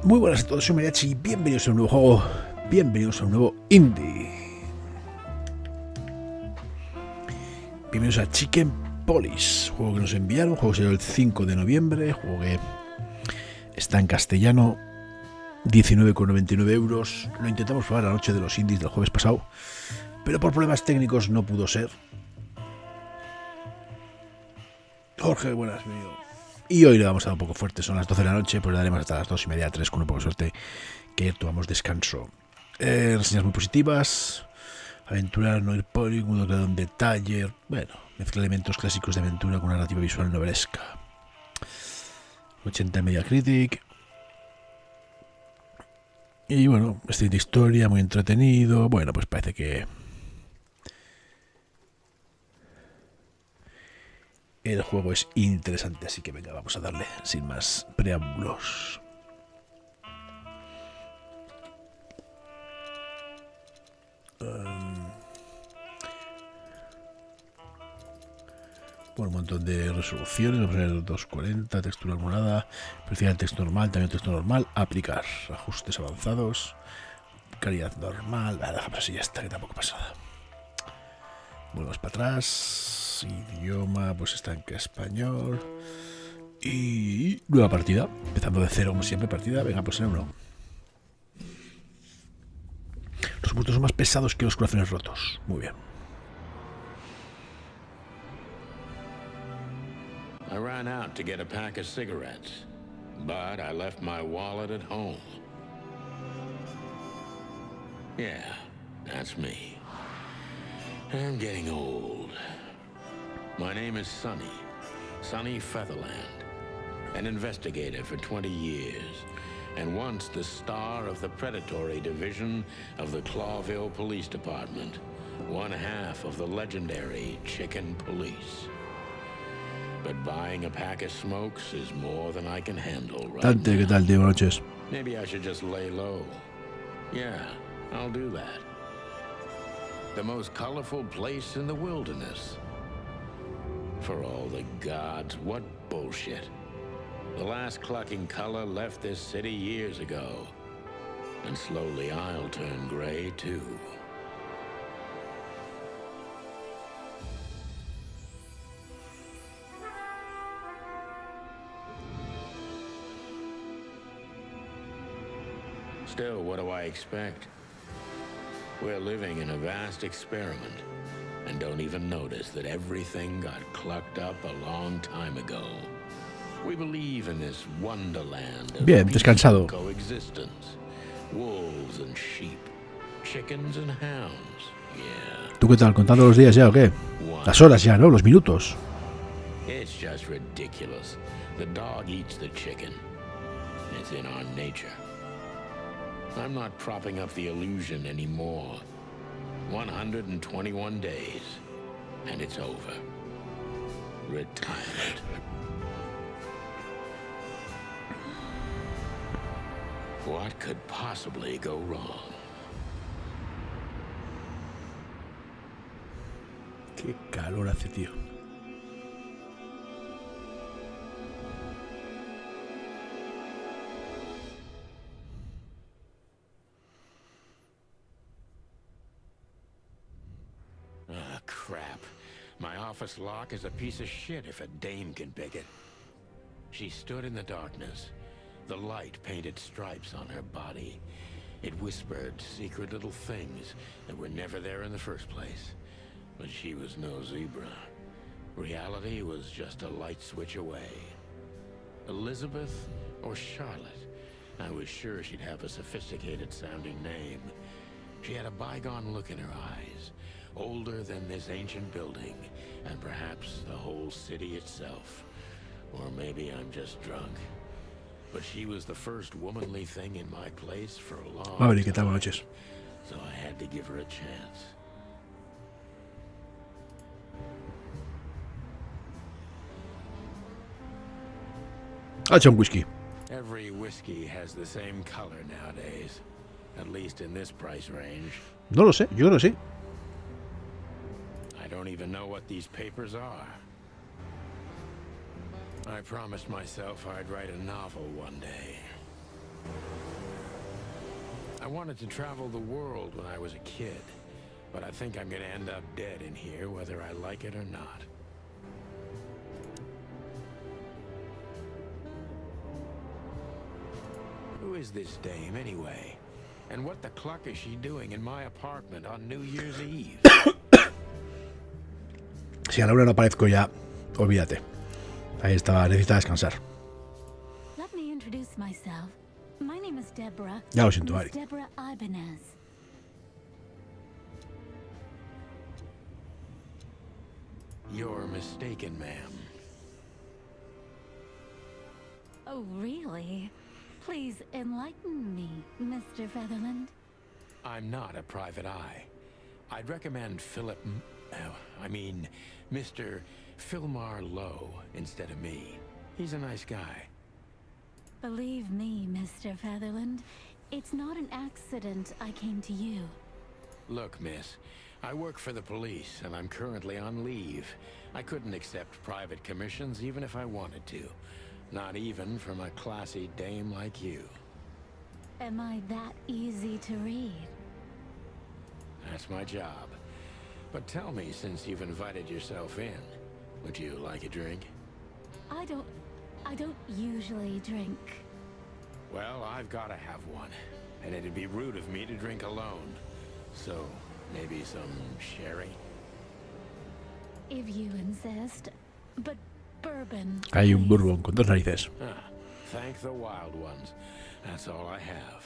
Muy buenas a todos, soy Mariatxi y bienvenidos a un nuevo juego, bienvenidos a un nuevo indie. Bienvenidos a Chicken Police, juego que nos enviaron, juego que salió el 5 de noviembre, juego que está en castellano, 19,99 euros. Lo intentamos probar la noche de los indies del jueves pasado, pero por problemas técnicos no pudo ser. Jorge, buenas, bienvenido. Y hoy le vamos a dar un poco fuerte, son las 12 de la noche, pues le daremos hasta las 2:30, 3 con un poco de suerte, que tomamos descanso. Reseñas muy positivas, aventura, no ir por ningún grado en detalle, bueno, mezcla elementos clásicos de aventura con una narrativa visual novelesca. 80 en Metacritic. Y bueno, estilo de historia, muy entretenido, bueno, pues parece que el juego es interesante, así que venga, vamos a darle sin más preámbulos. Bueno, un montón de resoluciones, vamos a ver 240, textura morada, prefiere el texto normal, también texto normal, aplicar, ajustes avanzados, calidad normal, dejamos así, ya está, que tampoco pasa nada. Volvemos para atrás, idioma, pues está en español. Y nueva partida, empezando de cero como siempre, partida, venga, pues en uno. Los puntos son más pesados que los corazones rotos, muy bien. I ran out to get a pack of cigarettes, but I left my wallet at home. Yeah, that's me. I'm getting old. My name is Sonny Featherland, an investigator for 20 years, and once the star of the predatory division of the Clawville Police Department, one half of the legendary Chicken Police. But buying a pack of smokes is more than I can handle right Tante, now. ¿qué tal, tío? Buenas noches. Maybe I should just lay low. Yeah, I'll do that. The most colorful place in the wilderness. For all the gods, what bullshit. The last clucking color left this city years ago. And slowly I'll turn gray too. Still, what do I expect? We're living in a vast experiment, and don't even notice that everything got clucked up a long time ago. We believe in this wonderland of Bien, descansado. coexistence. Wolves and sheep, chickens and hounds. Yeah. ¿Tú qué tal? ¿Contando los días ya o qué? Las horas ya, ¿no? Los minutos. It's just ridiculous. The dog eats the chicken. It's in our nature. I'm not propping up the illusion anymore. 121 days, and it's over. Retirement. What could possibly go wrong? Qué calor hace, tío. Crap. My office lock is a piece of shit if a dame can pick it. She stood in the darkness. The light painted stripes on her body. It whispered secret little things that were never there in the first place. But she was no zebra. Reality was just a light switch away. Elizabeth or Charlotte? I was sure she'd have a sophisticated sounding name. She had a bygone look in her eyes. Older than this ancient building, and perhaps the whole city itself. Or maybe I'm just drunk. But she was the first womanly thing in my place for a long time. ¿Qué tal? Buenas noches. So I had to give her a chance. Ha hecho un whisky. Every whiskey has the same color nowadays. At least in this price range. No lo sé, yo no sé. I don't even know what these papers are. I promised myself I'd write a novel one day. I wanted to travel the world when I was a kid, but I think I'm gonna end up dead in here whether I like it or not. Who is this dame anyway? And what the cluck is she doing in my apartment on New Year's Eve? Si a la hora no aparezco ya, olvídate. Ahí estaba, necesita descansar. Let me introduce myself. My name is Deborah. Ya lo siento, Ari. Deborah Ibanez. You're mistaken, ma'am. Oh, really? Please enlighten me, Mr. Featherland. I'm not a private eye. I'd recommend Mr. Philmar Lowe instead of me. He's a nice guy. Believe me, Mr. Featherland, it's not an accident I came to you. Look, miss, I work for the police and I'm currently on leave. I couldn't accept private commissions even if I wanted to. Not even from a classy dame like you. Am I that easy to read? That's my job. But tell me, since you've invited yourself in, would you like a drink? I don't usually drink. Well, I've got to have one. And it'd be rude of me to drink alone. So, maybe some sherry? If you insist. But bourbon. Hay un please. bourbon con dos narices. Ah, thank the wild ones. That's all I have.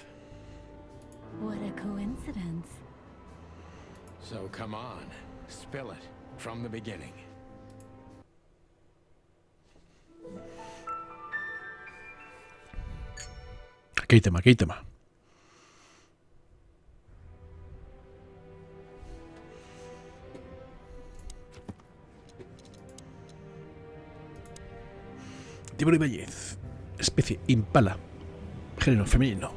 What a coincidence. So come on, spill it from the beginning. Aquí hay tema, aquí hay tema. Tipo de belleza. Especie impala. Género femenino.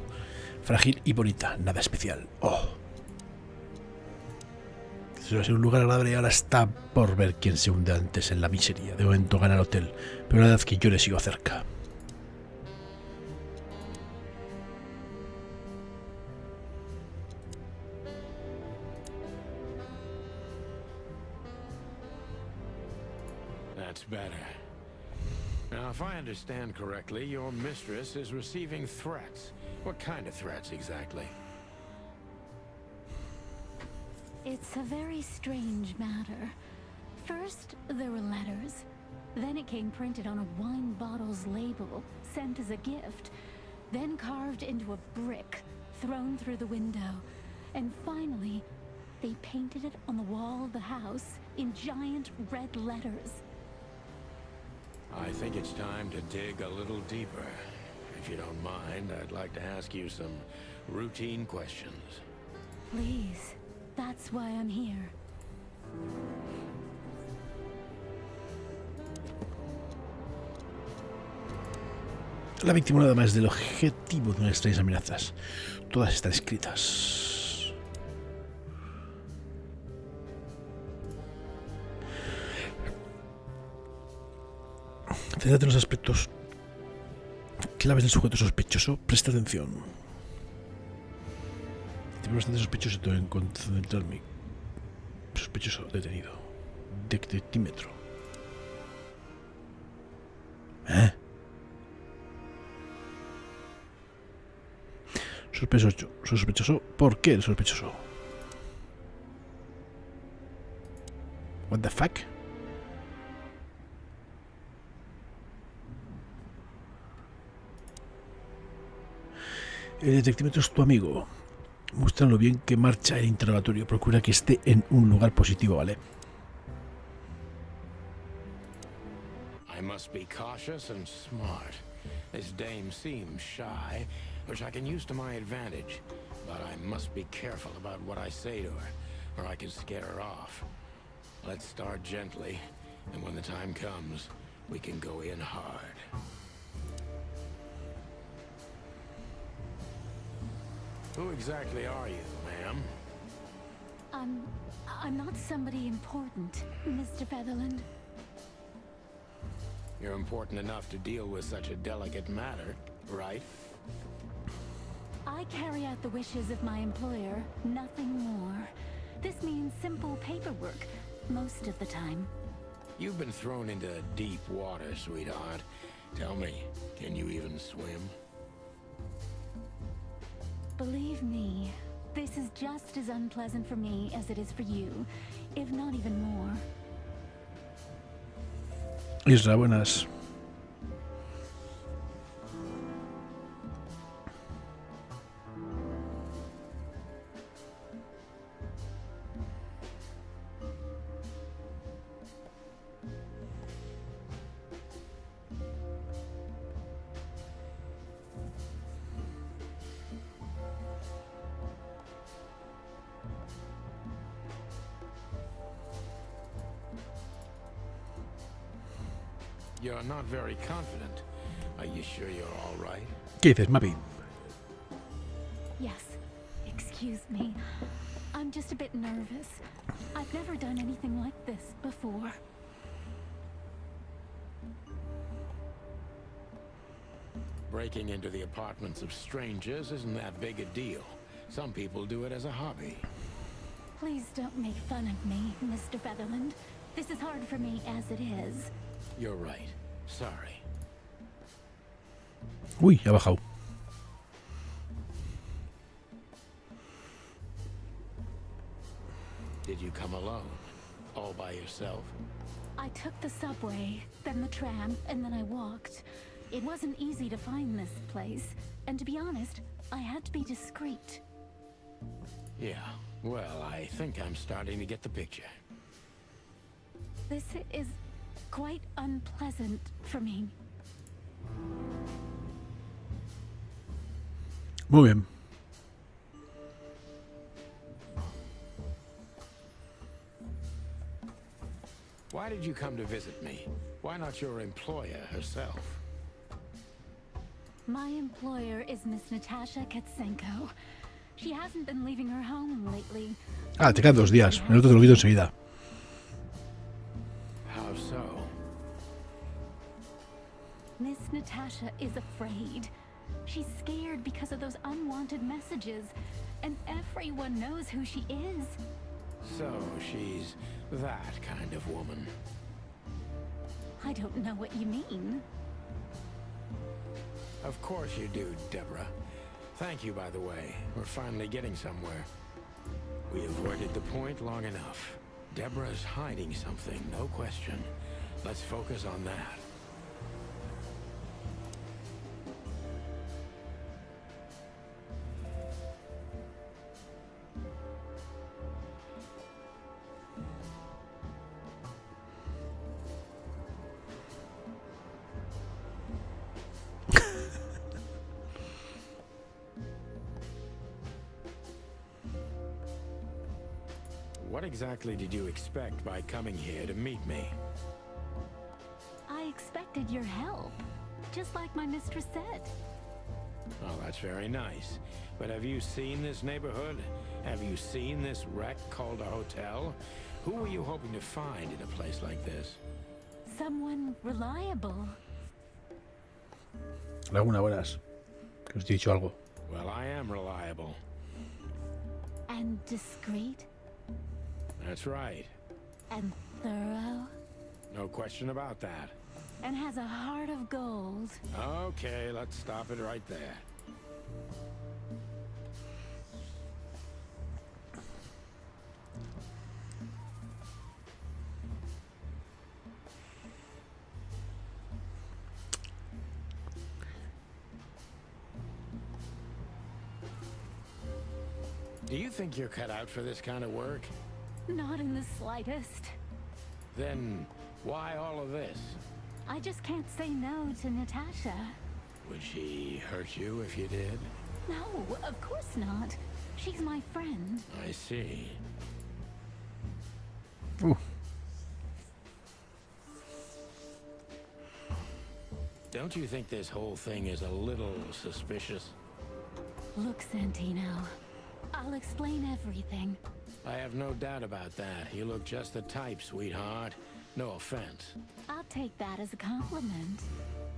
Frágil y bonita. Nada especial. Oh. Suele ser un lugar agradable y ahora está por ver quién se hunde antes en la miseria. De momento gana el hotel. Pero la verdad es que yo le sigo cerca. That's better. Now, if I understand correctly, your mistress is receiving threats. What kind of threats exactly? It's a very strange matter. First, there were letters. Then it came printed on a wine bottle's label, sent as a gift. Then carved into a brick, thrown through the window. And finally, they painted it on the wall of the house in giant red letters. I think it's time to dig a little deeper. If you don't mind, I'd like to ask you some routine questions. Please, that's why I'm here. La víctima nada más del objetivo de unas extrañas amenazas. Todas están escritas. Céntrate en los aspectos claves del sujeto sospechoso. Presta atención. Tengo bastante sospechoso en concentrarme. Sospechoso detenido. Detectímetro. Sospechoso. Sospechoso. ¿Por qué eres sospechoso? What the fuck? El detectímetro es tu amigo. Muestra lo bien que marcha el interrogatorio. Procura que esté en un lugar positivo, ¿vale? I must be cautious and smart. This dame seems shy, which I can use to my advantage. But I must be careful about what I say to her, or I can scare her off. Let's start gently, and when the time comes, we can go in hard. Who exactly are you, ma'am? I'm not somebody important, Mr. Featherland. You're important enough to deal with such a delicate matter, right? I carry out the wishes of my employer, nothing more. This means simple paperwork, most of the time. You've been thrown into deep water, sweetheart. Tell me, can you even swim? Believe me, this is just as unpleasant for me as it is for you, if not even more. Isra, buenas. You're not very confident. Are you sure you're all right? ¿Qué dices, Mapi? Yes, excuse me. I'm just a bit nervous. I've never done anything like this before. Breaking into the apartments of strangers isn't that big a deal. Some people do it as a hobby. Please don't make fun of me, Mr. Featherland. This is hard for me as it is. You're right. Sorry. Uy, ha bajado. Did you come alone? All by yourself? I took the subway, then the tram, and then I walked. It wasn't easy to find this place, and to be honest, I had to be discreet. Yeah. Well, I think I'm starting to get the picture. This is quite unpleasant for me. Muy bien. Why did you come to visit me? Why not your employer herself? My employer is Miss Natasha Katsenko. She hasn't been leaving her home lately. Ah, te quedan 2 días. El otro te lo olvido enseguida. How so? Miss Natasha is afraid. She's scared because of those unwanted messages, and everyone knows who she is. So she's that kind of woman. I don't know what you mean. Of course you do, Deborah. Thank you, by the way. We're finally getting somewhere. We avoided the point long enough. Deborah's hiding something, no question. Let's focus on that. What exactly did you expect by coming here to meet me? I expected your help, just like my mistress said. Oh, that's very nice. But have you seen this neighborhood? Have you seen this wreck called a hotel? Who were you hoping to find in a place like this? Someone reliable. Laguna, buenas. Que os he dicho algo. Well, I am reliable. And discreet. That's right. And thorough. No question about that. And has a heart of gold. Okay, let's stop it right there. Do you think you're cut out for this kind of work? Not in the slightest. Then why all of this? I just can't say no to Natasha. Would she hurt you if you did? No, of course not. She's my friend. I see. Ooh. Don't you think this whole thing is a little suspicious? Look, Santino, I'll explain everything. I have no doubt about that. You look just the type, sweetheart. No offense. I'll take that as a compliment.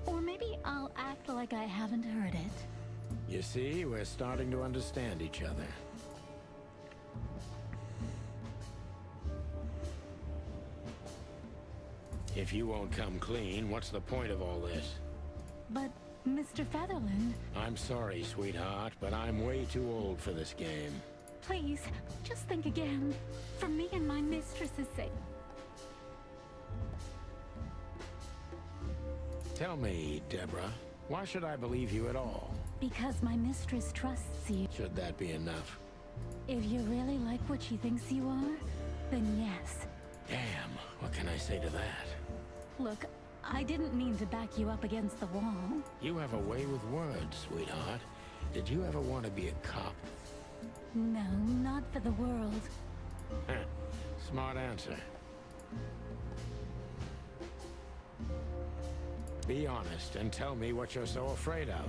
Or maybe I'll act like I haven't heard it. You see, we're starting to understand each other. If you won't come clean, what's the point of all this? But, Mr. Featherland, I'm sorry, sweetheart, but I'm way too old for this game. please, just think again. For me and my mistress's sake. Tell me, Deborah, why should I believe you at all? Because my mistress trusts you. Should that be enough? If you really like what she thinks you are, then yes. Damn, what can I say to that? Look, I didn't mean to back you up against the wall. You have a way with words, sweetheart. Did you ever want to be a cop? No, not for the world. Smart answer. Be honest and tell me what you're so afraid of.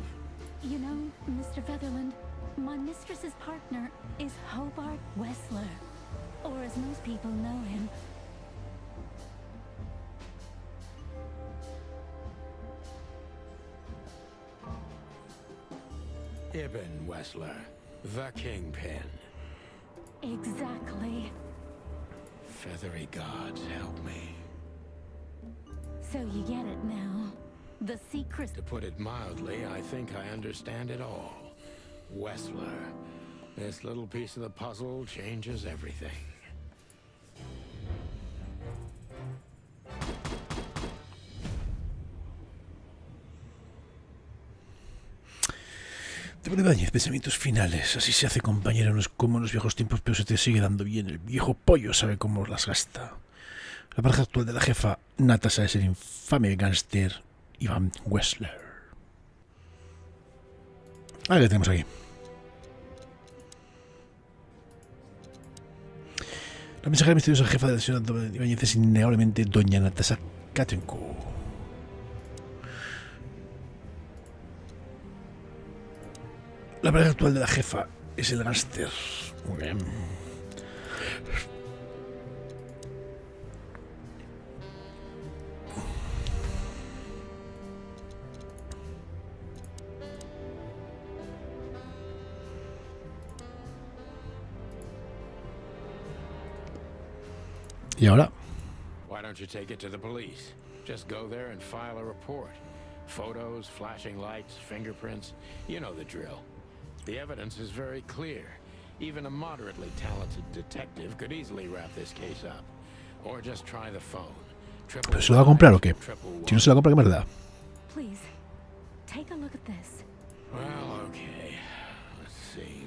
You know, Mr. Featherland, my mistress's partner is Hobart Wessler. Or as most people know him, Ibn Wessler, the Kingpin. exactly. Feathery gods, help me. So you get it now. The secret. To put it mildly, I think I understand it all. Wessler. This little piece of the puzzle changes everything. Te pone Bañez, pensamientos finales. Así se hace compañero, no es como en los viejos tiempos, pero se te sigue dando bien. El viejo pollo sabe cómo las gasta. La pareja actual de la jefa, Nata, sabe ser infame gángster Ivan Wessler. A ver qué tenemos aquí. La mensajera misteriosa jefa de la señora Ibáñez es innegablemente doña Natasha Katenko. La pareja actual de la jefa es el gángster. Muy bien. ¿Y ahora? Why don't you take it to the police? Just go there and file a report. Photos, flashing lights, fingerprints, you know the drill. The evidence is very clear. Even a moderately talented detective could easily wrap this case up. Or just try the phone. ¿Pero se lo va a comprar o qué? Si no se lo compra, ¿qué más le da? Please, take a look at this. Well, okay. Let's see.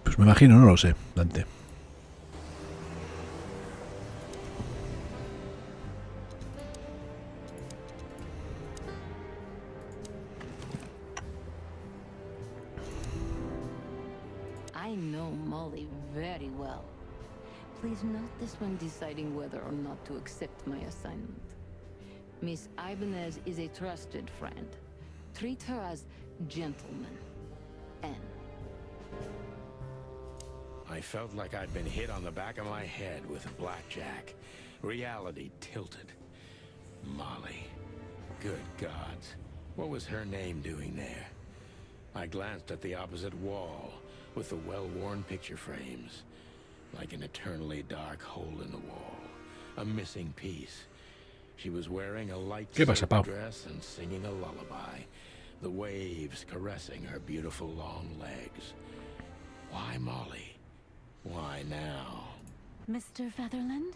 Pues me imagino, no lo sé, Dante. I know Molly very well. Please note this when deciding whether or not to accept my assignment. Miss Ibanez is a trusted friend. Treat her as gentleman. N. I felt like I'd been hit on the back of my head with a blackjack. Reality tilted. Molly. Good gods. What was her name doing there? I glanced at the opposite wall, with the well-worn picture frames, like an eternally dark hole in the wall, a missing piece. She was wearing a light silk dress and singing a lullaby, the waves caressing her beautiful long legs. Why Molly? Why now? Mr. Featherland?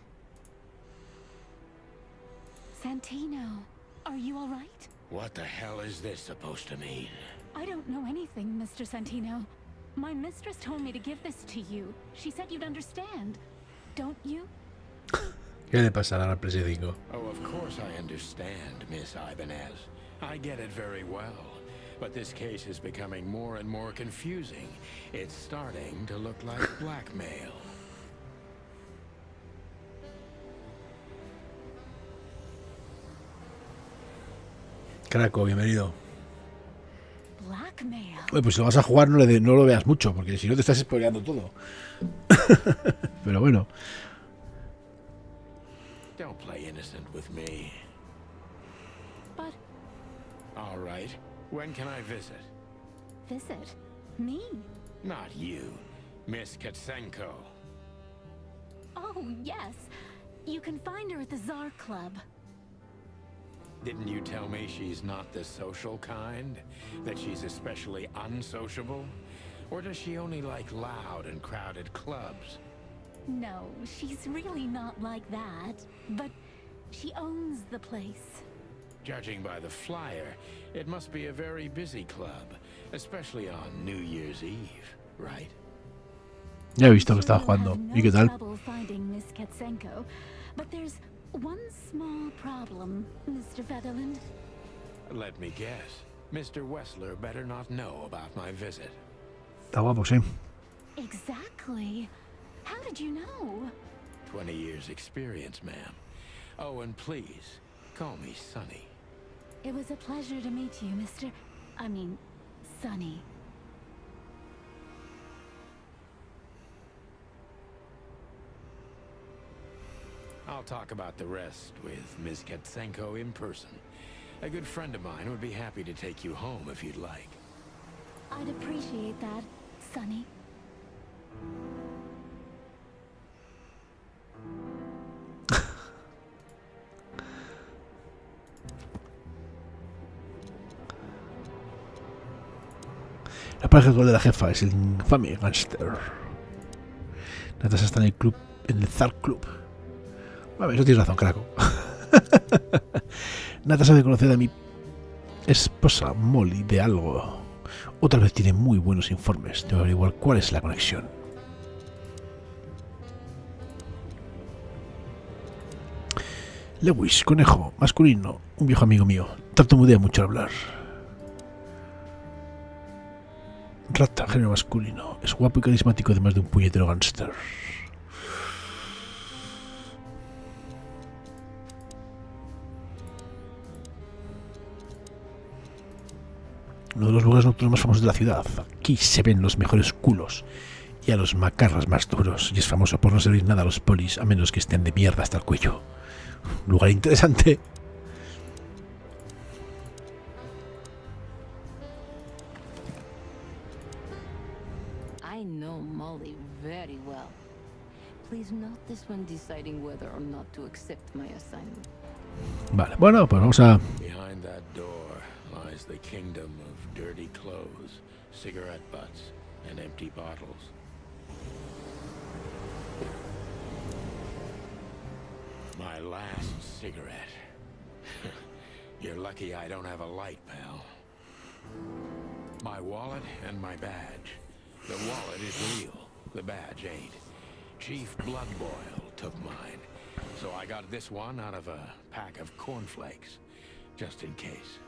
Santino, are you all right? What the hell is this supposed to mean? I don't know anything, Mr. Santino. My mistress told me to give this to you. She said you'd understand. Don't you? ¿Qué le pasará al presidico? Oh, of course I understand, Miss Ibanez. I get it very well. But this case is becoming more and more confusing. It's starting to look like blackmail. Craco, bienvenido. Blackmail. Oye, pues si lo vas a jugar no lo veas mucho, porque si no te estás spoileando todo. Pero bueno. Don't play innocent with me. But All right. When can I visit? Visit? Me? Not you, Miss Katsenko. Oh, yes. You can find her at the Tsar Club. Didn't you tell me she's not the social kind? That she's especially unsociable? Or does she only like loud and crowded clubs? No, she's really not like that. But she owns the place. Judging by the flyer, it must be a very busy club, especially on New Year's Eve, right? Ya he visto que estaba jugando. ¿Y qué tal? Finding Miss Katsenko, but there's one small problem, Mr. Featherland. Let me guess. Mr. Wessler better not know about my visit. Está guapo, sí. Exactly. How did you know? 20 years experience, ma'am. Oh, and please, call me Sonny. It was a pleasure to meet you, Sonny. I'll talk about the rest with Ms. Katsenko in person. A good friend of mine would be happy to take you home if you'd like. I'd appreciate that, Sonny. La pareja actual de la jefa es el infame gánster. Natasha está en el club, en el Tsar Club. Vale, eso tienes razón, caraco. Natasha debe conocer a mi esposa Molly de algo. O tal vez tiene muy buenos informes. Debo averiguar cuál es la conexión. Lewis, conejo, masculino, un viejo amigo mío. Tartamudea mucho al hablar. Rata, género masculino. Es guapo y carismático, además de un puñetero gángster. Uno de los lugares nocturnos más famosos de la ciudad. Aquí se ven los mejores culos y a los macarras más duros. Y es famoso por no servir nada a los polis, a menos que estén de mierda hasta el cuello. Un lugar interesante. I know Molly very well. Please note this when deciding whether or not to accept my assignment. Vale, bueno, pues vamos a... Behind that door lies the kingdom of dirty clothes, cigarette butts, and empty bottles. My last cigarette. You're lucky I don't have a light, pal. My wallet and my badge. The wallet is real. The badge ain't. Chief Bloodboil took mine. So I got this one out of a pack of cornflakes. Just in case.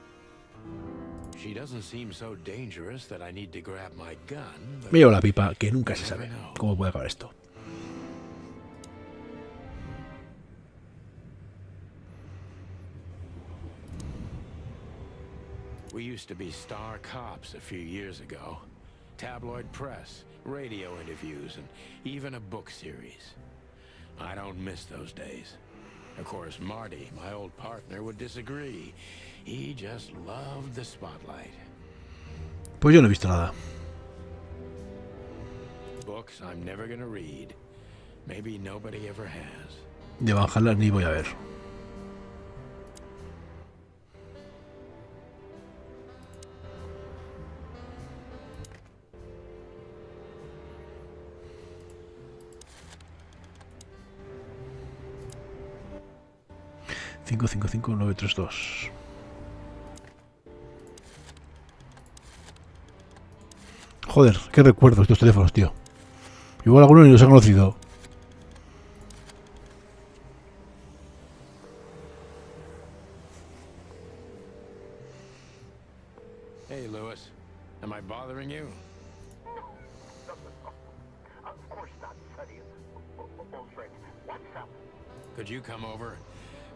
She doesn't seem so dangerous that I need to grab my gun. Me llevo la pipa, que nunca se sabe cómo puede acabar esto. We used to be star cops a few years ago. Tabloid press, radio interviews, and even a book series. I don't miss those days. Of course, Marty, my old partner, would disagree. He just loved the spotlight. Pues yo no he visto nada. Books I'm never gonna read. Maybe nobody ever has. De Valhalla ni voy a ver. Cinco, 932. Joder, qué recuerdo estos teléfonos, tío. Igual alguno ni los ha conocido. Hey, Lewis. Am I bothering you? No. Of course not, Sonny. Old friend. What's up? Could you come over?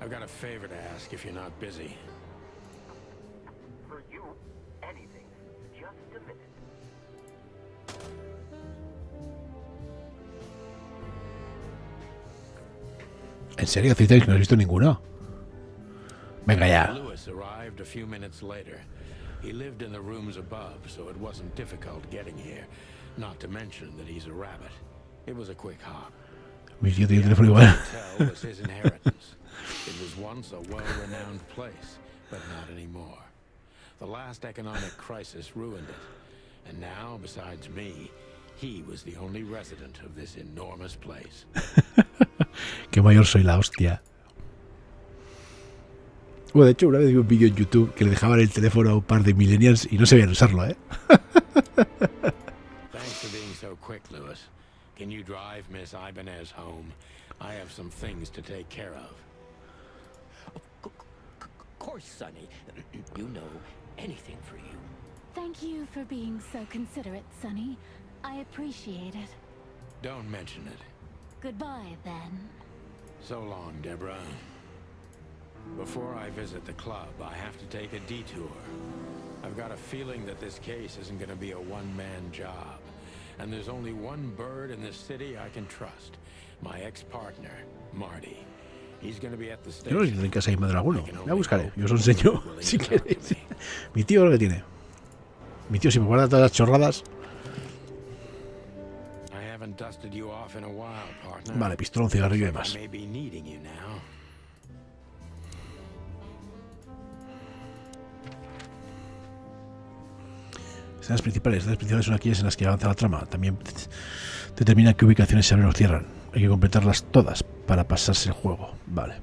I've got a favor to ask if you're not busy. For you, anything. Just a minute. ¿En serio? ¿Que no has visto ninguna? Venga ya. Lewis arrived a few minutes later. He lived in the rooms above, so it wasn't difficult getting here. Not to mention that he's a rabbit. It was a quick hop. Mi tío tiene teléfono igual. Hotel was his inheritance. It was once a well-renowned place, but not anymore. The last economic crisis ruined it. And now, besides me, he was the only resident of this enormous place. Qué mayor soy, la hostia. Bueno, de hecho, una vez vi un vídeo en YouTube que le dejaban el teléfono a un par de millennials y no sabían usarlo, ¿eh? Thanks for being so quick, Lewis. Can you drive Miss Ibanez home? I have some things to take care of. Of course, Sonny. You know, anything for you. Thank you for being so considerate, Sonny. I appreciate it. Don't mention it. Goodbye, then. So long, Deborah. Before I visit the club, I have to take a detour. I've got a feeling that this case isn't going to be a one-man job. And there's only one bird in this city I can trust. My ex-partner, Marty. He's going to be at the station. Yo no sé si en casa hay más de alguno. Ya buscaré. Yo os enseño si queréis. Mi tío lo que tiene. Mi tío si me guarda todas las chorradas. Vale, pistolón, cigarrillo y demás. Escenas principales son aquellas en las que avanza la trama. También determina qué ubicaciones se abren o cierran. Hay que completarlas todas para pasarse el juego. Vale.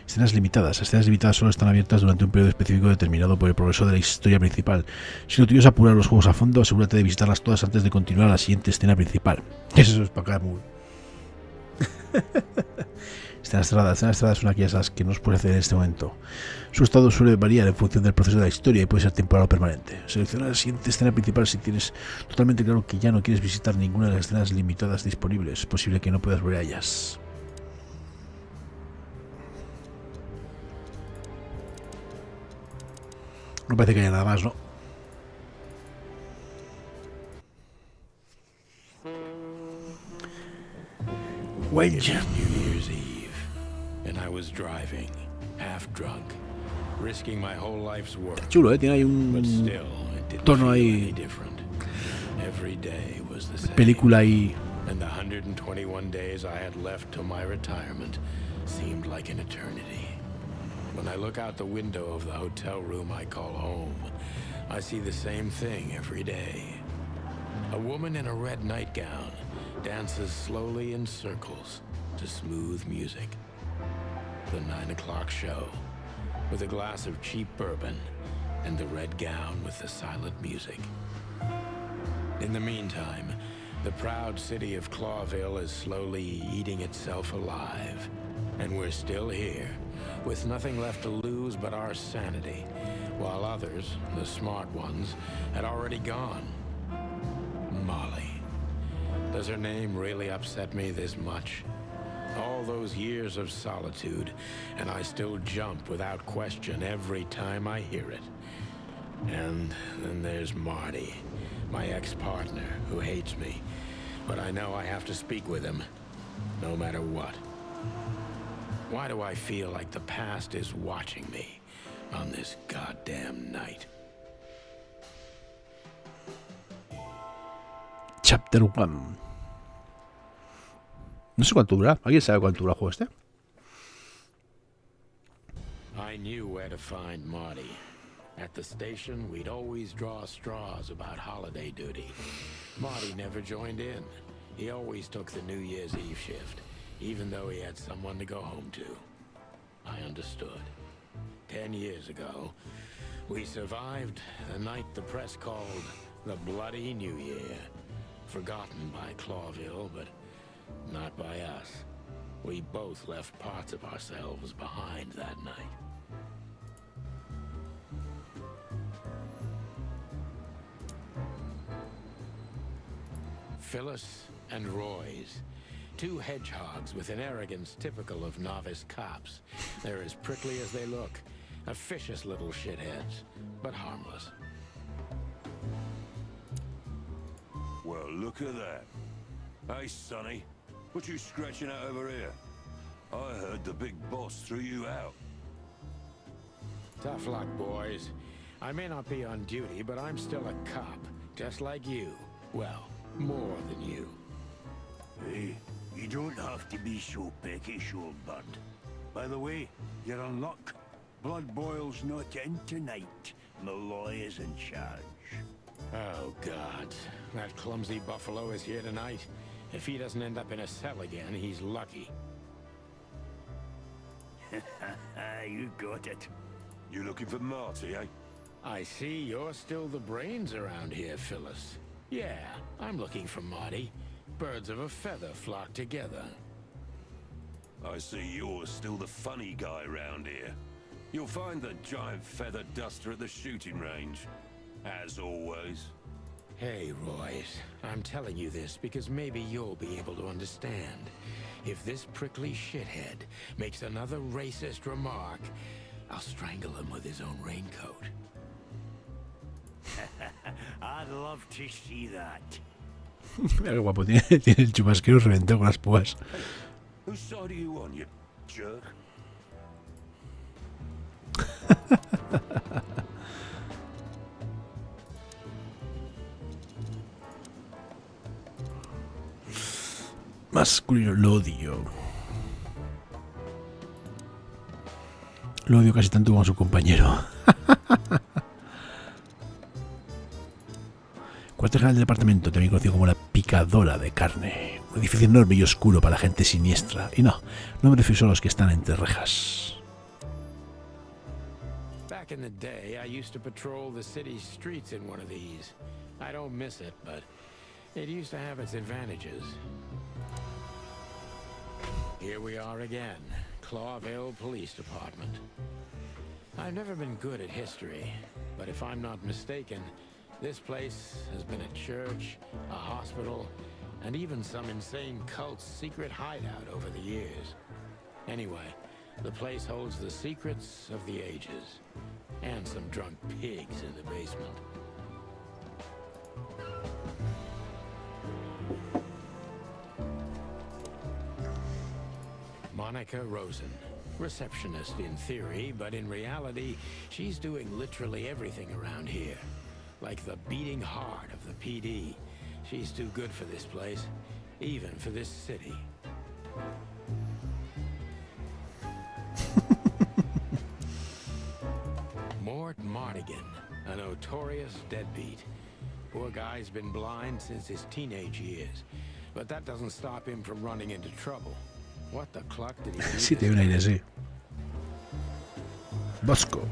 Escenas limitadas. Las escenas limitadas solo están abiertas durante un periodo específico determinado por el progreso de la historia principal. Si lo tuyo es apurar los juegos a fondo, asegúrate de visitarlas todas antes de continuar a la siguiente escena principal. Eso es para acá, muy. Escenas cerradas son aquellas a las que no os puede hacer en este momento. Su estado suele variar en función del proceso de la historia y puede ser temporal o permanente. Selecciona la siguiente escena principal si tienes totalmente claro que ya no quieres visitar ninguna de las escenas limitadas disponibles. Es posible que no puedas volver a ellas. No parece que haya nada más, ¿no? It was New Year's Eve, and I was driving, half drunk, risking my whole life's work. Chulo, tiene ahí But un still, it didn't tono feel ahí, any different. Every day was the same. película ahí. And the 121 days I had left till my retirement seemed like an eternity. When I look out the window of the hotel room I call home, I see the same thing every day. A woman in a red nightgown dances slowly in circles to smooth music. The 9 o'clock show, with a glass of cheap bourbon and the red gown with the silent music. In the meantime, the proud city of Clawville is slowly eating itself alive. And we're still here, with nothing left to lose but our sanity, while others, the smart ones, had already gone. Molly. Does her name really upset me this much? All those years of solitude, and I still jump without question every time I hear it. And then there's Marty, my ex-partner, who hates me. But I know I have to speak with him, no matter what. Why do I feel like the past is watching me on this goddamn night? Chapter 1. No sé cuánto dura. ¿Alguien sabe cuánto dura el juego este? I knew where to find Marty. At the station, we'd always draw straws about holiday duty. Marty never joined in. He always took the New Year's Eve shift, even though he had someone to go home to. I understood. 10 years ago, we survived the night the press called the Bloody New Year. Forgotten by Clawville, but not by us. We both left parts of ourselves behind that night. Phyllis and Roy's. Two hedgehogs with an arrogance typical of novice cops. They're as prickly as they look. Officious little shitheads, but harmless. Well, look at that. Hey, Sonny, what you scratching at over here? I heard the big boss threw you out. Tough luck, boys. I may not be on duty, but I'm still a cop, just like you. Well, more than you. Hey, you don't have to be so peckish, old bud. By the way, you're in luck. Blood Boil's not in tonight. Malloy is in charge. Oh, God. That clumsy buffalo is here tonight. If he doesn't end up in a cell again, he's lucky. You got it. You looking for Marty, eh? I see you're still the brains around here, Phyllis. Yeah, I'm looking for Marty. Birds of a feather flock together. I see you're still the funny guy round here. You'll find the giant feather duster at the shooting range. As always. Hey, Royce. I'm telling you this because maybe you'll be able to understand. If this prickly shithead makes another racist remark, I'll strangle him with his own raincoat. I'd love to see that. Mira qué guapo, tiene el chubasquero reventado con las púas. Whose side are you on, you jerk? Masculino, lo odio. Lo odio casi tanto como a su compañero. Cuartel general del departamento, también conocido como la picadora de carne. Un edificio enorme y oscuro para la gente siniestra. Y no me refiero a los que están entre rejas. Back in the day, I used to patrol the city's streets in one of these. I don't miss it, but it used to have its advantages. Here we are again, Clawville Police Department. I've never been good at history, but if I'm not mistaken, this place has been a church, a hospital, and even some insane cult's secret hideout over the years. Anyway, the place holds the secrets of the ages, and some drunk pigs in the basement. Monica Rosen, receptionist in theory, but in reality, she's doing literally everything around here. Like the beating heart of the PD. She's too good for this place, even for this city. Mort Mardigan, a notorious deadbeat. Poor guy's been blind since his teenage years, but that doesn't stop him from running into trouble. What the cluck did he do? Sí, tiene un aire así. Bosco.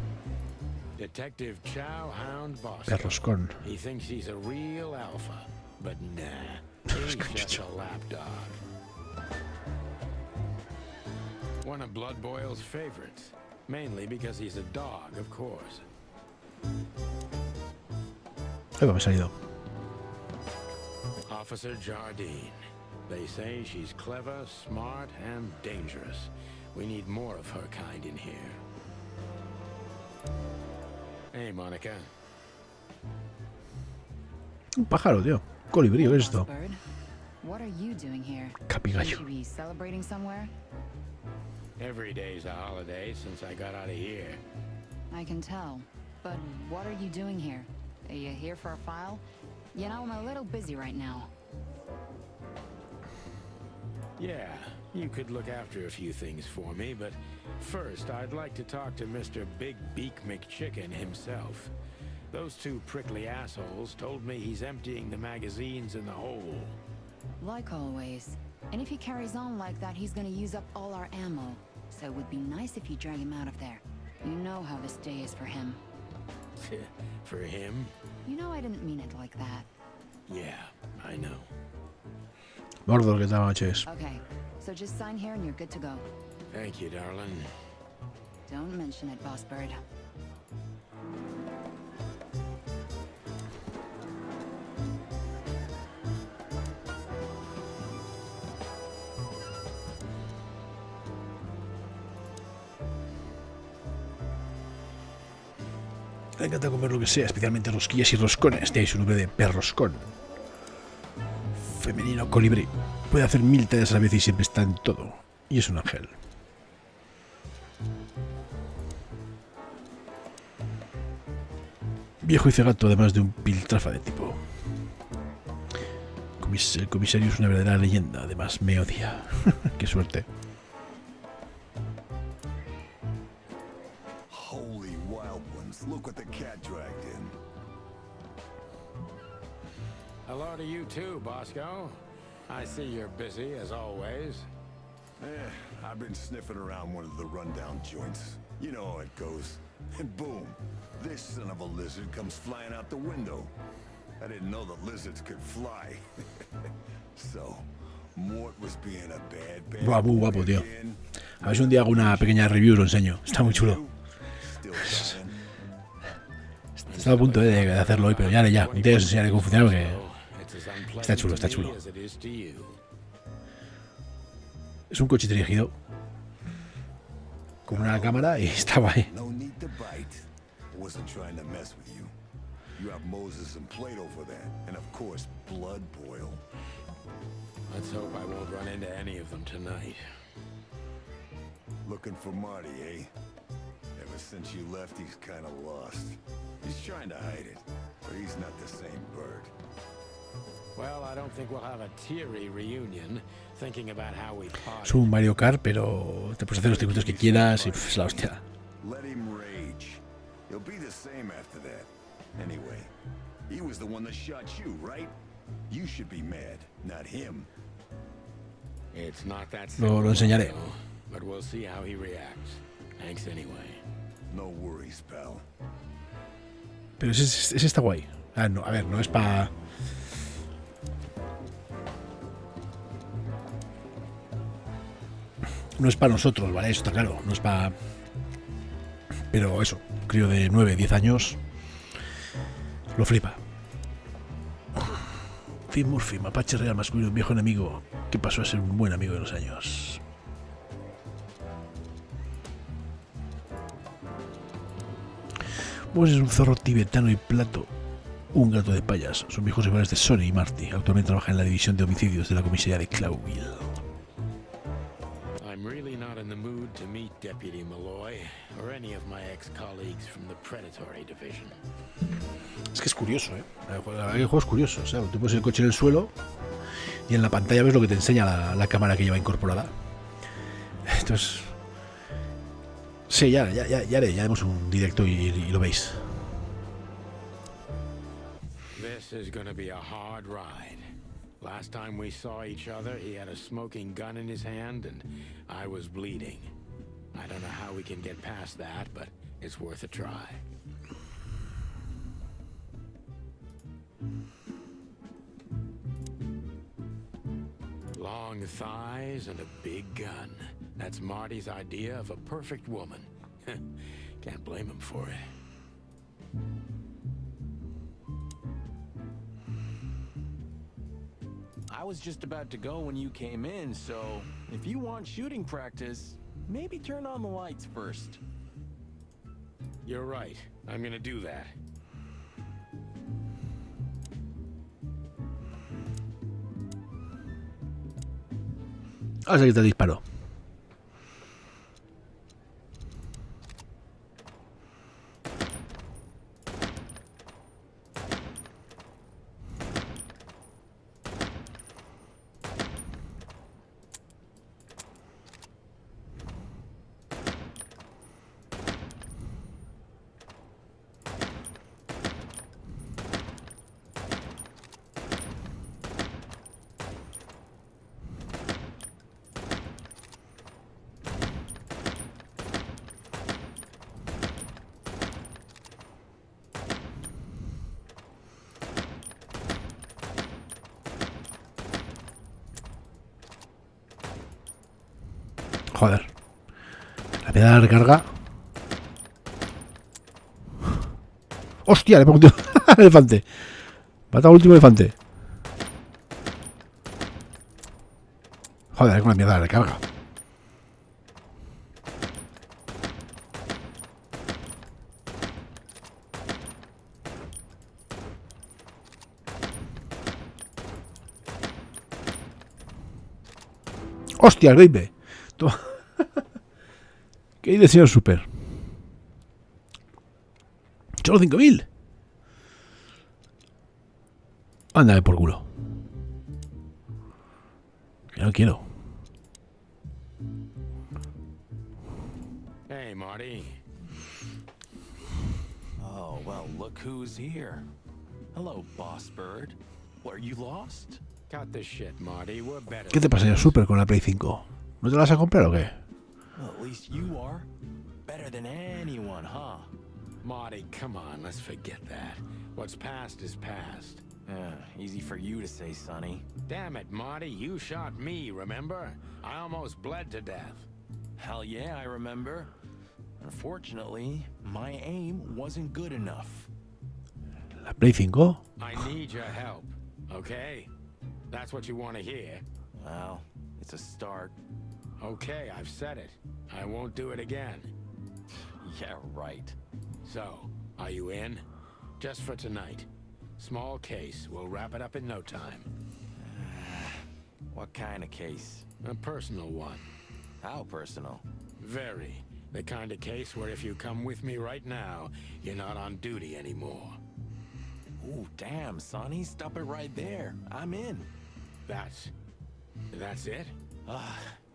Detective Chow Hound Bosco. Perroscón. He thinks he's a real alpha, but nah, he's just a lapdog. One of Blood Boil's favorites, mainly because he's a dog, of course. Ahí va, me he salido. Officer Jardine. They say she's clever, smart, and dangerous. We need more of her kind in here. Hey, Monica. Un pájaro, tío. Colibrí, ¿qué es esto? What are you doing here? Capigallo. Should you be celebrating somewhere? Every day's a holiday since I got out of here. I can tell. But what are you doing here? Are you here for a file? You know, I'm a little busy right now. Yeah, you could look after a few things for me, but first I'd like to talk to Mr. Big Beak McChicken himself. Those two prickly assholes told me he's emptying the magazines in the hole. Like always. And if he carries on like that, he's gonna use up all our ammo. So it would be nice if you drag him out of there. You know how this day is for him. For him? You know I didn't mean it like that. Yeah, I know. Gordo, ¿qué tal, noches? Okay, so just sign here and you're good to go. Thank you, darling. Don't mention it, Boss Bird. Me encanta comer lo que sea, especialmente rosquillas y roscones. De ahí su nombre de perroscón. Femenino colibrí. Puede hacer 1000 tareas a la vez y siempre está en todo. Y es un ángel. Viejo y cegato, además de un piltrafa de tipo. El comisario es una verdadera leyenda, además me odia. Qué suerte. Holy wild ones, look what the cat dragged in. Hello to you too, Bosco. I see you're busy, as always. I've been sniffing around one of the rundown joints. You know how it goes. And boom, this son of a lizard comes flying out the window. I didn't know that lizards could fly. So, Mort was being a bad Buah, muy guapo, tío. again. A ver si un día hago una pequeña review y lo enseño. Está muy chulo. Still dying. Estaba a punto de hacerlo hoy, pero ya. Un día os enseñaré cómo funciona porque está chulo, está chulo. Es un coche dirigido con una cámara y está guay. No need to bite. I wasn't trying to mess with you. You have Moses and Plato for that, and of course, blood boil. Let's hope I won't run into any of them tonight. Looking for Marty, eh? Ever since you left, he's kind of lost. He's trying to hide it, but he's not the same bird. Well, I don't think we'll have a teary reunion, thinking about how we Es parted. un Mario Kart, pero te puedes hacer los circuitos que quieras y es la hostia. Let him rage. He'll be the same after that. Anyway, he was the one that shot you, right? You should be mad, not him. It's not that Lo simple, enseñaré. but we'll see how he reacts. Thanks anyway. No worries, pal. Pero ese está guay. No, a ver, no es para... No es para nosotros, ¿vale? Eso está claro. No es para... Pero eso, un crío de 9, 10 años lo flipa. Tim Murphy, mapache real masculino, un viejo enemigo que pasó a ser un buen amigo de los años. Vos es un zorro tibetano y Plato, un gato de payas. Son viejos rivales de Sonny y Marty. Actualmente trabajan en la división de homicidios de la comisaría de Clawville. I'm really not in the mood to meet Deputy Malloy or any of my ex-colleagues from the Predatory Division. Es que es curioso, ¿eh? La verdad que el juego es curioso. O sea, tú pones el coche en el suelo y en la pantalla ves lo que te enseña la cámara que lleva incorporada. Entonces... Sí, ya haremos un directo y lo veis. This is gonna be a hard ride. Last time we saw each other, he had a smoking gun in his hand and I was bleeding. I don't know how we can get past that, but it's worth a try. Long thighs and a big gun. That's Marty's idea of a perfect woman. Can't blame him for it. I was just about to go when you came in, so if you want shooting practice, maybe turn on the lights first. You're right. I'm gonna do that. Ahora sí que te disparo. Joder. La pedal de recarga. ¡Hostia! Le pongo un tiro al elefante. Mata al último elefante. Joder, con la mierda de recarga. ¡Hostia, el baby! Toma. ¿Qué hay de señor Super? Solo 5.000. Ándame por culo. Que no quiero. Hey, Marty. Oh, well, look who's here. Hello, boss bird. Were you lost? Cut the shit, Marty. We're better. ¿Qué te pasa yo súper con la Play 5? ¿No te la vas a comprar o qué? Well, at least you are. Better than anyone, huh? Marty, come on, let's forget that. What's past is past. Easy for you to say, Sonny. Damn it, Marty, you shot me, remember? I almost bled to death. Hell yeah, I remember. Unfortunately, my aim wasn't good enough. ¿La Play 5? I need your help, okay? That's what you want to hear. Well, it's a start. Okay, I've said it. I won't do it again. Yeah, right. So, are you in? Just for tonight. Small case. We'll wrap it up in no time. What kind of case? A personal one. How personal? Very. The kind of case where if you come with me right now, you're not on duty anymore. Ooh, damn, Sonny. Stop it right there. I'm in. That's it?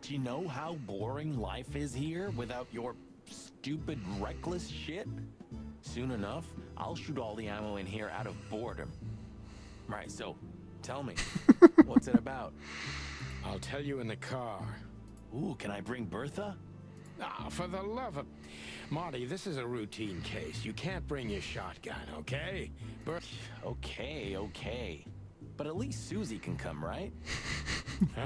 Do you know how boring life is here without your stupid, reckless shit? Soon enough, I'll shoot all the ammo in here out of boredom. Right, so, tell me, what's it about? I'll tell you in the car. Ooh, can I bring Bertha? Ah, for the love of... Marty, this is a routine case. You can't bring your shotgun, okay? Okay. But at least Susie can come, right? All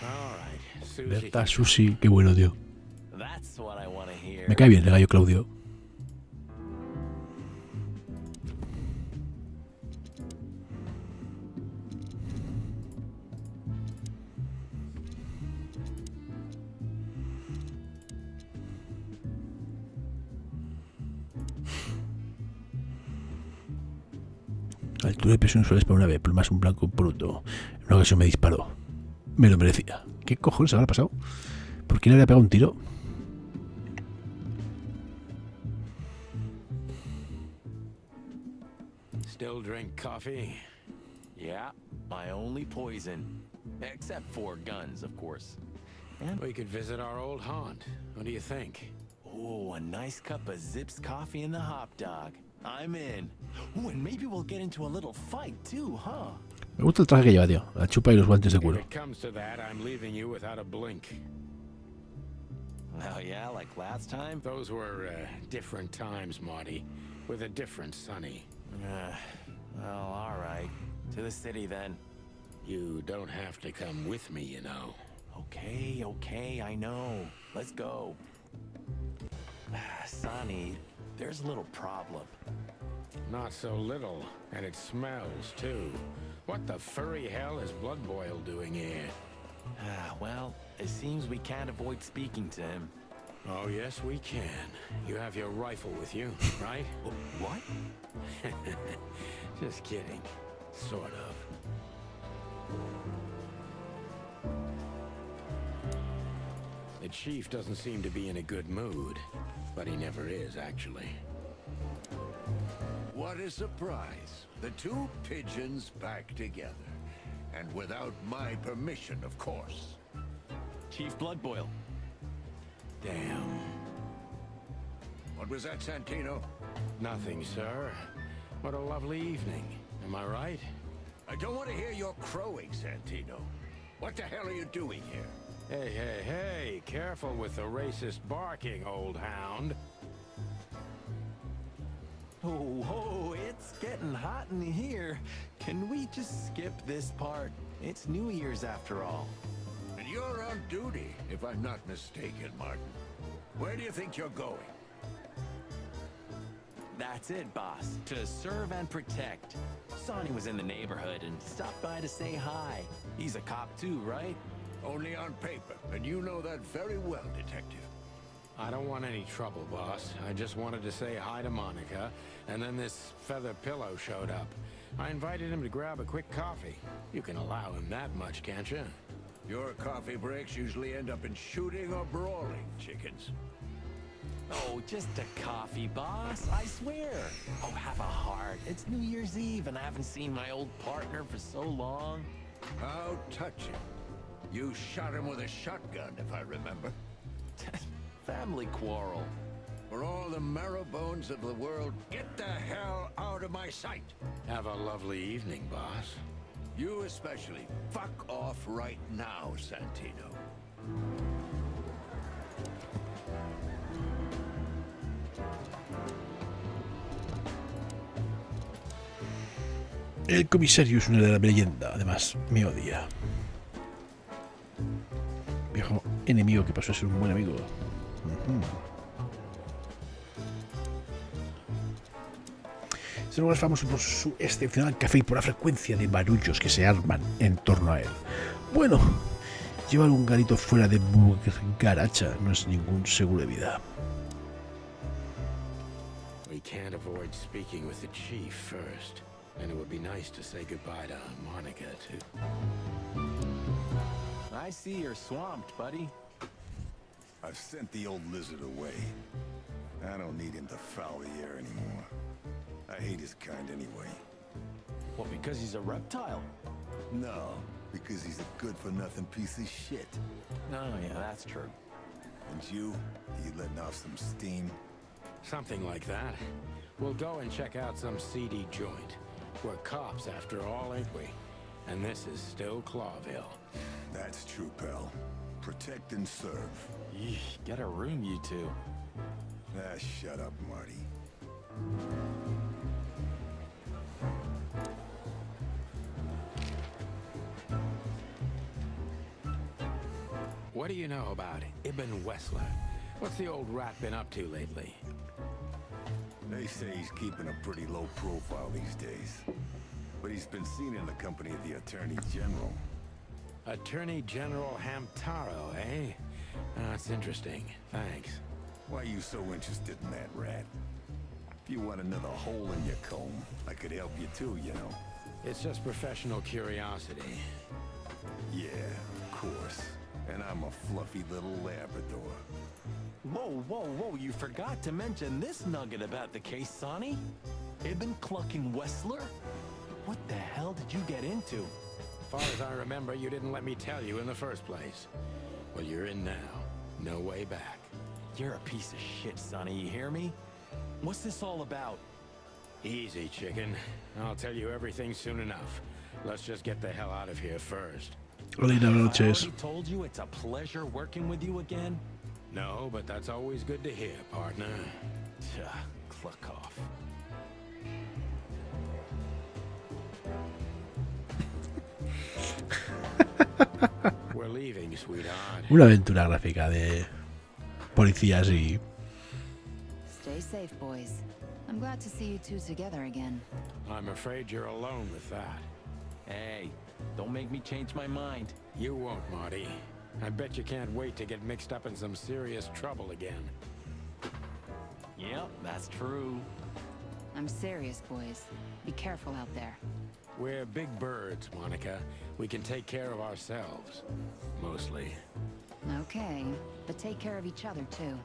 right. Susie. Berta, Susi, qué bueno, tío. That's what I want to hear. Me cae bien el gallo Claudio. Altura de presión suele para una vez, plumas un blanco bruto. En una ocasión me disparó. Me lo merecía. ¿Qué cojones habrá pasado? ¿Por qué le habría pegado un tiro? Still drink coffee? Yeah, my only poison. Except for guns, of course. And We could visit our old haunt. What do you think? oh, a nice cup of Zips coffee and the hot dog. I'm in. Ooh, and maybe we'll get into a little fight too, huh? Me gusta el traje que lleva, tío. La chupa y los guantes de If cuero. it comes to that, I'm leaving you without a blink. Oh yeah, like last time? Those were different times, Marty, with a different Sonny. Well, all right. To the city then. You don't have to come with me, you know. Okay, I know. Let's go. Sonny, there's a little problem. Not so little, and it smells too. What the furry hell is Blood Boil doing here? Well, it seems we can't avoid speaking to him. Oh, yes, we can. You have your rifle with you, right? What? Just kidding. Sort of. The chief doesn't seem to be in a good mood, but he never is, actually. What a surprise. The two pigeons back together. And without my permission, of course. Chief Bloodboil. Damn. What was that, Santino? Nothing, sir. What a lovely evening. Am I right? I don't want to hear your crowing, Santino. What the hell are you doing here? Hey, careful with the racist barking, old hound. Oh, it's getting hot in here. Can we just skip this part? It's New Year's after all. And you're on duty, if I'm not mistaken, Martin. Where do you think you're going? That's it, boss. To serve and protect. Sonny was in the neighborhood and stopped by to say hi. He's a cop too, right? Only on paper, and you know that very well, Detective. I don't want any trouble, boss. I just wanted to say hi to Monica, and then this feather pillow showed up. I invited him to grab a quick coffee. You can allow him that much, can't you? Your coffee breaks usually end up in shooting or brawling, chickens. Oh, just a coffee, boss. I swear. Oh, have a heart. It's New Year's Eve, and I haven't seen my old partner for so long. How touching. You shot him with a shotgun, if I remember. Family quarrel. For all the marrow bones of the world, get the hell out of my sight. Have a lovely evening, boss. You especially. Fuck off right now, Santino. El comisario es una de la leyenda, además me odia. Viejo enemigo que pasó a ser un buen amigo. Este lugar es famoso por su excepcional café y por la frecuencia de barullos que se arman en torno a él. Bueno, llevar un garito fuera de Garacha no es ningún seguro de vida. We can't avoid speaking with the chief first. And it would be nice to say goodbye to Monica, too. I see you're swamped, buddy. I've sent the old lizard away. I don't need him to foul the air anymore. I hate his kind anyway. Well, because he's a reptile. No, because he's a good-for-nothing piece of shit. Oh, yeah, that's true. And you letting off some steam? Something like that. We'll go and check out some seedy joint. We're cops, after all, ain't we? And this is still Clawville. That's true, pal. Protect and serve. Yeesh, get a room, you two. Ah, shut up, Marty. What do you know about Ibn Wessler? What's the old rat been up to lately? They say he's keeping a pretty low profile these days. But he's been seen in the company of the Attorney General. Attorney General Hamtaro, eh? That's interesting. Thanks. Why are you so interested in that rat? If you want another hole in your comb, I could help you too, you know. It's just professional curiosity. Yeah, of course. And I'm a fluffy little Labrador. Whoa, whoa, whoa, you forgot to mention this nugget about the case, Sonny. Ibn Clucking Wessler? What the hell did you get into? As far as I remember, you didn't let me tell you in the first place. Well, you're in now. No way back. You're a piece of shit, Sonny, you hear me? What's this all about? Easy, chicken. I'll tell you everything soon enough. Let's just get the hell out of here first. Hola, I noches. already told you it's a pleasure working with you again. No, but that's always good to hear, partner. Cluck off. We're leaving, sweetheart. Una aventura gráfica de policías y... Stay safe, boys. I'm glad to see you two together again. I'm afraid you're alone with that. Hey, don't make me change my mind. You won't, Marty. I bet you can't wait to get mixed up in some serious trouble again. Yep, that's true. I'm serious, boys. Be careful out there. We're big birds, Monica. We can take care of ourselves. Mostly. Okay, but take care of each other, too.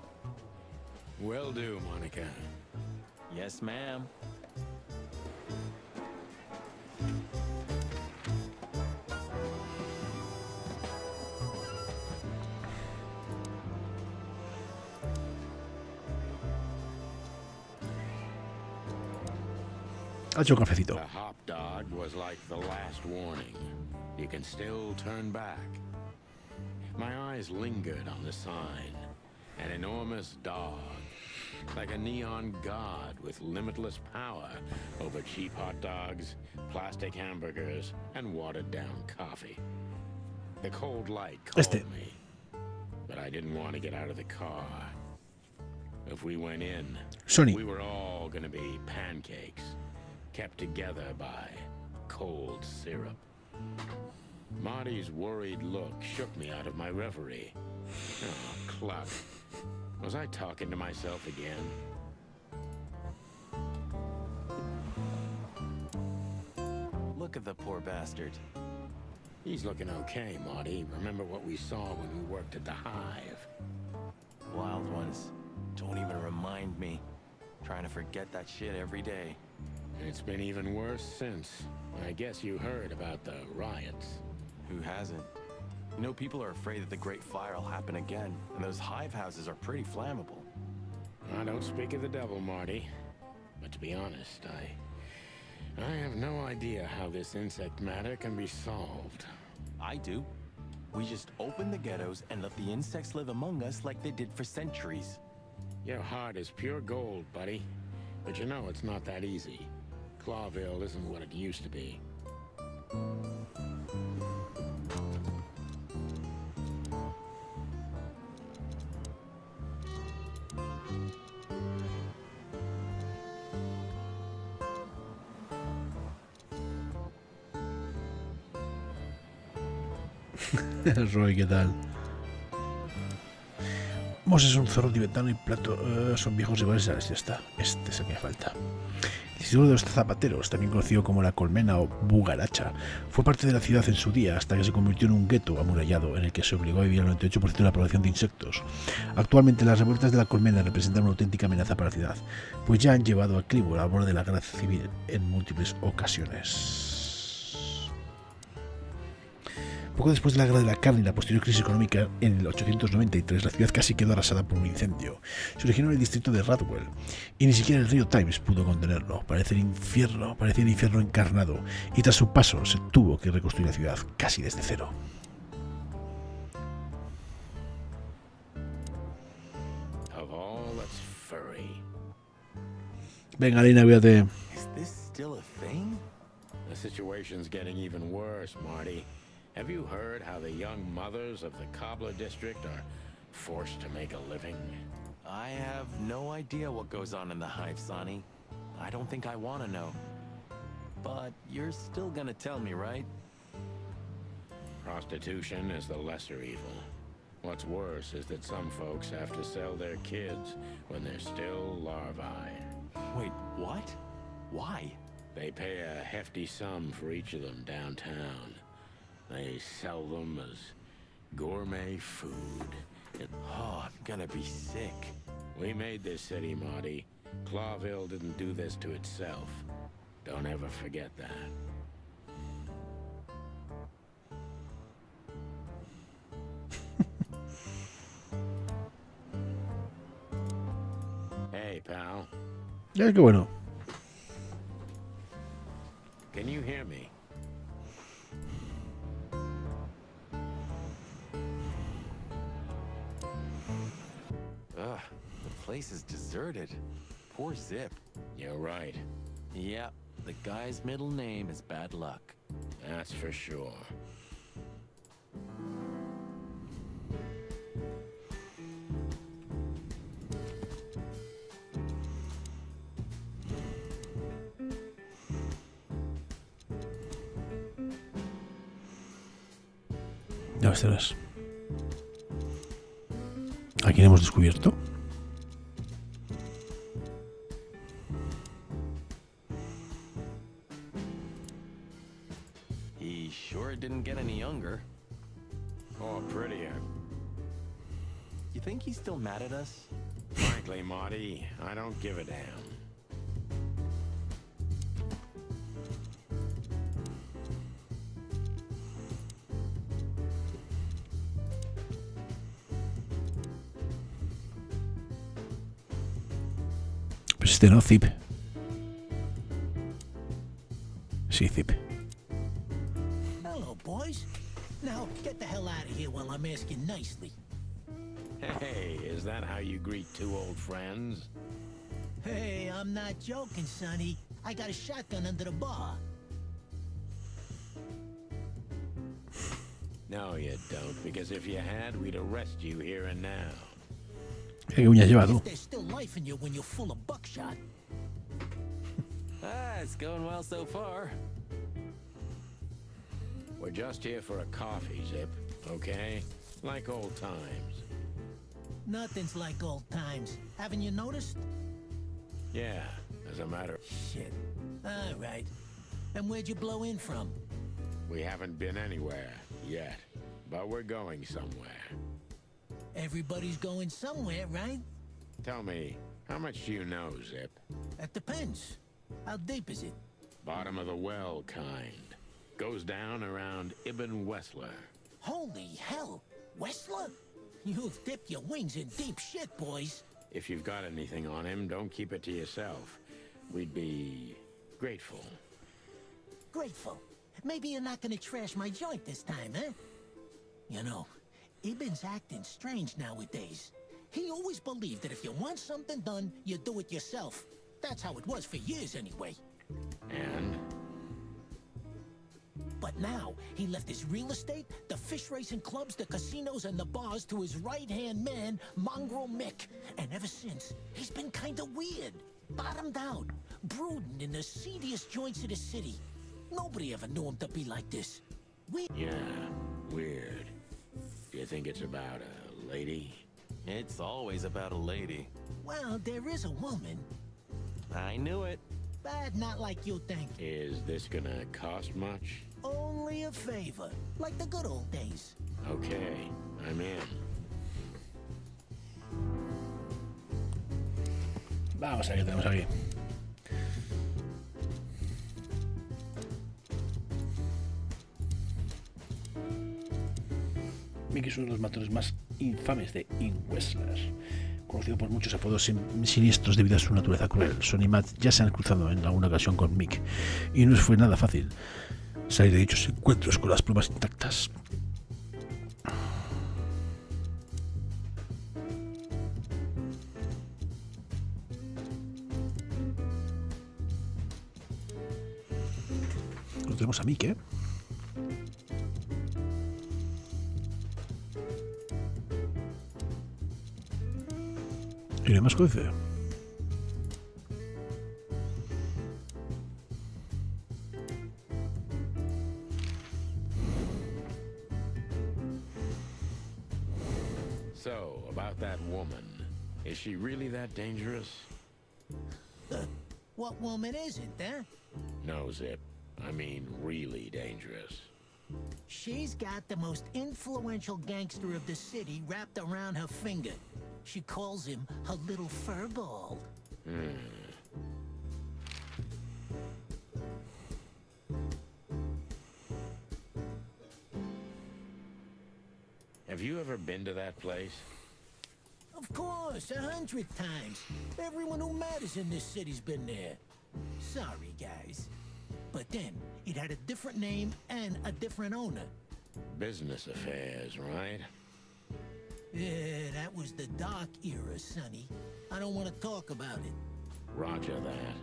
Will do, Monica. Yes, ma'am. Ha hecho un cafecito. The hop dog was like the last warning. You can still turn back. My eyes lingered on the sign. An enormous dog. Like a neon god with limitless power over cheap hot dogs, plastic hamburgers, and watered-down coffee. The cold light called me, but I didn't want to get out of the car. If we went in, Sonny. we were all gonna be pancakes, kept together by cold syrup. Marty's worried look shook me out of my reverie. Oh, cluck. Was I talking to myself again? Look at the poor bastard. He's looking okay, Marty. Remember what we saw when we worked at the Hive? Wild ones. me. Trying to forget that shit every day. It's been even worse since. I guess you heard about the riots. Who hasn't? You know, people are afraid that the Great Fire will happen again, and those hive houses are pretty flammable. I don't speak of the devil, Marty. But to be honest, I have no idea how this insect matter can be solved. I do. We just open the ghettos and let the insects live among us like they did for centuries. Your heart is pure gold, buddy. But you know it's not that easy. Clawville isn't what it used to be. Roy, ¿qué tal? Mos es un zorro tibetano y Plato son viejos iguales a este está. Este es el que me falta. El Instituto de los Zapateros, también conocido como la Colmena o Bugaracha, fue parte de la ciudad en su día hasta que se convirtió en un gueto amurallado en el que se obligó a vivir al 98% de la población de insectos. Actualmente las revueltas de la Colmena representan una auténtica amenaza para la ciudad, pues ya han llevado al clima al borde de la guerra civil en múltiples ocasiones. Poco después de la guerra de la carne y la posterior crisis económica en el 893, la ciudad casi quedó arrasada por un incendio. Se originó en el distrito de Radwell y ni siquiera el río Times pudo contenerlo. Parecía el infierno encarnado, y tras su paso se tuvo que reconstruir la ciudad casi desde cero. Venga, Lina, cuídate. Is this still a thing? The situation's getting even worse, Marty. Have you heard how the young mothers of the Cobbler district are forced to make a living? I have no idea what goes on in the hive, Sonny. I don't think I want to know. But you're still gonna tell me, right? Prostitution is the lesser evil. What's worse is that some folks have to sell their kids when they're still larvae. Wait, what? Why? They pay a hefty sum for each of them downtown. They sell them as gourmet food. Oh, I'm gonna be sick. We made this city, Marty. Clawville didn't do this to itself. Don't ever forget that. Hey, pal. Ya, qué bueno. Can you hear me? Ugh, the place is deserted. Poor Zip. You're right. Yeah, the guy's middle name is Bad Luck. That's for sure. Ya verás. ¿A quién hemos descubierto? He sure didn't get any younger. Or prettier. You think he's still mad at us? Frankly, Marty, I don't give a damn. Pues este no, Zip. Sí, Zip. Hello, boys. Now, get the hell out of here while I'm asking nicely. Hey, is that how you greet two old friends? Hey, I'm not joking, Sonny. I got a shotgun under the bar. No, you don't, because if you had, we'd arrest you here and now. ¿Qué uñas lleva tú? There's still life in you when you're full of buckshot. It's going well so far. We're just here for a coffee, Zip, okay? Like old times. Nothing's like old times. Haven't you noticed? Yeah, as a matter of... Shit. All right. And where'd you blow in from? We haven't been anywhere yet, but we're going somewhere. Everybody's going somewhere, right? Tell me, how much do you know, Zip? That depends. How deep is it? Bottom of the well kind. Goes down around Ibn Wessler. Holy hell! Wessler? You've dipped your wings in deep shit, boys. If you've got anything on him, don't keep it to yourself. We'd be grateful. Grateful. Maybe you're not gonna trash my joint this time, eh? You know, Ibn's acting strange nowadays. He always believed that if you want something done, you do it yourself. That's how it was for years anyway. And? But now, he left his real estate, the fish racing clubs, the casinos, and the bars to his right-hand man, Mongrel Mick. And ever since, he's been kinda weird. Bottomed out, brooding in the seediest joints of the city. Nobody ever knew him to be like this. Yeah, weird. Do you think it's about a lady? It's always about a lady. Well, there is a woman, I knew it. but not like you think. Is this gonna cost much? Only a favor, like the good old days. Okay, I'm in. Vamos a ver qué tenemos aquí. Mickey es uno de los matones más infames de Wessler, conocido por muchos apodos siniestros debido a su naturaleza cruel. Son y Matt ya se han cruzado en alguna ocasión con Mick, y no fue nada fácil salir de dichos encuentros con las plumas intactas. Lo tenemos a Mick, ¿eh? ¿Y no hay más jueces? So, about that woman. Is she really that dangerous? What woman isn't, eh? No, Zip. I mean, really dangerous. She's got the most influential gangster of the city wrapped around her finger. She calls him her little furball. Have you ever been to that place? Of course, 100 times. Everyone who matters in this city's been there. Sorry, guys. But then, it had a different name and a different owner. Business affairs, right? Yeah, that was the dark era, Sonny. I don't want to talk about it. Roger that.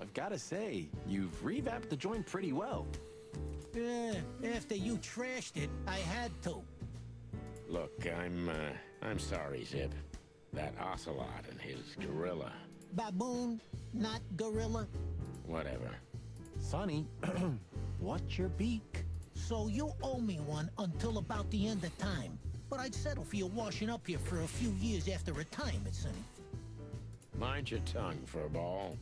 I've gotta say, you've revamped the joint pretty well. Yeah, after you trashed it, I had to. Look, I'm sorry, Zip. That ocelot and his gorilla. Baboon, not gorilla. Whatever. Sonny, watch your beak. So you owe me one until about the end of time. But I'd settle for you washing up here for a few years after retirement, Sonny. Mind your tongue, furball.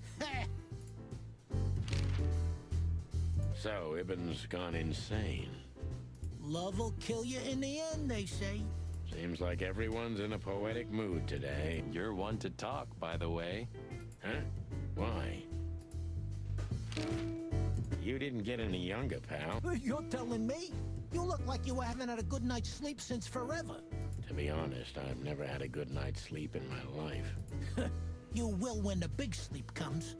So, Ibn's gone insane. Love will kill you in the end, they say. Seems like everyone's in a poetic mood today. You're one to talk, by the way. Huh? Why? You didn't get any younger, pal. You're telling me? You look like you haven't had a good night's sleep since forever. To be honest, I've never had a good night's sleep in my life. You will when the big sleep comes.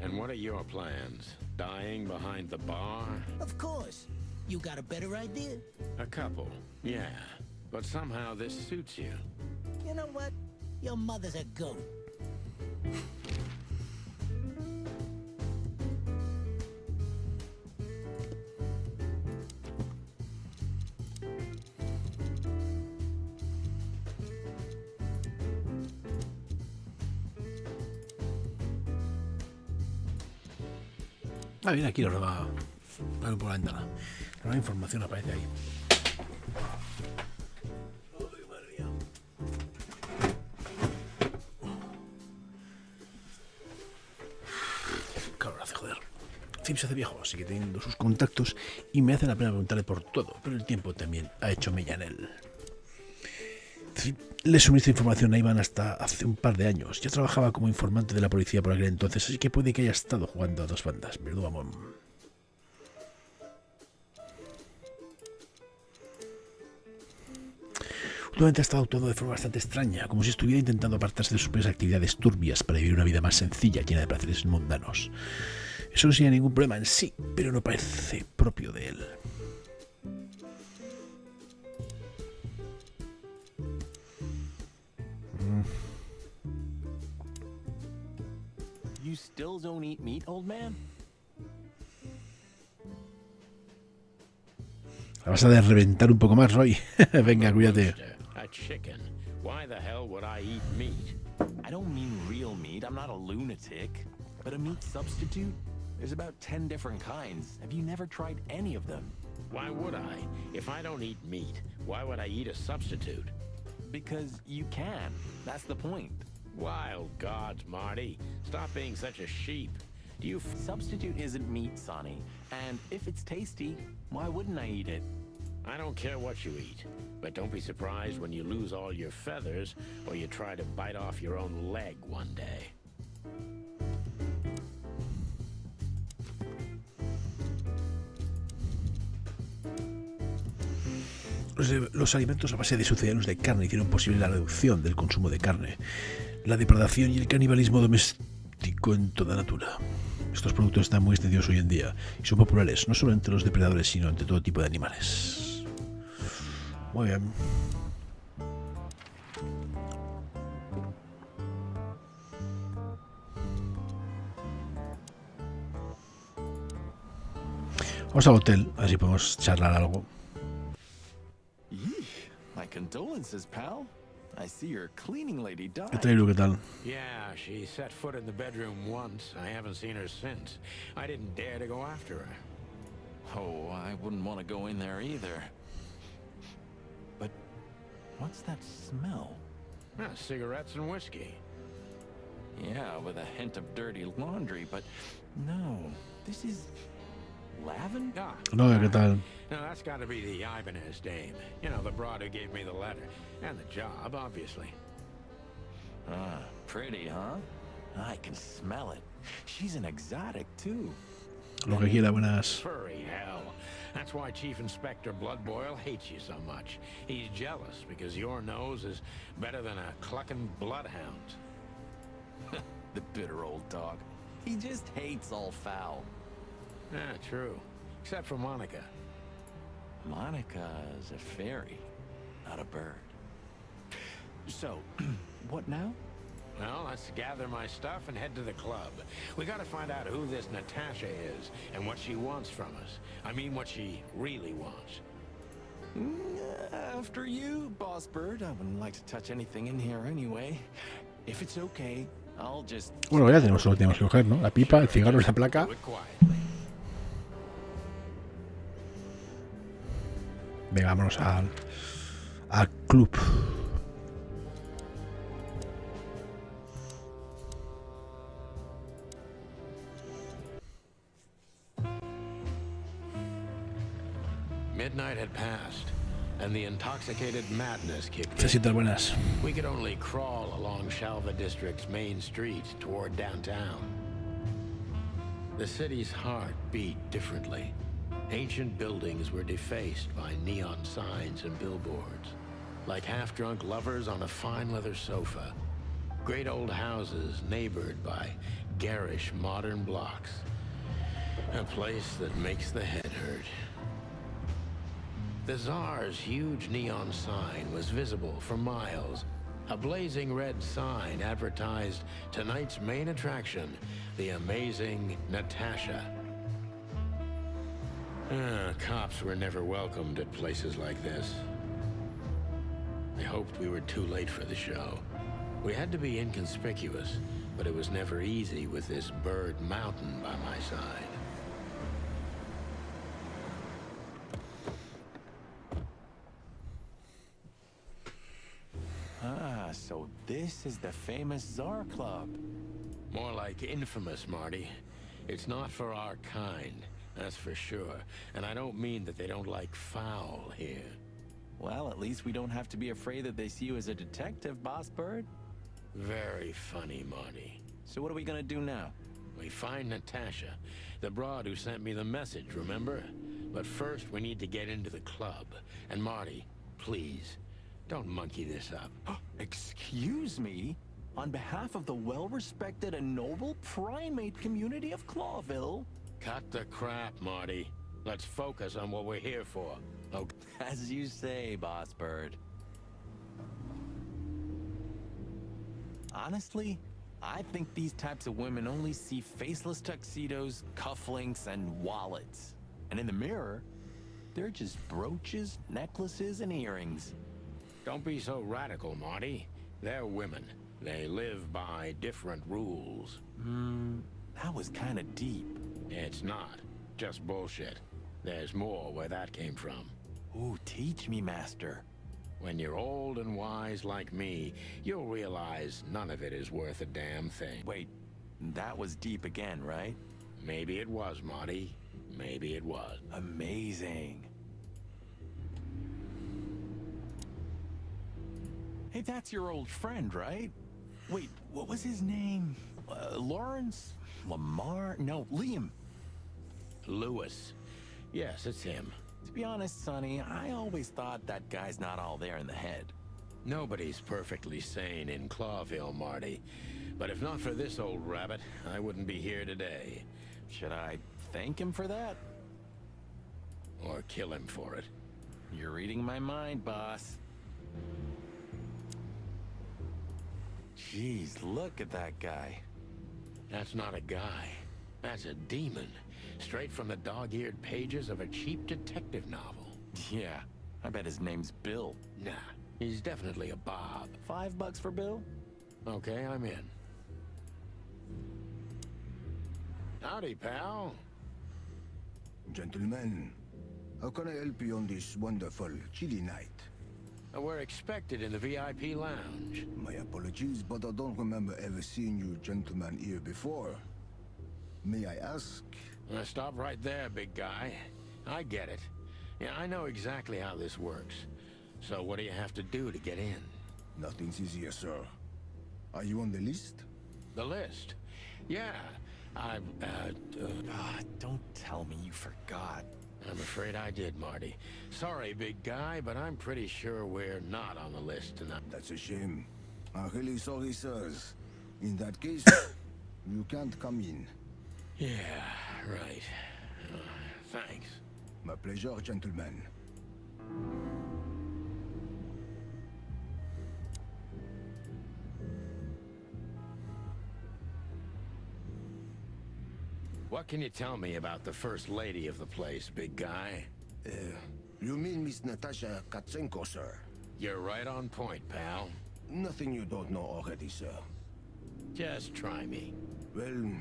And what are your plans? Dying behind the bar? Of course. You got a better idea? A couple, yeah. But somehow this suits you. You know what? Your mother's a goat. Ah, viene aquí la nueva. Por la ventana. La nueva información aparece ahí. Ay, madre mía. Calor hace, joder. Zip se hace viejo, sigue teniendo sus contactos y me hace la pena preguntarle por todo, pero el tiempo también ha hecho mella en él. Zip le suministra información a Iván hasta hace un par de años. Ya trabajaba como informante de la policía por aquel entonces, así que puede que haya estado jugando a dos bandas. Menudo amón. Últimamente ha estado actuando de forma bastante extraña, como si estuviera intentando apartarse de sus propias actividades turbias para vivir una vida más sencilla, llena de placeres mundanos. Eso no sería ningún problema en sí, pero no parece propio de él. You still don't eat meat, old man? La vas a reventar un poco más, Roy. Venga, cuídate. A chicken. Why the hell would I eat meat? I don't mean real meat. I'm not a lunatic. But a meat substitute? There's about 10 different kinds. Have you never tried any of them? Why would I? If I don't eat meat, why would I eat a substitute? Because you can. That's the point. Wild gods, Marty. Stop being such a sheep. Do you Substitute isn't meat, Sonny. And if it's tasty, why wouldn't I eat it? I don't care what you eat, but don't be surprised when you lose all your feathers or you try to bite off your own leg one day. Los alimentos a base de sucedáneos de carne hicieron posible la reducción del consumo de carne, la depredación y el canibalismo doméstico en toda natura. Estos productos están muy extendidos hoy en día y son populares no solo entre los depredadores, sino entre todo tipo de animales. Muy bien. Vamos al hotel, a ver si podemos charlar algo. My condolences, pal. I see your cleaning lady died. ¿Qué tal, qué tal? Yeah, she set foot in the bedroom once. I haven't seen her since. I didn't dare to go after her. Oh, I wouldn't want to go in there either. But what's that smell? Cigarettes and whiskey. Yeah, with a hint of dirty laundry, but no, this is lavender? No, ¿qué tal? No, that's got to be the Ibanez dame. You know, the broad who gave me the letter. And the job, obviously. Ah, pretty, huh? I can smell it. She's an exotic, too. Lo que quiera, buenas. Furry hell. That's why Chief Inspector Bloodboil hates you so much. He's jealous because your nose is better than a clucking bloodhound. The bitter old dog. He just hates all foul. Yeah, true. Except for Monica. Monica's a fairy, not a bird. So, what now? Well, let's gather my stuff and head to the club. We gotta find out who this Natasha is and what she wants from us. I mean, what she really wants. After you, Boss Bird. I wouldn't like to touch anything in here anyway. If it's okay, I'll just... Bueno, ya tenemos lo que tenemos que coger, ¿no? La pipa, el cigarro y la placa. Do it quietly. Venga, vámonos al club. Midnight had passed, and the intoxicated madness kicked in. Necesitas buenas. We could only crawl along Shalva District's main street toward downtown. The city's heart beat differently. Ancient buildings were defaced by neon signs and billboards, like half-drunk lovers on a fine leather sofa. Great old houses neighbored by garish modern blocks. A place that makes the head hurt. The Tsar's huge neon sign was visible for miles. A blazing red sign advertised tonight's main attraction, the amazing Natasha. Cops were never welcomed at places like this. I hoped we were too late for the show. We had to be inconspicuous, but it was never easy with this bird mountain by my side. Ah, so this is the famous Tsar Club. More like infamous, Marty. It's not for our kind, that's for sure. And I don't mean that they don't like foul here. Well, at least we don't have to be afraid that they see you as a detective, Boss Bird. Very funny, Marty. So what are we gonna do now? We find Natasha, the broad who sent me the message, remember? But first, we need to get into the club. And Marty, please, don't monkey this up. Excuse me? On behalf of the well-respected and noble primate community of Clawville? Cut the crap, Marty. Let's focus on what we're here for. Okay. As you say, Boss Bird. Honestly, I think these types of women only see faceless tuxedos, cufflinks, and wallets. And in the mirror, they're just brooches, necklaces, and earrings. Don't be so radical, Marty. They're women. They live by different rules. That was kind of deep. It's not. Just bullshit. There's more where that came from. Ooh, teach me, Master. When you're old and wise like me, you'll realize none of it is worth a damn thing. Wait, that was deep again, right? Maybe it was, Marty. Maybe it was. Amazing. Hey, that's your old friend, right? Wait, what was his name? Lawrence? Lamar? No, Liam. Lewis. Yes, it's him. To be honest, Sonny, I always thought that guy's not all there in the head. Nobody's perfectly sane in Clawville, Marty. But if not for this old rabbit, I wouldn't be here today. Should I thank him for that? Or kill him for it? You're reading my mind, boss. Jeez, look at that guy. That's not a guy. That's a demon. Straight from the dog-eared pages of a cheap detective novel. Yeah, I bet his name's Bill. Nah, he's definitely a Bob. $5 for Bill? Okay, I'm in. Howdy, pal. Gentlemen, how can I help you on this wonderful, chilly night? We're expected in the VIP lounge. My apologies, but I don't remember ever seeing you gentlemen here before. May I ask? Stop right there, big guy. I get it. Yeah, I know exactly how this works. So what do you have to do to get in? Nothing's easier, sir. Are you on the list? The list? Yeah, don't tell me you forgot. I'm afraid I did, Marty. Sorry, big guy, but I'm pretty sure we're not on the list tonight. That's a shame. I'm really sorry, sirs. In that case, you can't come in. Yeah, right. Thanks. My pleasure, gentlemen. What can you tell me about the first lady of the place, big guy? You mean Miss Natasha Katsenko, sir? You're right on point, pal. Nothing you don't know already, sir. Just try me. Well,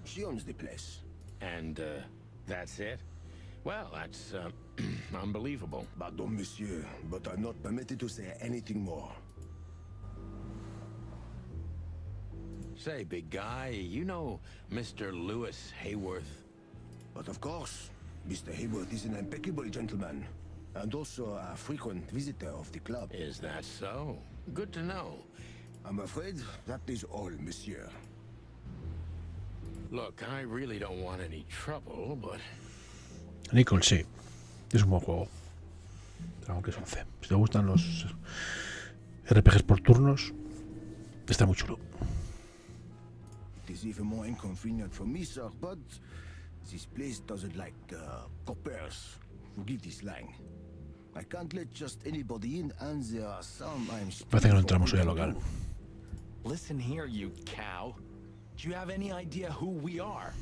she owns the place. And, that's it? Well, that's, unbelievable. Pardon, monsieur, but I'm not permitted to say anything more. Say, big guy, you know Mr. Lewis Hayworth? But of course, Mr. Hayworth is an impeccable gentleman, and also a frequent visitor of the club. Is that so? Good to know. I'm afraid that is all, monsieur. Look, I really don't want any trouble, but... Nicole, sí. Es un buen juego. Aunque es 11. Si te gustan los RPGs por turnos, está muy chulo. It is even more inconvenient for me, sir, but this place doesn't like coppers. Forgive this slang. I can't let just anybody in, and there are some I'm... Parece que no entramos hoy al local. Listen here, you cow. Do you have any idea who we are?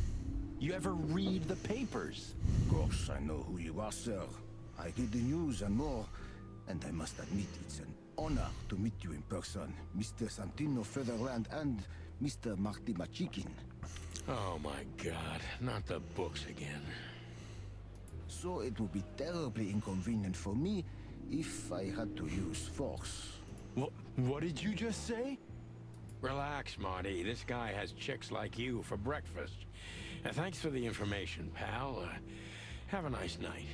You ever read the papers? Of course, I know who you are, sir. I read the news and more, and I must admit it's an honor to meet you in person, Mr. Santino Featherland and Mr. Marty Machikin. Oh my God, not the books again. So it would be terribly inconvenient for me if I had to use force. What did you just say? Relax, Marty. This guy has chicks like you for breakfast. Thanks for the information, pal. Have a nice night.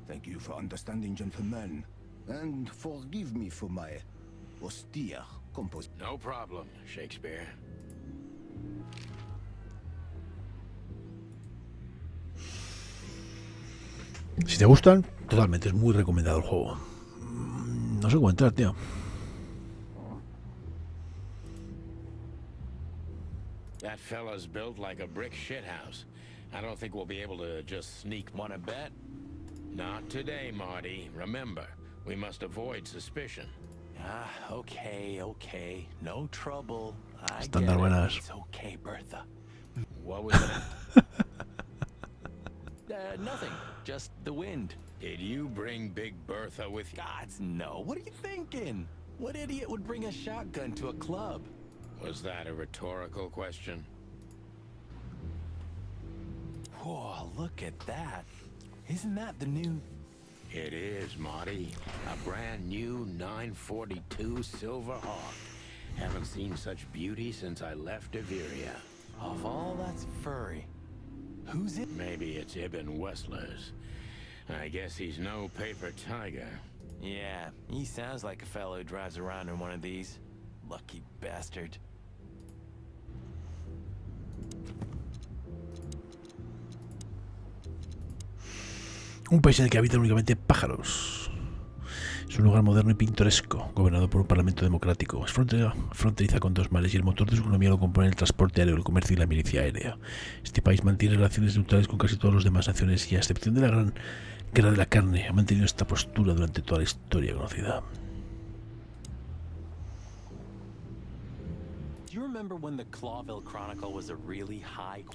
Thank you for understanding, gentlemen. And forgive me for my austere composition. No problem, Shakespeare. Si te gustan, totalmente, es muy recomendado el juego. No sé cómo entrar, tío. That fella's built like a brick shithouse. I don't think we'll be able to just sneak. Wanna bet? Not today, Marty. Remember, we must avoid suspicion. Okay. No trouble. I Están get dar it. buenas. It's okay, Bertha. What was that? Nothing. Just the wind. Did you bring Big Bertha with you? Gods, no. What are you thinking? What idiot would bring a shotgun to a club? Was that a rhetorical question? Whoa, look at that. Isn't that the new... It is, Marty. A brand new 942 Silver Hawk. Haven't seen such beauty since I left Iveria. Of all that's furry. Who's it? Maybe it's Ibn Wessler's. I guess he's no paper tiger. Yeah, he sounds like a fellow who drives around in one of these. Lucky bastard. Un país en el que habitan únicamente pájaros. Es un lugar moderno y pintoresco, gobernado por un parlamento democrático. Es fronteriza con dos mares y el motor de su economía lo compone el transporte aéreo, el comercio y la milicia aérea. Este país mantiene relaciones neutrales con casi todas las demás naciones y, a excepción de la Gran Guerra de la Carne, ha mantenido esta postura durante toda la historia conocida.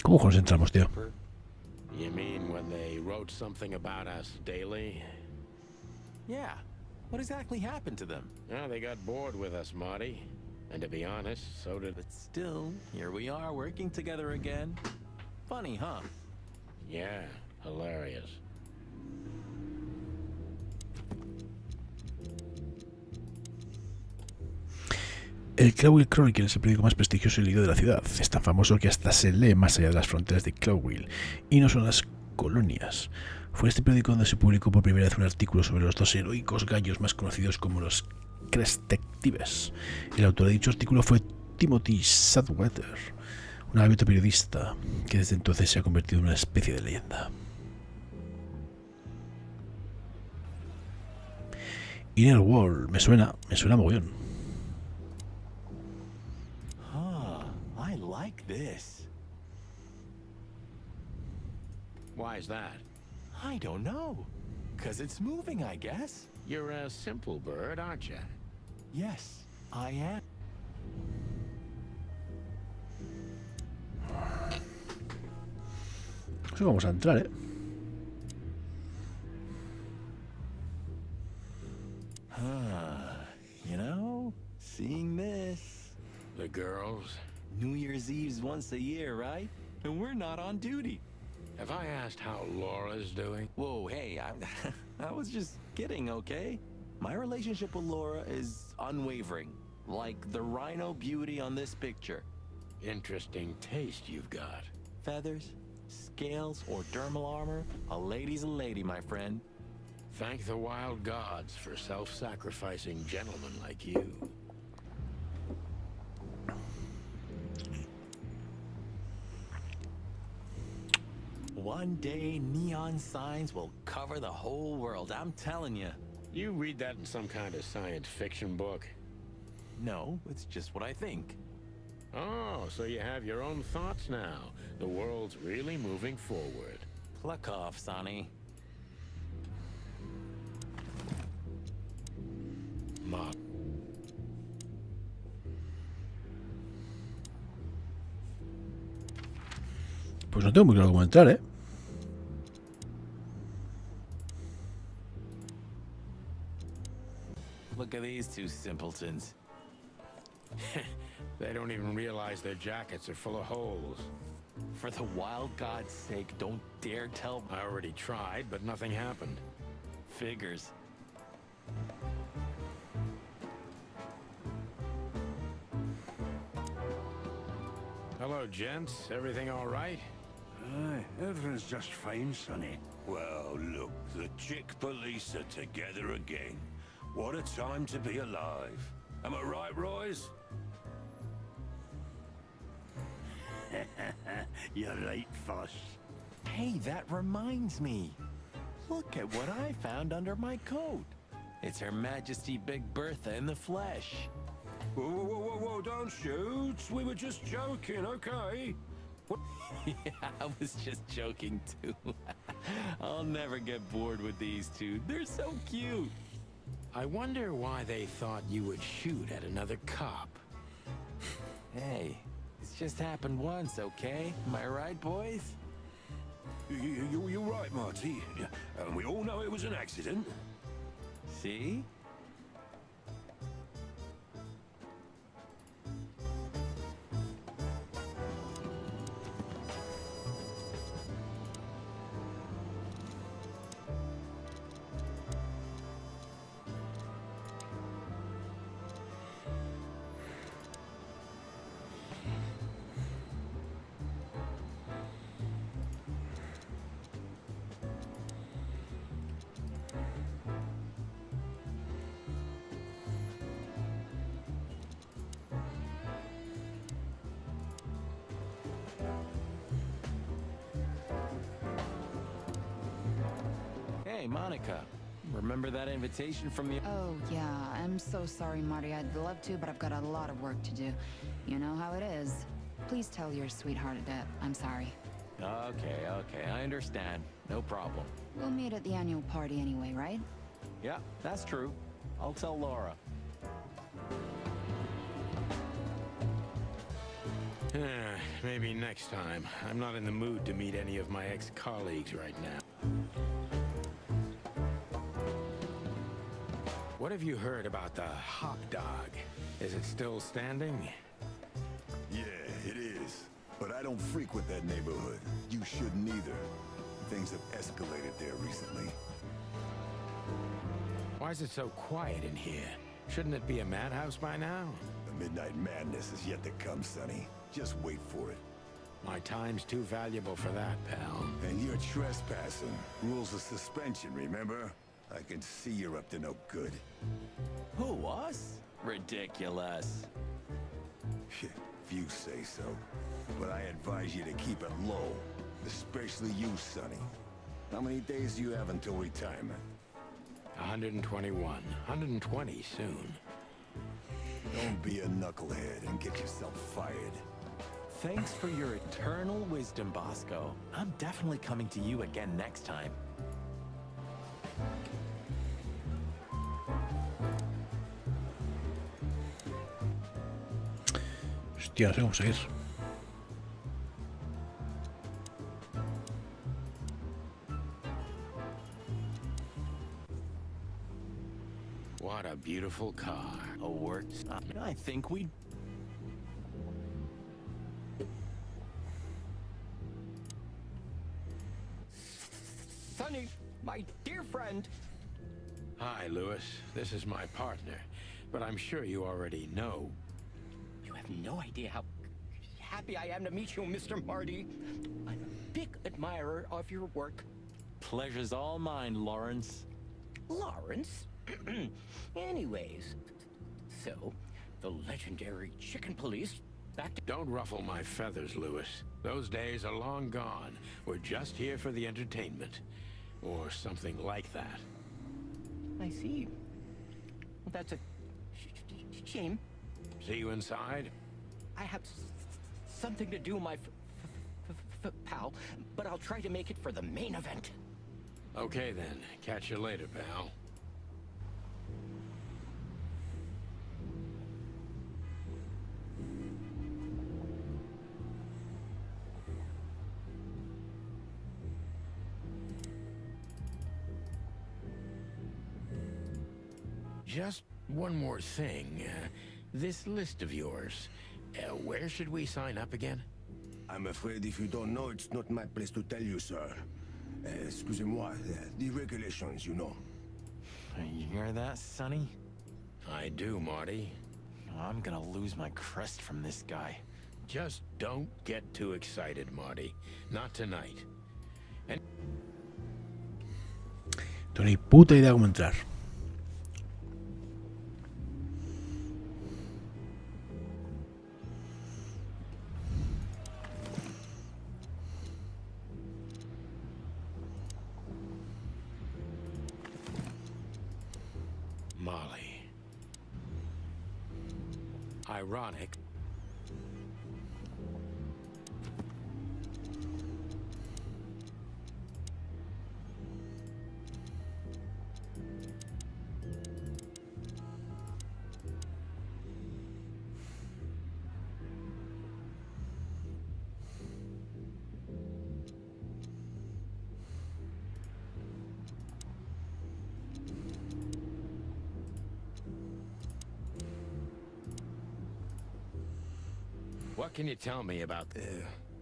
¿Cómo nos entramos, tío? You mean when they wrote something about us daily? Yeah. What exactly happened to them? Well, they got bored with us, Marty. And to be honest, so did... But still, here we are working together again. Funny, huh? Yeah, hilarious. El Crowville Chronicle es el periódico más prestigioso y leído de la ciudad. Es tan famoso que hasta se lee más allá de las fronteras de Crowville, y no son las colonias. Fue este periódico donde se publicó por primera vez un artículo sobre los dos heroicos gallos más conocidos como los Detectives. El autor de dicho artículo fue Timothy Sadwater, un hábito periodista que desde entonces se ha convertido en una especie de leyenda. Inner World, me suena mogollón. I like this. Why is that? I don't know. 'Cause it's moving, I guess. You're a simple bird, aren't you? Yes, I am. Eso vamos a entrar, You know, seeing this. The girls? New Year's Eve's once a year, right? And we're not on duty. Have I asked how Laura's doing? Whoa, hey, I was just kidding, okay? My relationship with Laura is unwavering, like the rhino beauty on this picture. Interesting taste you've got. Feathers, scales, or dermal armor, a lady's a lady, my friend. Thank the wild gods for self-sacrificing gentlemen like you. One day, neon signs will cover the whole world, I'm telling you. You read that in some kind of science fiction book? No, it's just what I think. Oh, so you have your own thoughts now. The world's really moving forward. Pluck off, Sonny. Mom. Pues no tengo muy claro cómo entrar, Look at these two simpletons. They don't even realize their jackets are full of holes. For the wild god's sake, don't dare tell. I already tried, but nothing happened. Figures. Hello, gents. Everything all right? Aye, everything's just fine, Sonny. Well, look, the chick police are together again. What a time to be alive. Am I right, Royce? You're right, Foss. Hey, that reminds me. Look at what I found under my coat. It's Her Majesty Big Bertha in the flesh. Whoa, whoa, whoa, whoa, whoa, don't shoot. We were just joking, okay? Yeah, I was just joking too. I'll never get bored with these two. They're so cute. I wonder why they thought you would shoot at another cop. Hey, it's just happened once, okay? Am I right, boys? You're right, Marty. And we all know it was an accident. See? Hey, Monica. Remember that invitation from the... Oh, yeah. I'm so sorry, Marty. I'd love to, but I've got a lot of work to do. You know how it is. Please tell your sweetheart that I'm sorry. Okay, I understand. No problem. We'll meet at the annual party anyway, right? Yeah, that's true. I'll tell Laura. Maybe next time. I'm not in the mood to meet any of my ex-colleagues right now. What have you heard about the hot dog? Is it still standing? Yeah, it is. But I don't frequent that neighborhood. You shouldn't either. Things have escalated there recently. Why is it so quiet in here? Shouldn't it be a madhouse by now? The midnight madness is yet to come, Sonny. Just wait for it. My time's too valuable for that, pal. And you're trespassing. Rules of suspension, remember? I can see you're up to no good. Who, us? Ridiculous. If you say so. But I advise you to keep it low. Especially you, Sonny. How many days do you have until retirement? 121. 120 soon. Don't be a knucklehead and get yourself fired. Thanks for your eternal wisdom, Bosco. I'm definitely coming to you again next time. Hostia, no sé cómo seguir. What a beautiful car. A work... I think we... Sonny, my dear friend. Hi, Lewis. This is my partner. But I'm sure you already know. You have no idea how happy I am to meet you, Mr. Marty. I'm a big admirer of your work. Pleasure's all mine, Lawrence. Lawrence? Anyways, so, the legendary chicken police back to... Don't ruffle my feathers, Lewis. Those days are long gone. We're just here for the entertainment. Or something like that. I see. That's a shame. See you inside? I have something to do, my pal, but I'll try to make it for the main event. Okay then. Catch you later, pal. Just one more thing. This list of yours, where should we sign up again? I'm afraid if you don't know, it's not my place to tell you, sir. Excusez-moi, the regulations, you know. You hear that, Sonny? I do, Marty. I'm gonna lose my crest from this guy. Just don't get too excited, Marty. Not tonight. And No tengo ni puta idea cómo entrar. Molly. Ironic. What can you tell me about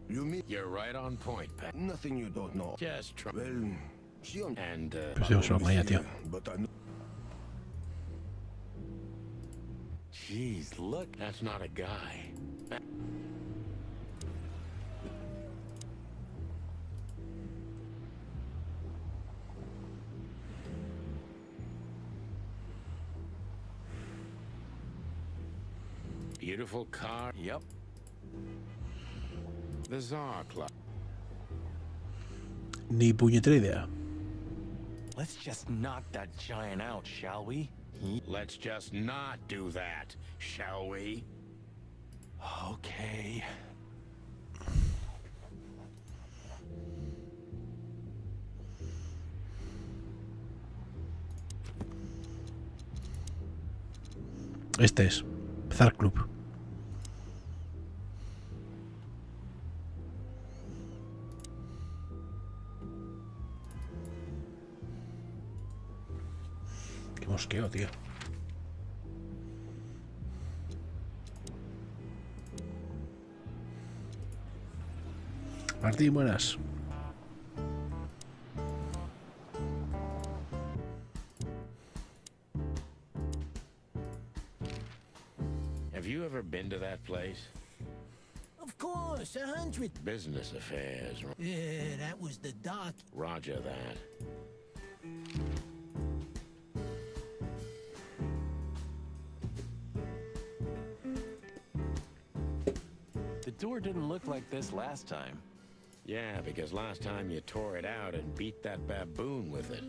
You mean You're right on point, Pat. nothing you don't know? Just try. Well, she on And, Pues yo solo Maya, tío. but I know. Jeez, look. that's not a guy. Beautiful car. Yep. The Czar Club. Ni puñetera idea. Let's just knock that giant out, shall we? Let's just not do that, shall we? Okay. Este es. Zar Club. Qué mosqueo, tío. Martín, buenas. Have you ever been to that place? Of course, 100. Business affairs. Yeah, that was the doc. Roger that. The door didn't look like this last time. Yeah, because last time you tore it out and beat that baboon with it.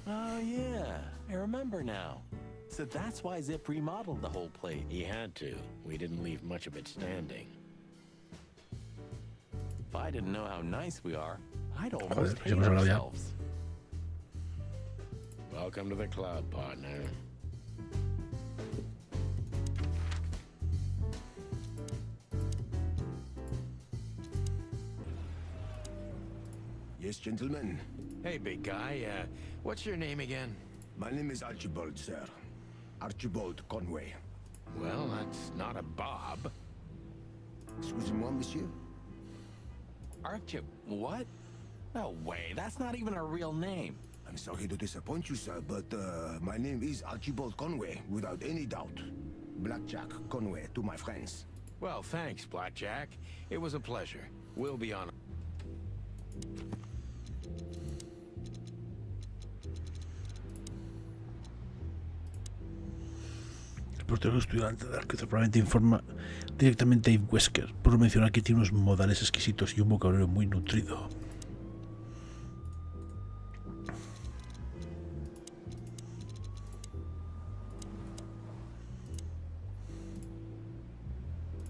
Oh, yeah. I remember now. So that's why Zip remodeled the whole place. He had to. We didn't leave much of it standing. If I didn't know how nice we are, I'd Joder, almost pues hate hemos hablado ya. ourselves. Welcome to the club, partner. Yes, gentlemen. Hey, big guy, what's your name again? My name is Archibald, sir. Archibald Conway. Well, that's not a Bob. Excusez-moi, monsieur. Archie, what? No way, that's not even a real name. I'm sorry to disappoint you, sir, but my name is Archibald Conway, without any doubt. Blackjack Conway to my friends. Well, thanks, Blackjack. It was a pleasure. We'll be on. El portero estudiante de arquitectura probablemente informa directamente a Eve Wesker por mencionar que tiene unos modales exquisitos y un vocabulario muy nutrido.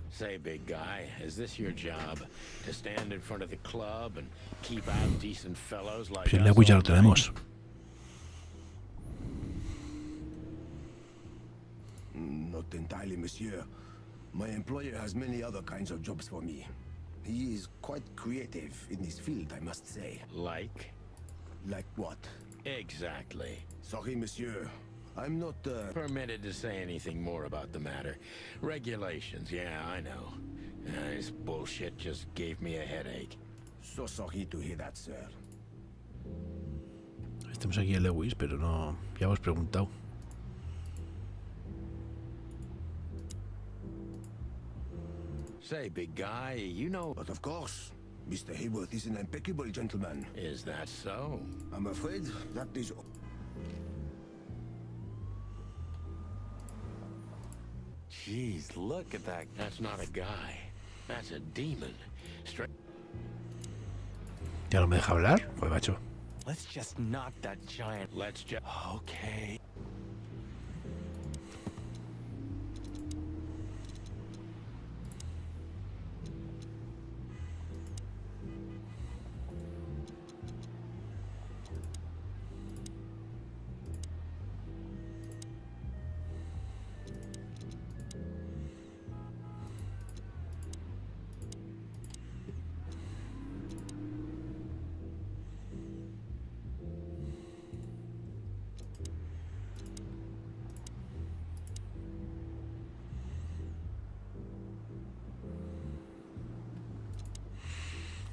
Say, big guy, is this your job? To stand in front of the club and keep out decent fellows like Pues el us Lewis ya all lo tenemos. Not entirely, monsieur. My employer has many other kinds of jobs for me. He is quite creative in his field, I must say. Like? Like what? Exactly. Sorry, monsieur. I'm not, Permitted to say anything more about the matter. Regulations, yeah, I know. This bullshit just gave me a headache. so sorry to hear that, sir. Estamos aquí en Lewis, pero no... Ya hemos preguntado. Say, big guy, you know... But of course, Mr. Hayworth is an impeccable gentleman. Is that so? I'm afraid that is... Jeez, look at that. That's not a guy. That's a demon. Straight... ¿Ya no me deja hablar? Pues macho. Let's just knock that giant. Let's just... Okay.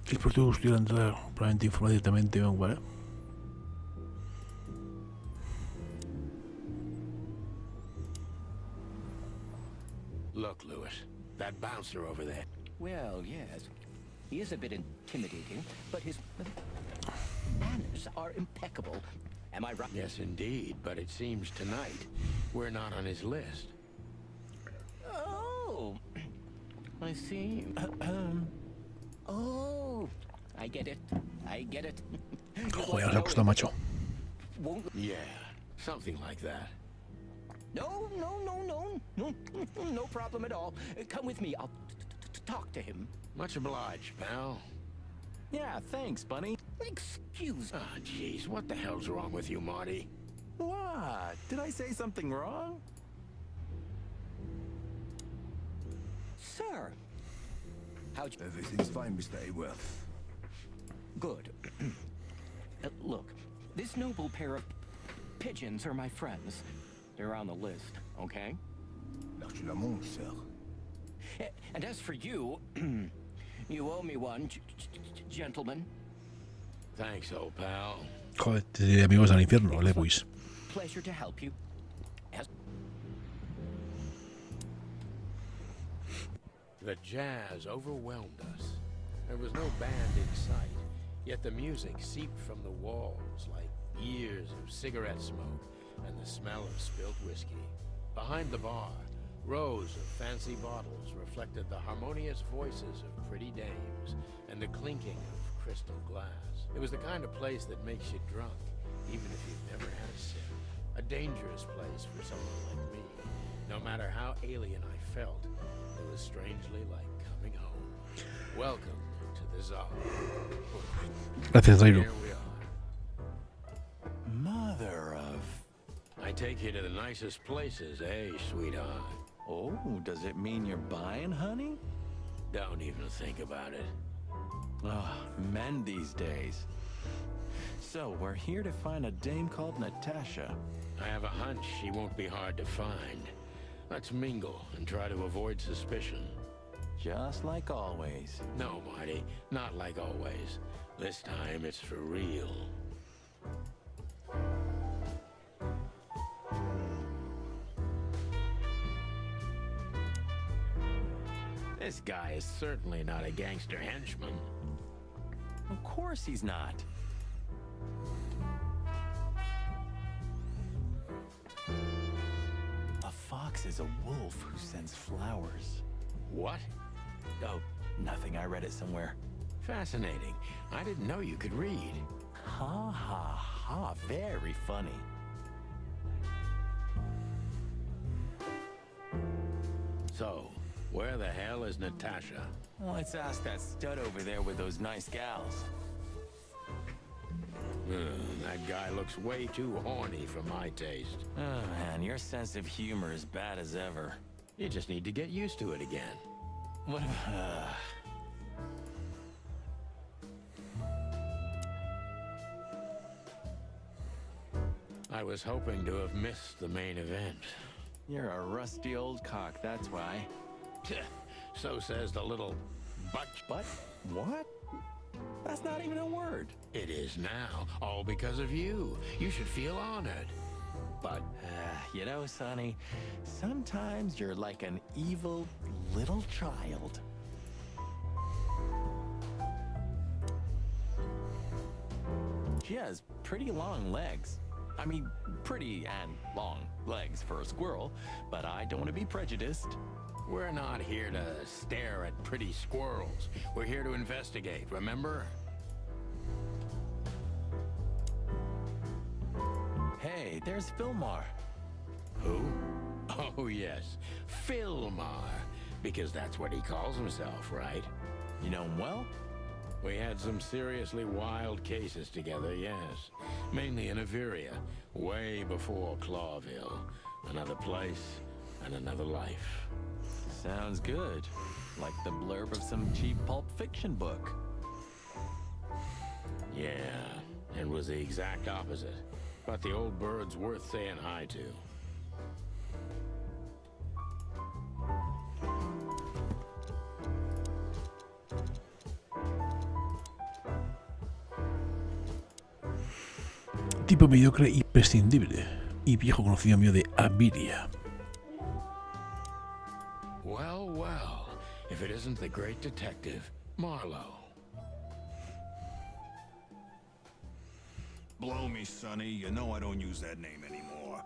El producto estuviera entrar probablemente informa directamente, ¿vale? Look, Lewis, that bouncer over there. Well, yes. He is a bit intimidating, but his manners are impeccable. Am I right? Yes, indeed, but it seems tonight we're not on his list. Oh, I see. Oh, I get it. I get it. Joder, se ha puesto macho. Won't... Yeah, something like that. No, no problem at all. Come with me. I'll talk to him. Much obliged, pal. Yeah, thanks, Bunny. Excuse me. Ah, jeez, what the hell's wrong with you, Marty? What? Did I say something wrong? Sir. How'd you... Everything's fine, Mr. Hayworth. Good. Look, this noble pair of pigeons are my friends. They're on the list, okay? Largement, sir. And as for you, you owe me one, gentlemen. Thanks, old pal. Joder, de amigos al infierno, Lewis. Pleasure to help you. The jazz overwhelmed us. There was no band in sight, yet the music seeped from the walls like years of cigarette smoke and the smell of spilt whiskey. Behind the bar, rows of fancy bottles reflected the harmonious voices of pretty dames and the clinking of crystal glass. It was the kind of place that makes you drunk, even if you've never had a sip. A dangerous place for someone like me. No matter how alien I felt, it was strangely like coming home. Welcome to the Czar. Gracias, Zairo. Here we are. Mother of... I take you to the nicest places, eh, sweetheart? Oh, does it mean you're buying, honey? Don't even think about it. Oh, men these days. So, we're here to find a dame called Natasha. I have a hunch she won't be hard to find. Let's mingle and try to avoid suspicion. Just like always. No, Marty, not like always. This time it's for real. This guy is certainly not a gangster henchman. Of course he's not. A fox is a wolf who sends flowers. What? Oh, nothing. I read it somewhere. Fascinating. I didn't know you could read. Ha ha ha. Very funny. So, where the hell is Natasha? Let's ask that stud over there with those nice gals. That guy looks way too horny for my taste. Oh man, your sense of humor is bad as ever. You just need to get used to it again. What? I was hoping to have missed the main event. You're a rusty old cock, that's why. So says the little butt. But what? That's not even a word. It is now, all because of you. You should feel honored. But, you know, Sonny, sometimes you're like an evil little child. She has pretty long legs. I mean, pretty and long legs for a squirrel, but I don't want to be prejudiced. We're not here to stare at pretty squirrels. We're here to investigate, remember? Hey, there's Filmar. Who? Oh, yes. Filmar. Because that's what he calls himself, right? You know him well? We had some seriously wild cases together, yes. Mainly in Averia, way before Clawville. Another place and another life. Sounds good. Like the blurb of some cheap pulp fiction book. Yeah, it was the exact opposite. But the old bird's worth saying hi to. Tipo mediocre y prescindible. Y viejo conocido mío de Averia. Well, well, if it isn't the great detective, Marlowe. Blow me, Sonny. You know I don't use that name anymore.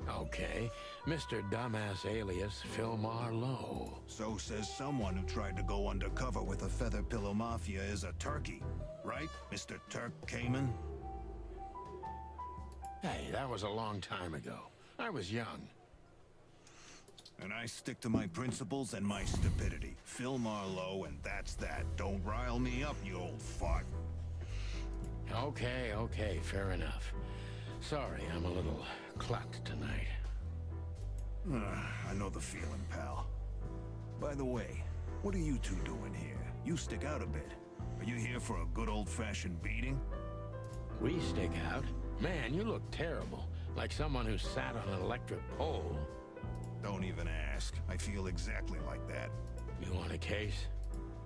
Okay, Mr. Dumbass alias Phil Marlowe. So says someone who tried to go undercover with a feather pillow mafia is a turkey. Right, Mr. Turk Cayman? Hey, that was a long time ago. I was young. And I stick to my principles and my stupidity. Phil Marlowe, and that's that. Don't rile me up, you old fart. Okay, okay, fair enough. Sorry, I'm a little clucked tonight. I know the feeling, pal. By the way, what are you two doing here? You stick out a bit. Are you here for a good old-fashioned beating? We stick out? Man, you look terrible. Like someone who sat on an electric pole. Don't even ask. I feel exactly like that. You want a case?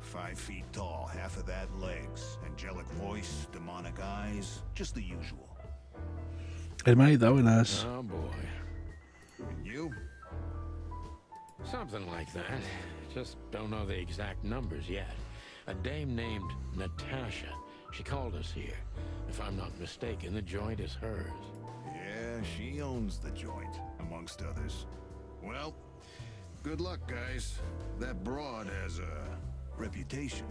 5 feet tall, half of that legs. Angelic voice, demonic eyes. Just the usual. Hermanita, buenas. Oh boy. And you? Something like that. Just don't know the exact numbers yet. A dame named Natasha. She called us here. If I'm not mistaken, the joint is hers. Yeah, she owns the joint, amongst others. Well, good luck, guys. That broad has a reputation.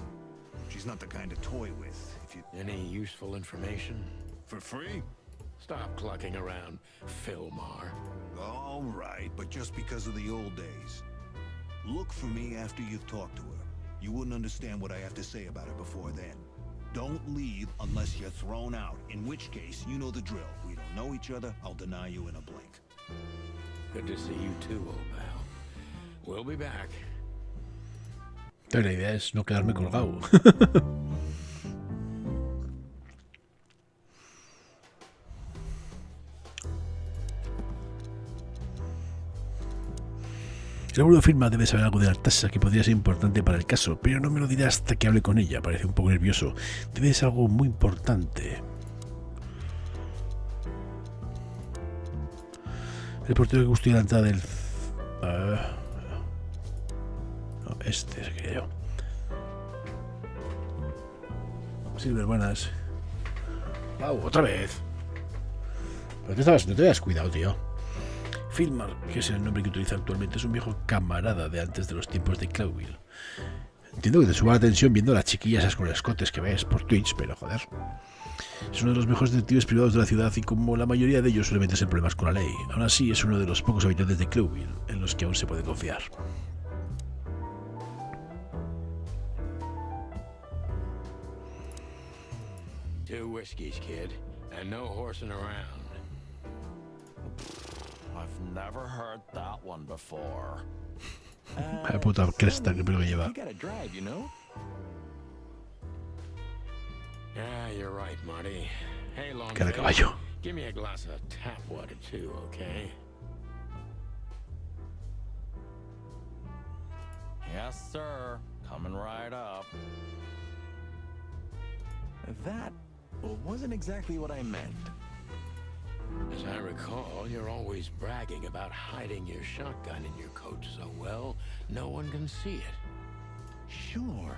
She's not the kind to toy with. If you... Any useful information? For free? Stop clucking around, Filmar. All right, but just because of the old days. Look for me after you've talked to her. You wouldn't understand what I have to say about her before then. Don't leave unless you're thrown out, in which case, you know the drill. We don't know each other, I'll deny you in a blink. Good to see you too, old pal. We'll be back. La idea es no quedarme colgado. El abuelo afirma debe saber algo de la tasa que podría ser importante para el caso, pero no me lo dirá hasta que hable con ella. Parece un poco nervioso. Debe ser algo muy importante. El portero que custodia la entrada del... no, este es que yo. Silver, buenas. Wow, otra vez. ¿Pero qué estabas? No te habías cuidado, tío. Filmar, que es el nombre que utiliza actualmente, es un viejo camarada de antes de los tiempos de Clawville. Entiendo que te suba la tensión viendo a las chiquillas esas con escotes que ves por Twitch, pero joder. Es uno de los mejores detectives privados de la ciudad y como la mayoría de ellos suele meterse en problemas con la ley. Aún así es uno de los pocos habitantes de Clawville en los que aún se puede confiar. Two whiskeys, kid, and no horsing around. I've never heard that one before. Vaya puta cresta que pelo que lleva. You gotta drive, you know? Yeah, you're right, Marty. Hey, long Cara de caballo. give me a glass of tap water too, okay? Yes, sir. Coming right up. That wasn't exactly what I meant. As I recall, you're always bragging about hiding your shotgun in your coat so well, no one can see it. Sure,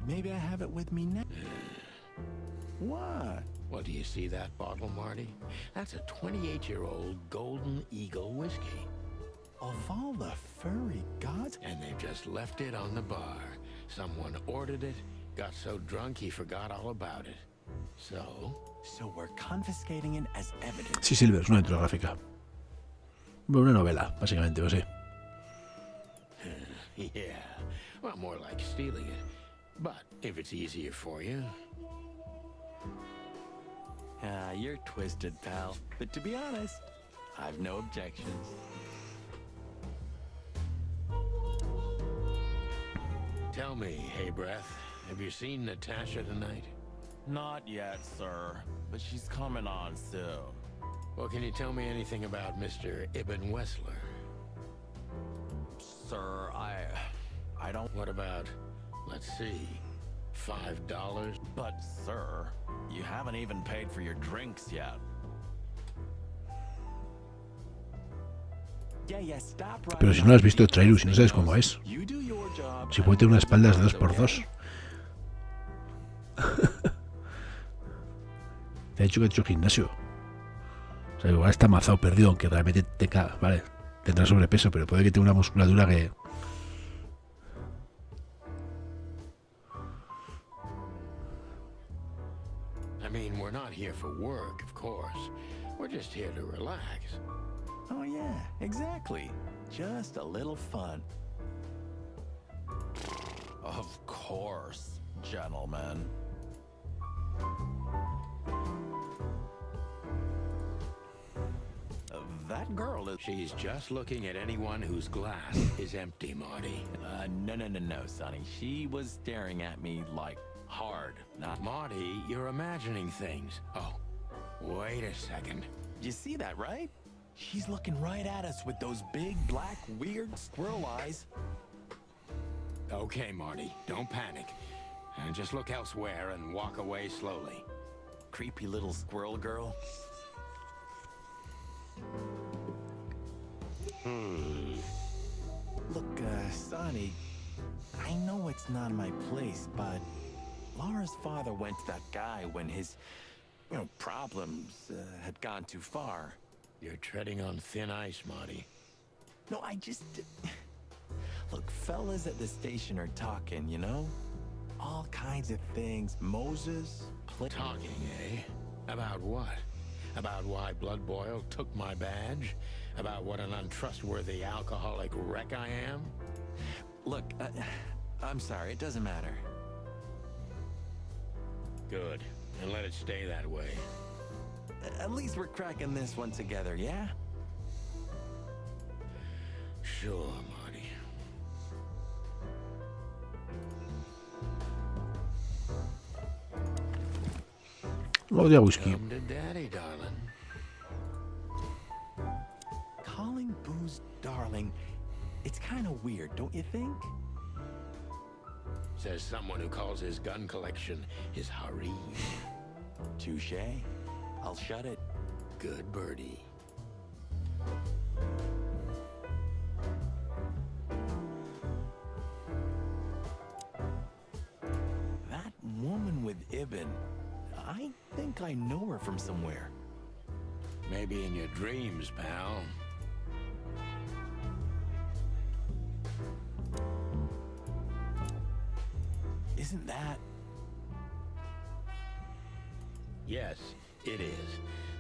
Maybe I have it with me now. What? Well, do you see that bottle, Marty? That's a 28-year-old Golden Eagle whiskey. Of all the furry gods? And they've just left it on the bar. Someone ordered it, got so drunk he forgot all about it. So we're confiscating it as evidence. Sí, Silver, es una aventura gráfica. Bueno, una novela, básicamente, o sí. Yeah, well, more like stealing it. But if it's easier for you. You're twisted, pal. But to be honest, I've no objections. Tell me, hey Breath, have you seen Natasha tonight? Not yet, sir. But she's coming on soon. Well, can you tell me anything about Mr. Ibn Wessler? Sir, I don't... What about, let's see, $5? But, sir, you haven't even paid for your drinks yet. Pero si no has visto el trailer, si no sabes cómo es. Si puede tener unas espaldas de 2x2. Te ha dicho que ha hecho gimnasio. O sea, igual está mazado, perdido, aunque realmente tenga, vale, tendrá sobrepeso, pero puede que tenga una musculatura que... I mean, we're not here for work, of course. We're just here to relax. Oh yeah, exactly. Just a little fun. Of course, gentlemen. That girl is... She's just looking at anyone whose glass is empty, Marty. No, Sonny. She was staring at me like hard, not... Marty, you're imagining things. Oh, wait a second. You see that, right? She's looking right at us with those big, black, weird squirrel eyes. Okay, Marty, don't panic. And just look elsewhere and walk away slowly. Creepy little squirrel girl. Look, Sonny, I know it's not my place, but Laura's father went to that guy when his, problems had gone too far. You're treading on thin ice, Marty. No, I just... Look, fellas at the station are talking, you know? All kinds of things. Moses... Talking, eh? About what? About why Blood Boil took my badge? About what an untrustworthy alcoholic wreck I am? Look, I'm sorry, it doesn't matter. Good. And let it stay that way. At least we're cracking this one together, yeah? Sure, Marty. Oh, yeah, whiskey. Come to daddy, darling. Calling booze darling, it's kind of weird, don't you think? Says someone who calls his gun collection his harem. Touché. I'll shut it. Good birdie. That woman with Ibn, I think I know her from somewhere. Maybe in your dreams, pal. Isn't that... Yes, it is.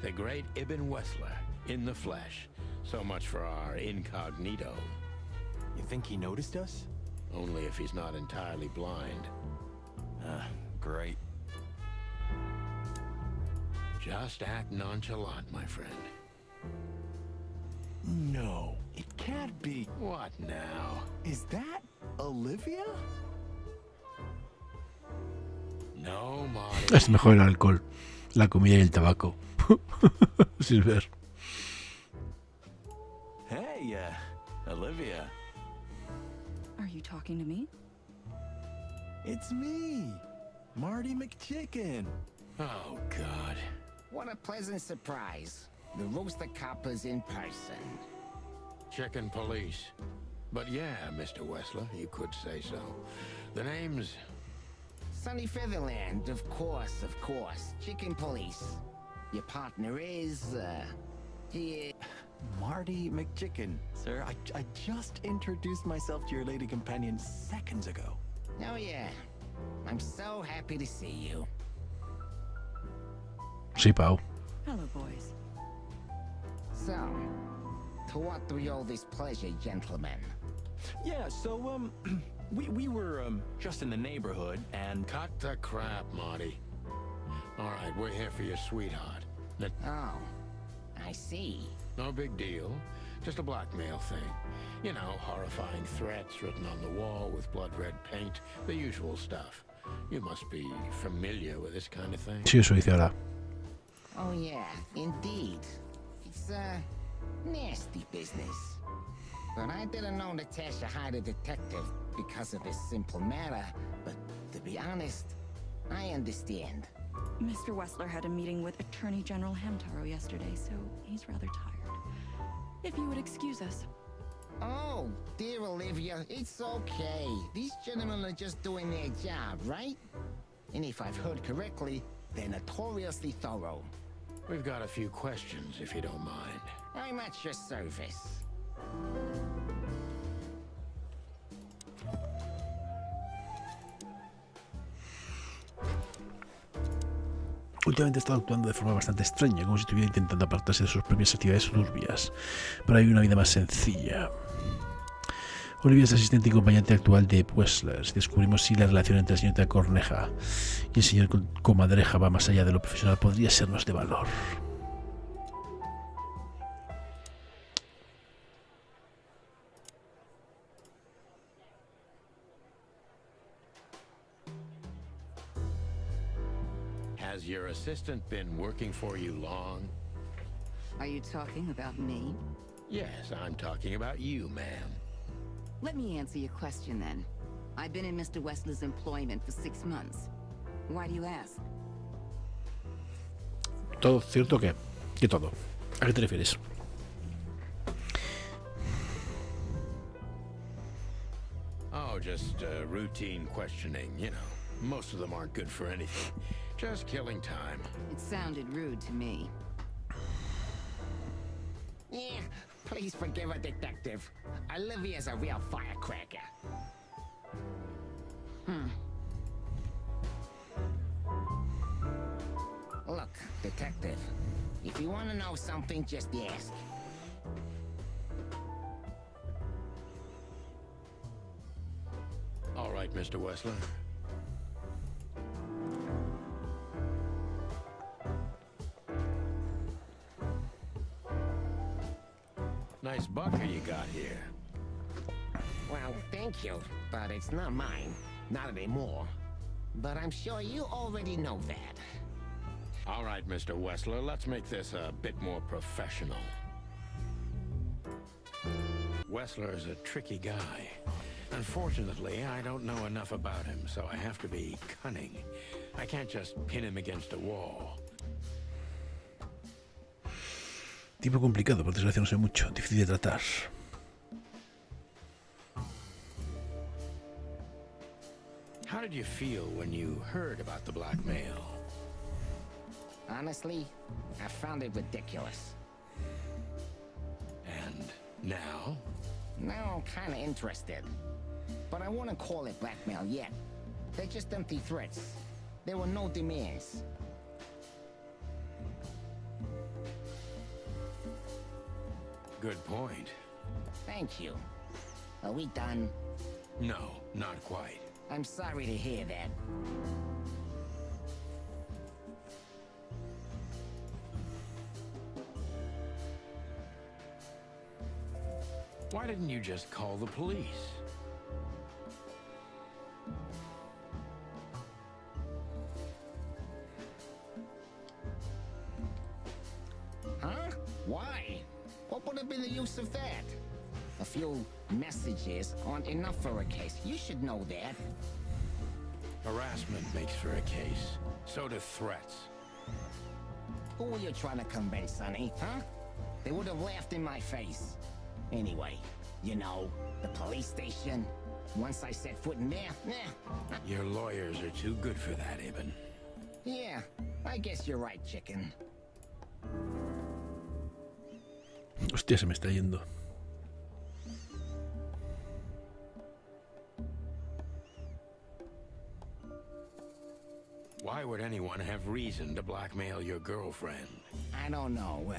The great Ibn Wessler, in the flesh. So much for our incognito. You think he noticed us? Only if he's not entirely blind. Great. Just act nonchalant, my friend. No, it can't be. What now? Is that Olivia? No, Marty. Es mejor el alcohol, la comida y el tabaco. Silver. Hey, Olivia. Are you talking to me? It's me, Marty McChicken. Oh, God. What a pleasant surprise. The Rooster Copper's in person. Chicken police. But yeah, Mr. Wessler, you could say so. The name's Sunny Featherland, of course, of course. Chicken Police. Your partner is, he... Marty McChicken, sir. I just introduced myself to your lady companion seconds ago. Oh, yeah. I'm so happy to see you. Sí, Pau. Hello, boys. So, to what do we owe this pleasure, gentlemen? Yeah, so, we were, just in the neighborhood, and... Cut the crap, Marty. All right, we're here for your sweetheart. Oh, I see. No big deal. Just a blackmail thing. You know, horrifying threats written on the wall with blood-red paint. The usual stuff. You must be familiar with this kind of thing. Sí, eso dice ahora. Oh, yeah, indeed. It's a nasty business. But I didn't know Natasha hired a detective because of this simple matter. But to be honest, I understand. Mr. Wessler had a meeting with Attorney General Hamtaro yesterday, so he's rather tired. If you would excuse us. Oh, dear Olivia, it's okay. These gentlemen are just doing their job, right? And if I've heard correctly, they're notoriously thorough. We've got a few questions, if you don't mind. I'm at your service. Últimamente ha estado actuando de forma bastante extraña, como si estuviera intentando apartarse de sus propias actividades turbias, pero hay una vida más sencilla. Olivia es asistente y acompañante actual de Wessler. Descubrimos si la relación entre la señorita Corneja y el señor Comadreja va más allá de lo profesional, podría sernos de valor. Has your assistant been working for you long? Are you talking about me? Yes, I'm talking about you, ma'am. Let me answer your question then. I've been in Mr. Wessler's employment for 6 months. Why do you ask? ¿Todo cierto qué? ¿Qué todo? ¿A qué te refieres? Oh, just routine questioning, you know. Most of them aren't good for anything. Just killing time. It sounded rude to me. Yeah, please forgive a detective. Olivia's a real firecracker. Look, detective, if you want to know something, just ask. All right, Mr. Wessler. Nice bucker you got here. Well, thank you, but it's not mine. Not anymore. But I'm sure you already know that. All right, Mr. Wessler, let's make this a bit more professional. Wessler's a tricky guy. Unfortunately, I don't know enough about him, so I have to be cunning. I can't just pin him against a wall. Tipo complicado, por desgracia no sé mucho, difícil de tratar. How did you feel when you heard about the blackmail? Honestly, I found it ridiculous. And now? Now I'm kind of interested. But I wouldn't call it blackmail yet. They're just empty threats. There were no demands. Good point. Thank you. Are we done? No, not quite. I'm sorry to hear that. Why didn't you just call the police? Huh? Why? What would have been the use of that? A few messages aren't enough for a case. You should know that. Harassment makes for a case. So do threats. Who were you trying to convince, Sonny? Huh? They would have laughed in my face. Anyway, you know, the police station, Once I set foot in there, Your lawyers are too good for that, Eben. yeah, I guess you're right, chicken. Hostia, se me está yendo. Why would anyone have reason to blackmail your girlfriend? I don't know,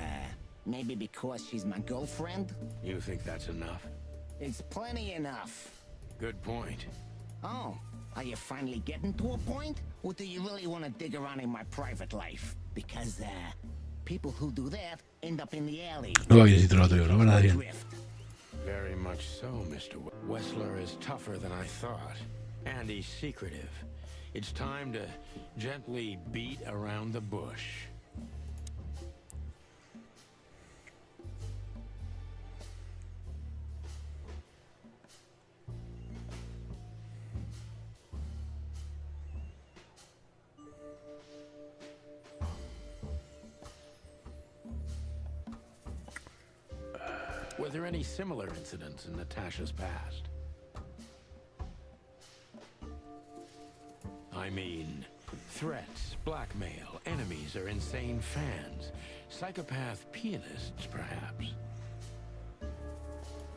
maybe because she's my girlfriend? You think that's enough? It's plenty enough. Good point. Oh, are you finally getting to a point? Or do you really want to dig around in my private life? Because, people who do that end up in the alley. No va a ir no van a dar bien. Very much so, Mr. Wessler is tougher than I thought. And he's secretive. It's time to gently beat around the bush. Were there any similar incidents in Natasha's past? I mean, threats, blackmail, enemies or insane fans, psychopath pianists, perhaps.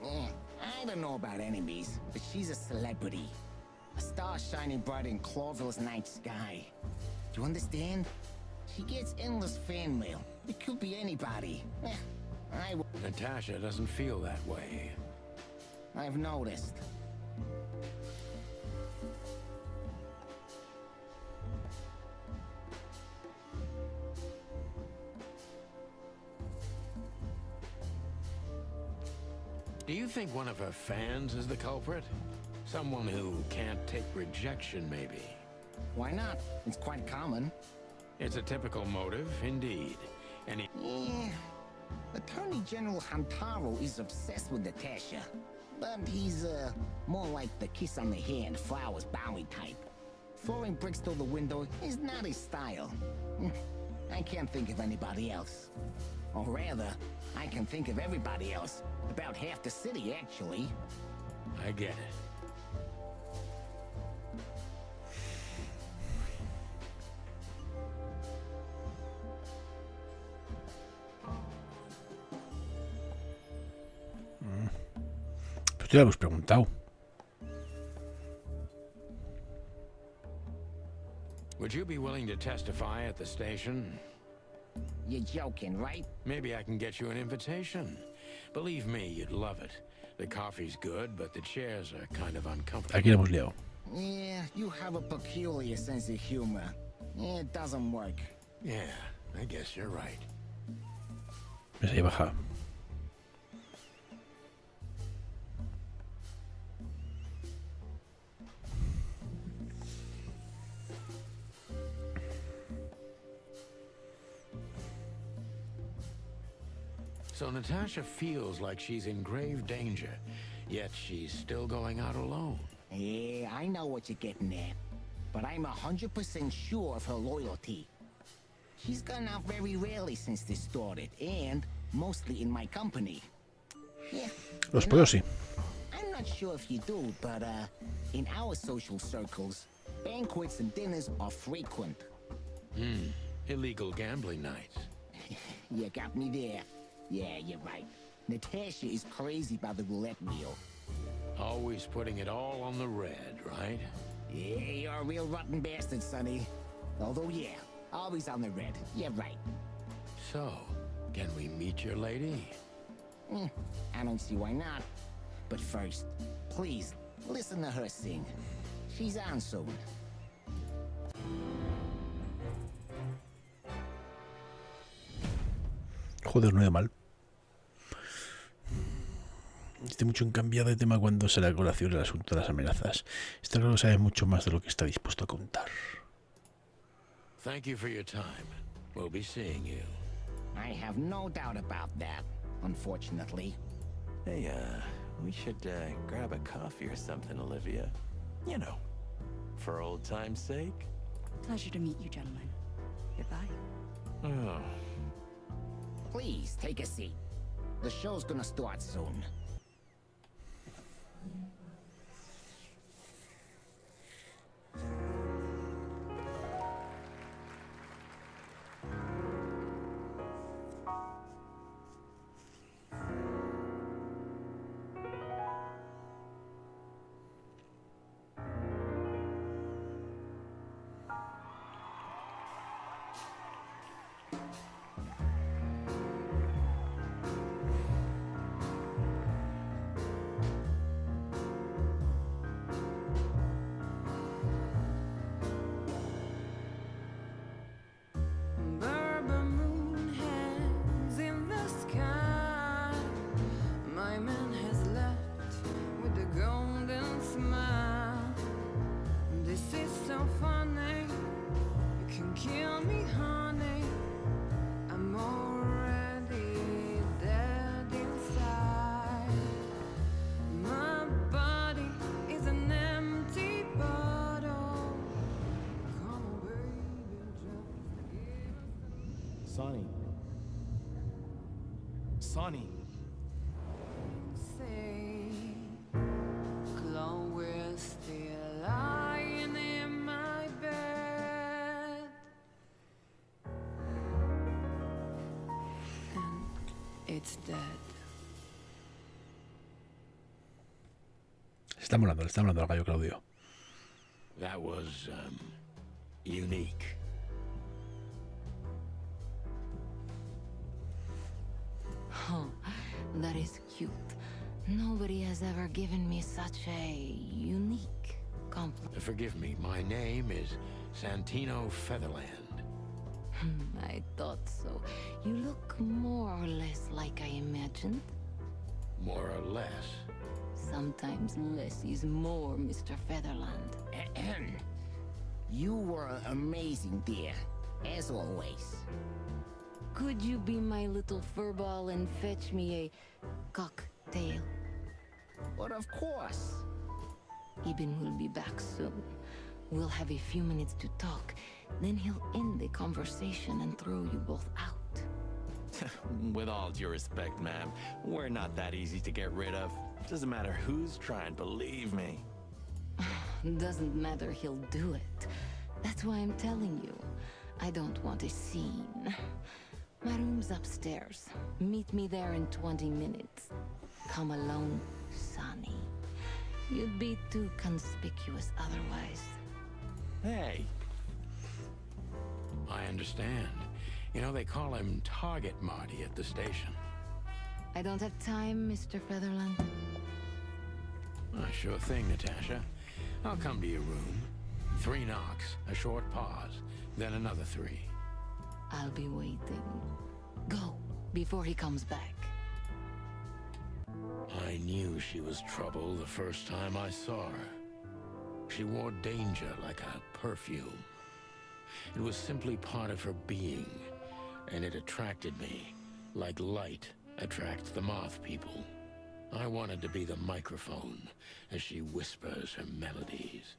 I don't know about enemies, but she's a celebrity. A star shining bright in Clawville's night sky. Do you understand? She gets endless fan mail. It could be anybody. Natasha doesn't feel that way. I've noticed. Do you think one of her fans is the culprit? Someone who can't take rejection, maybe? Why not? It's quite common. It's a typical motive, indeed. Any... Yeah. Attorney General Hantaro is obsessed with Natasha. But he's, more like the kiss on the hand, flowers bowing type. Throwing bricks through the window is not his style. I can't think of anybody else. Or rather, I can think of everybody else. About half the city, actually. I get it. Pues ya lo hemos preguntado. Would you be willing to testify at the station? You're joking, right? Maybe I can get you an invitation. Believe me, you'd love it. The coffee's good, but the chairs are kind of uncomfortable. Aquí lo hemos liado. Yeah, you have a peculiar sense of humor. It doesn't work. Yeah, I guess you're right. Ves ahí baja. So Natasha feels like she's in grave danger, yet she's still going out alone. Yeah, I know what you're getting at. But I'm 100% sure of her loyalty. She's gone out very rarely since this started, and mostly in my company. Yeah. Los pollos sí. I'm not sure if you do, but in our social circles, banquets and dinners are frequent. Illegal gambling nights. You got me there. Yeah, you're right. Natasha is crazy about the roulette wheel. Always putting it all on the red, right? Yeah, you're a real rotten bastard, Sonny. Although, yeah, always on the red. You're right. So, can we meet your lady? I don't see why not. But first, please, listen to her sing. She's on soon. Joder, no he mal. Estoy mucho en cambiar de tema cuando sale a colación el asunto de las amenazas. Está claro que sabe mucho más de lo que está dispuesto a contar. Thank you for your time. We'll be seeing you. I have no doubt about that, unfortunately. Hey, we should grab a coffee or something, Olivia. You know, for old time's sake. Pleasure to meet you, gentlemen. Goodbye. Oh. Please, take a seat. The show's gonna start soon. Sonny. Sonny. We're still lying in my bed, and it's dead. Le está molando al gallo Claudio. That was, unique. Oh, that is cute. Nobody has ever given me such a unique compliment. Forgive me, my name is Santino Featherland. I thought so. You look more or less like I imagined. More or less. Sometimes less is more, Mr. Featherland. You were amazing, dear, as always. Could you be my little furball and fetch me a cocktail? But of course. Ibn will be back soon. We'll have a few minutes to talk. Then he'll end the conversation and throw you both out. With all due respect, ma'am, we're not that easy to get rid of. Doesn't matter who's trying, believe me. Doesn't matter, he'll do it. That's why I'm telling you. I don't want a scene. My room's upstairs. Meet me there in 20 minutes. Come alone, Sonny. You'd be too conspicuous otherwise. Hey. I understand. You know, they call him Target Marty at the station. I don't have time, Mr. Featherland. Sure thing, Natasha. I'll come to your room. 3 knocks, a short pause, then another 3. I'll be waiting. Go, before he comes back. I knew she was trouble the first time I saw her. She wore danger like a perfume. It was simply part of her being, and it attracted me, like light attracts the moth people. I wanted to be the microphone as she whispers her melodies,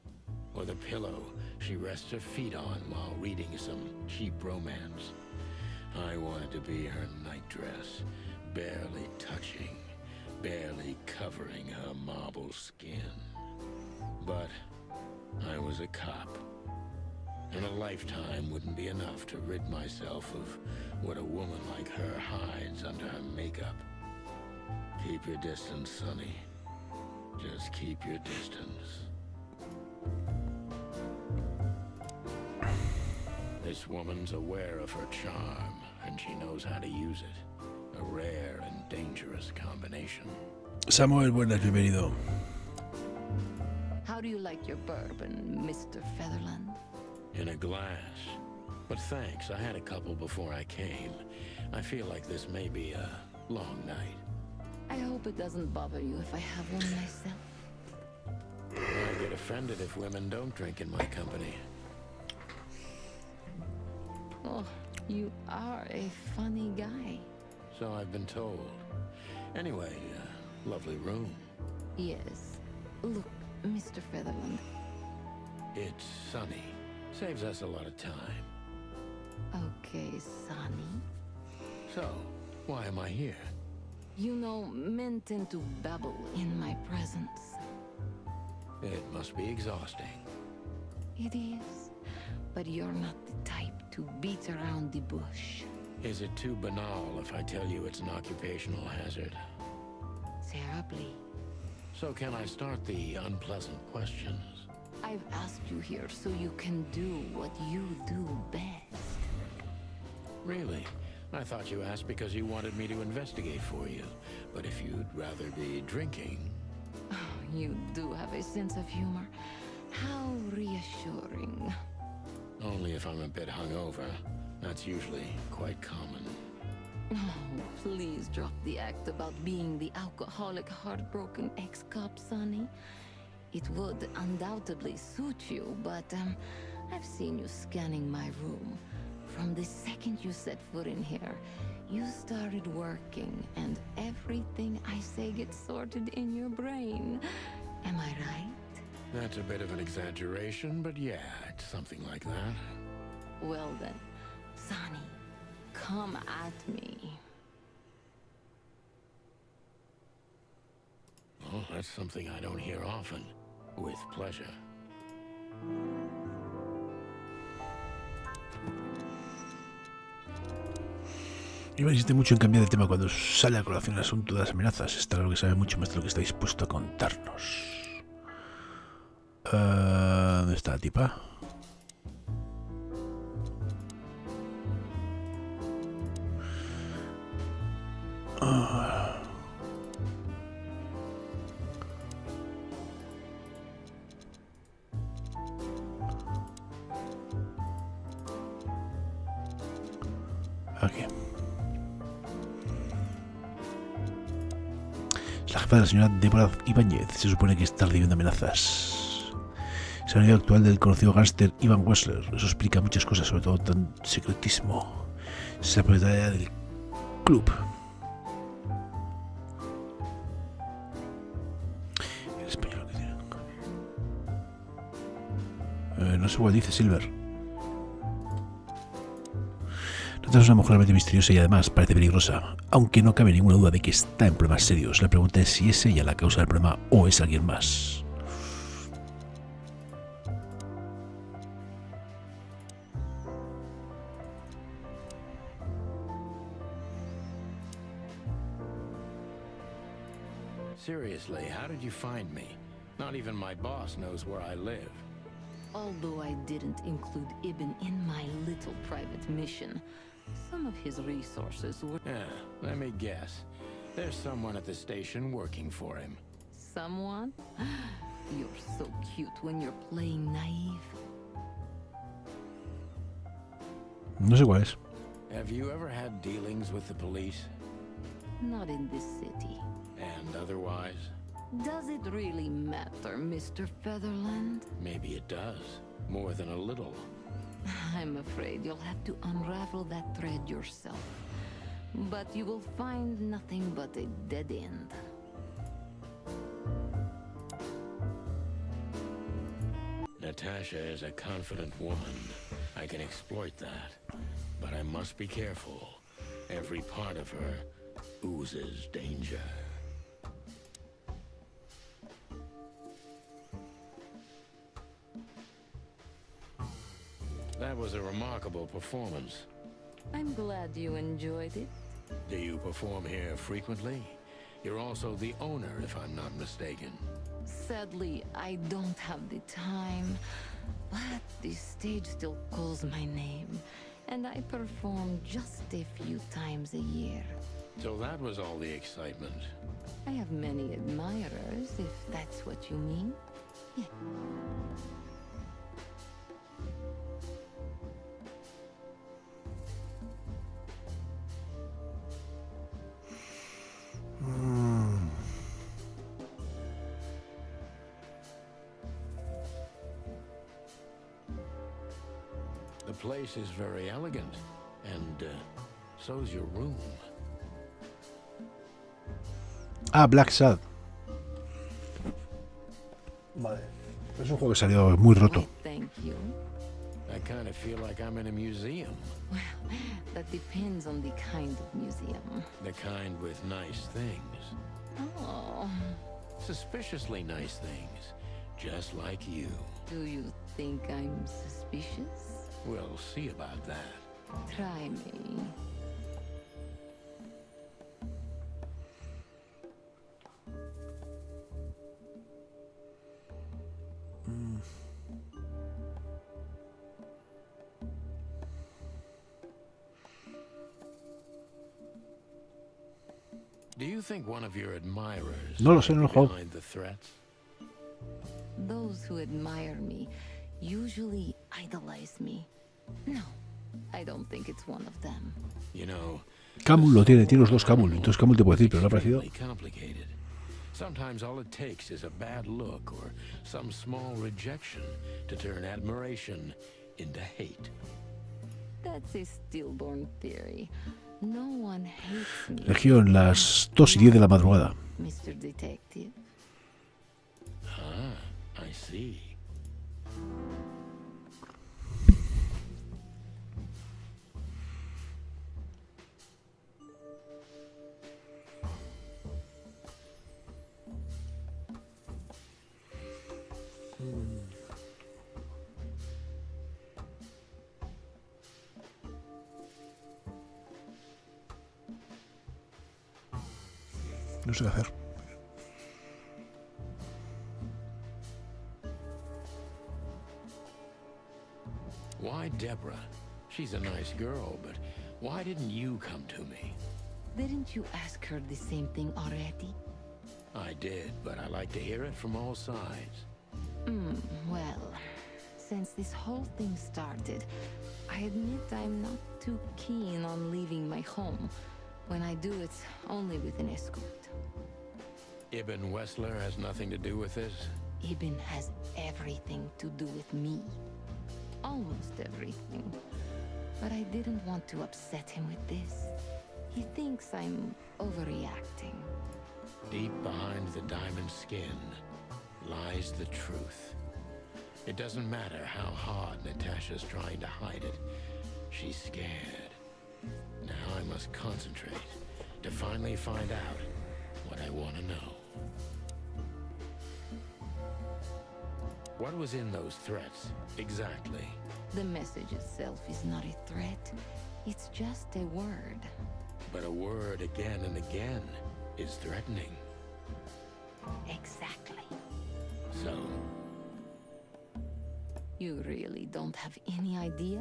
or the pillow she rests her feet on while reading some cheap romance. I wanted to be her nightdress, barely touching, barely covering her marble skin. But I was a cop, and a lifetime wouldn't be enough to rid myself of what a woman like her hides under her makeup. Keep your distance, Sonny. Just keep your distance. This woman's aware of her charm, and she knows how to use it. A rare and dangerous combination. Samuel, buenas, bienvenido. How do you like your bourbon, Mr. Featherland? In a glass. But thanks, I had a couple before I came. I feel like this may be a long night. I hope it doesn't bother you if I have one myself. I get offended if women don't drink in my company. Oh, you are a funny guy. So I've been told. Anyway, lovely room. Yes. Look, Mr. Featherland. It's sunny. Saves us a lot of time. Okay, Sonny. So, why am I here? You know, men tend to babble in my presence. It must be exhausting. It is. But you're not the type to beat around the bush. Is it too banal if I tell you it's an occupational hazard? Terribly. So can I start the unpleasant questions? I've asked you here so you can do what you do best. Really? I thought you asked because you wanted me to investigate for you. But if you'd rather be drinking... You do have a sense of humor. How reassuring. Only if I'm a bit hungover. That's usually quite common. Oh, please drop the act about being the alcoholic, heartbroken ex-cop, Sonny. It would undoubtedly suit you, but I've seen you scanning my room. From the second you set foot in here, you started working, and everything I say gets sorted in your brain. Am I right? That's a bit of an exaggeration, but yeah, it's something like that. Well then, Sonny, come at me. Oh, that's something I don't hear often. With pleasure. Iba a insistir mucho en cambiar de tema cuando sale a colación el asunto de las amenazas. Está claro que sabe mucho más de lo que está dispuesto a contarnos. ¿Dónde está la tipa? Aquí. Es la jefa de la señora Débora Ibáñez. Se supone que está recibiendo amenazas. Es la unidad actual del conocido gángster Ivan Wessler. Eso explica muchas cosas, sobre todo tan secretismo. Es la propietaria del club. El español que tiene. No sé cuál dice Silver. Es una mujer realmente misteriosa y además parece peligrosa, aunque no cabe ninguna duda de que está en problemas serios. La pregunta es si es ella la causa del problema o es alguien más. Seriously, how did you find me? Not even my boss knows where I live. Although I didn't include Ibn in my little private mission, some of his resources were... Yeah, let me guess. There's someone at the station working for him. Someone? You're so cute when you're playing naive. No sé cuál es. Have you ever had dealings with the police? Not in this city. And otherwise? Does it really matter, Mr. Featherland? Maybe it does. More than a little. I'm afraid you'll have to unravel that thread yourself. But you will find nothing but a dead end. Natasha is a confident woman. I can exploit that. But I must be careful. Every part of her oozes danger. That was a remarkable performance. I'm glad you enjoyed it. Do you perform here frequently? You're also the owner, if I'm not mistaken. Sadly, I don't have the time, but the stage still calls my name, and I perform just a few times a year. So that was all the excitement. I have many admirers, if that's what you mean. Yeah. The place is very elegant, and so's your room. Ah, Black Sad. Vale. Es un juego que salió muy roto. Thank you. I kind of feel like I'm in a museum. Well, that depends on the kind of museum. The kind with nice things. Oh. Suspiciously nice things. Just like you. Do you think I'm suspicious? We'll see about that. Try me. Do you think one of your admirers No lo sé, no lo juego. behind the threats? Those who admire me usually idolize me. No, I don't think it's one of them. You know, Camul lo tiene los dos Camul. Entonces Camul te puede decir, pero no ha parecido. complicated. Sometimes all it takes is a bad look or some small rejection to turn admiration into hate. That's a stillborn theory. No one hates me. Legión, las 2:10 de la madrugada. Mr. Detective. Ah, I see. No sé qué hacer. Why Deborah? She's a nice girl, but why didn't you come to me? Didn't you ask her the same thing already? I did, but I like to hear it from all sides. Well, since this whole thing started, I admit I'm not too keen on leaving my home. When I do, it's only with an escort. Ibn Wessler has nothing to do with this? Ibn has everything to do with me. Almost everything. But I didn't want to upset him with this. He thinks I'm overreacting. Deep behind the diamond skin lies the truth. It doesn't matter how hard Natasha's trying to hide it. She's scared. Now I must concentrate to finally find out what I want to know. What was in those threats, exactly? The message itself is not a threat. It's just a word. But a word again and again is threatening. Exactly. So, you really don't have any idea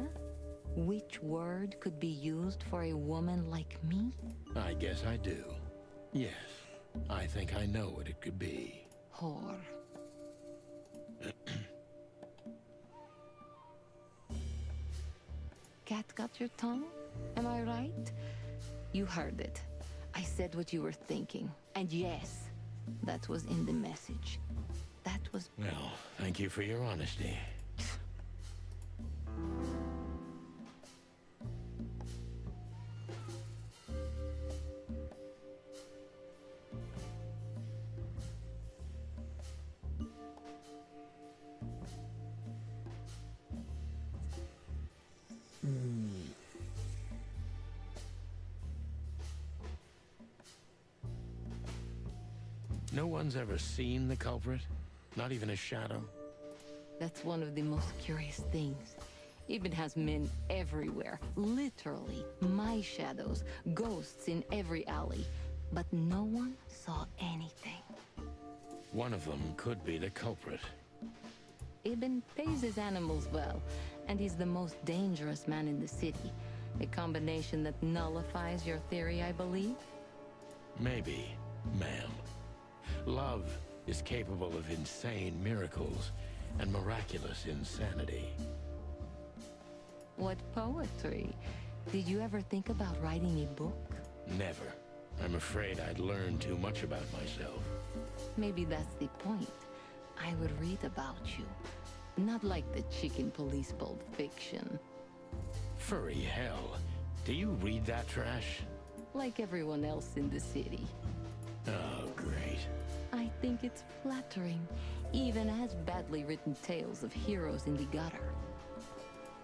which word could be used for a woman like me? I guess I do. Yes, I think I know what it could be. Whore. Cat got your tongue? Am I right? You heard it. I said what you were thinking. And yes, that was in the message. That was... Well, thank you for your honesty. No one's ever seen the culprit? Not even a shadow? That's one of the most curious things. Ibn has men everywhere. Literally, my shadows, ghosts in every alley. But no one saw anything. One of them could be the culprit. Ibn pays his animals well, and he's the most dangerous man in the city. A combination that nullifies your theory, I believe? Maybe, ma'am. Love is capable of insane miracles and miraculous insanity. What poetry. Did you ever think about writing a book? Never. I'm afraid I'd learn too much about myself. Maybe that's the point. I would read about you. Not like the chicken police Pulp Fiction. Furry hell. Do you read that trash? Like everyone else in the city. Oh, great. I think it's flattering, even as badly written tales of heroes in the gutter.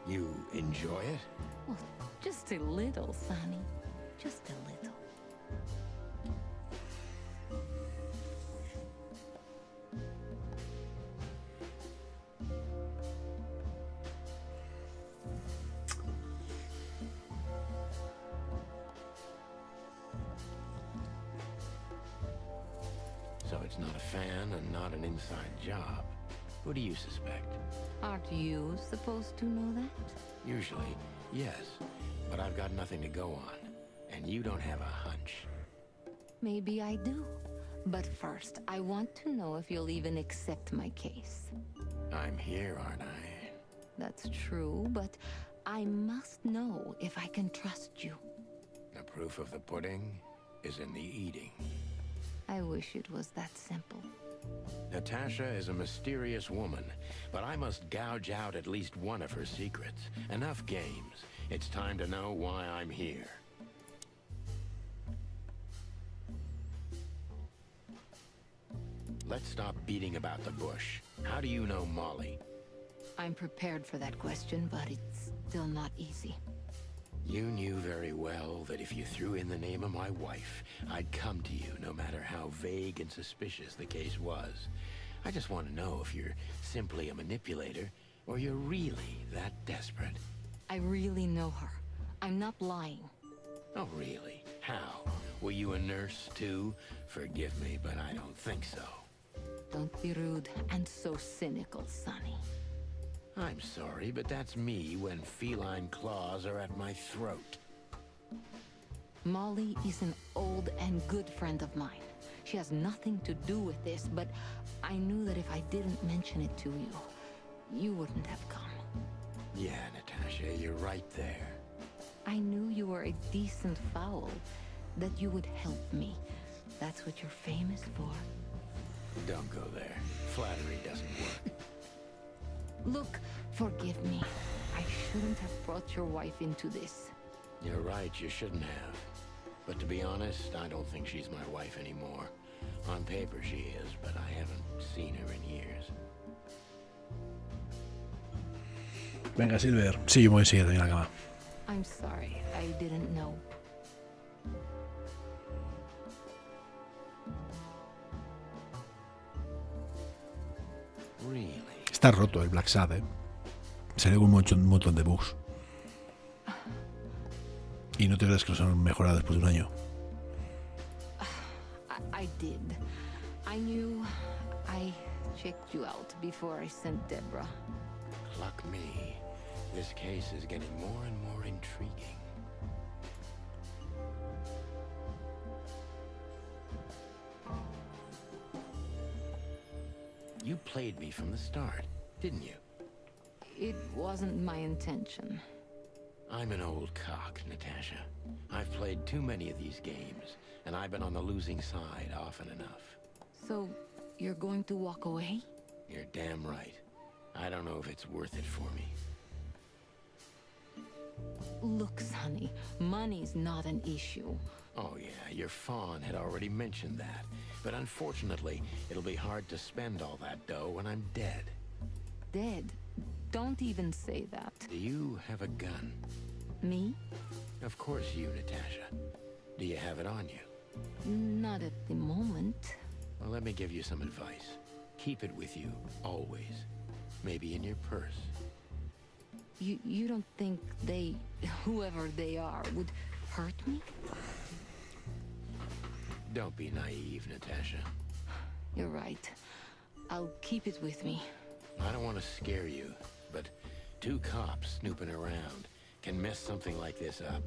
You enjoy it? Well, just a little, Sonny. Just a little. So it's not a fan and not an inside job. Who do you suspect? Aren't you supposed to know that? Usually, yes. But I've got nothing to go on. And you don't have a hunch. Maybe I do. But first, I want to know if you'll even accept my case. I'm here, aren't I? That's true, but I must know if I can trust you. The proof of the pudding is in the eating. I wish it was that simple. Natasha is a mysterious woman, but I must gouge out at least one of her secrets. Enough games. It's time to know why I'm here. Let's stop beating about the bush. How do you know Molly? I'm prepared for that question, but it's still not easy. You knew very well that if you threw in the name of my wife, I'd come to you no matter how vague and suspicious the case was. I just want to know if you're simply a manipulator or you're really that desperate. I really know her. I'm not lying. Oh, really? How? Were you a nurse too? Forgive me, but I don't think so. Don't be rude and so cynical, Sonny. I'm sorry, but that's me when feline claws are at my throat. Molly is an old and good friend of mine. She has nothing to do with this, but I knew that if I didn't mention it to you, you wouldn't have come. Yeah, Natasha, you're right there. I knew you were a decent fowl, that you would help me. That's what you're famous for. Don't go there. Flattery doesn't work. Look, forgive me. I shouldn't have brought your wife into this. You're right, you shouldn't have. But to be honest, I don't think she's my wife anymore. On paper she is, but I haven't seen her in years. Venga, Silver. Sí, yo me voy a seguir en la cama. I'm sorry, I didn't know. Really? Está roto el Black Sad, ¿eh? Salió con un montón de bugs. Y no te creas que los han mejorado después de un año. I did. I knew I checked you out before I sent Deborah. Luck me. This case is getting more and more intriguing. You played me from the start, didn't you? It wasn't my intention. I'm an old cock, Natasha. I've played too many of these games, and I've been on the losing side often enough. So, you're going to walk away? You're damn right. I don't know if it's worth it for me. Look, Sonny, money's not an issue. Oh yeah, your fawn had already mentioned that. But unfortunately, it'll be hard to spend all that dough when I'm dead. Dead? Don't even say that. Do you have a gun? Me? Of course you, Natasha. Do you have it on you? Not at the moment. Well, let me give you some advice. Keep it with you, always. Maybe in your purse. You don't think they, whoever they are, would hurt me? Don't be naive, Natasha. You're right. I'll keep it with me. I don't want to scare you, but 2 cops snooping around can mess something like this up,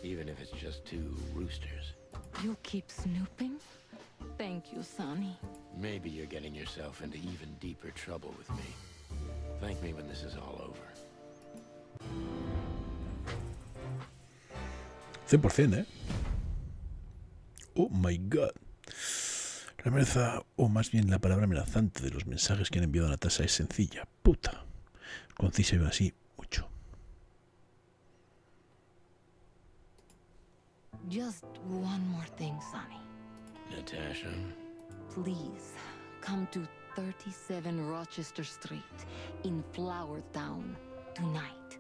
even if it's just 2 roosters. You'll keep snooping? Thank you, Sonny. Maybe you're getting yourself into even deeper trouble with me. Thank me when this is all over. 100%, ¿eh? Oh my god. La amenaza, o más bien la palabra amenazante de los mensajes que han enviado a Natasha es sencilla. Puta. Concisa y aún así, mucho. Just one more thing, Sonny. Natasha? Please, come to 37 Rochester Street in Flower Town tonight.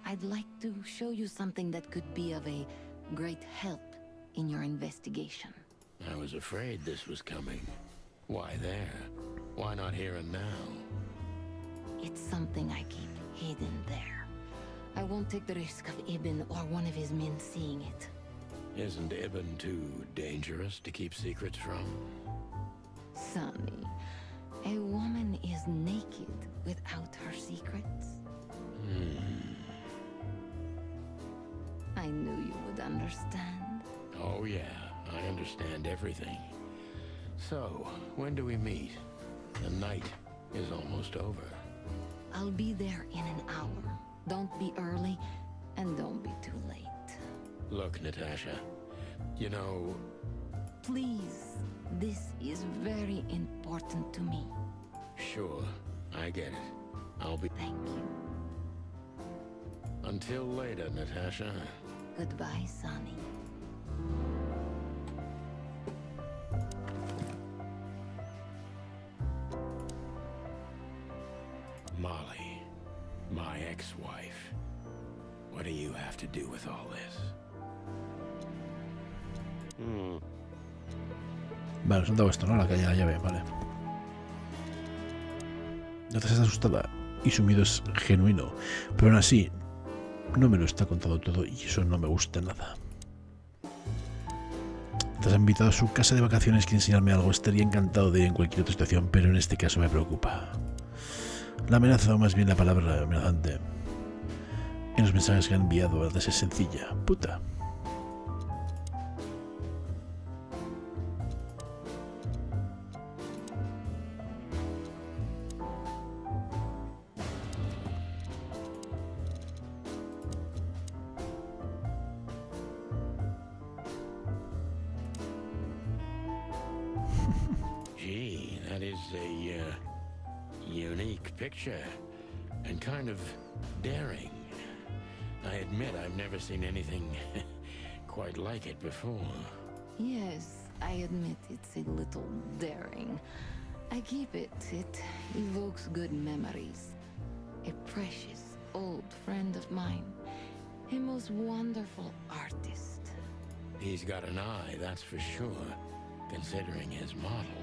I'd like to show you something that could be of a great help in your investigation. I was afraid this was coming. Why there? Why not here and now? It's something I keep hidden there. I won't take the risk of Ibn or one of his men seeing it. Isn't Ibn too dangerous to keep secrets from? Sonny, a woman is naked without her secrets. I knew you would understand. Oh yeah, I understand everything. So, when do we meet? The night is almost over. I'll be there in an hour. Don't be early, and don't be too late. Look, Natasha, you know... Please, this is very important to me. Sure, I get it. I'll be... Thank you. Until later, Natasha. Goodbye, Sonny. Molly, my ex-wife. What do you have to do with all this? Vale, os han dado esto, ¿no? La calle de la llave, vale. Natasha está asustada y su miedo es genuino, pero aún así no me lo está contando todo y eso no me gusta nada. Te has invitado a su casa de vacaciones, quiere enseñarme algo. Estaría encantado de ir en cualquier otra situación, pero en este caso me preocupa. La amenaza, o más bien la palabra amenazante, en los mensajes que ha enviado antes es sencilla. Puta. Gee, that is a unique picture and kind of daring. I admit I've never seen anything quite like it before. Yes, I admit it's a little daring. I keep it. It evokes good memories. A precious old friend of mine. A most wonderful artist. He's got an eye, that's for sure, considering his model.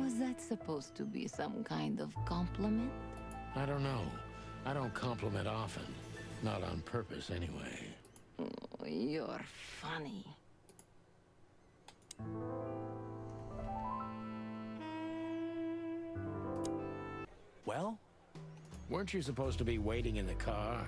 Was that supposed to be some kind of compliment? I don't know. I don't compliment often. Not on purpose, anyway. Oh, you're funny. Well? Weren't you supposed to be waiting in the car?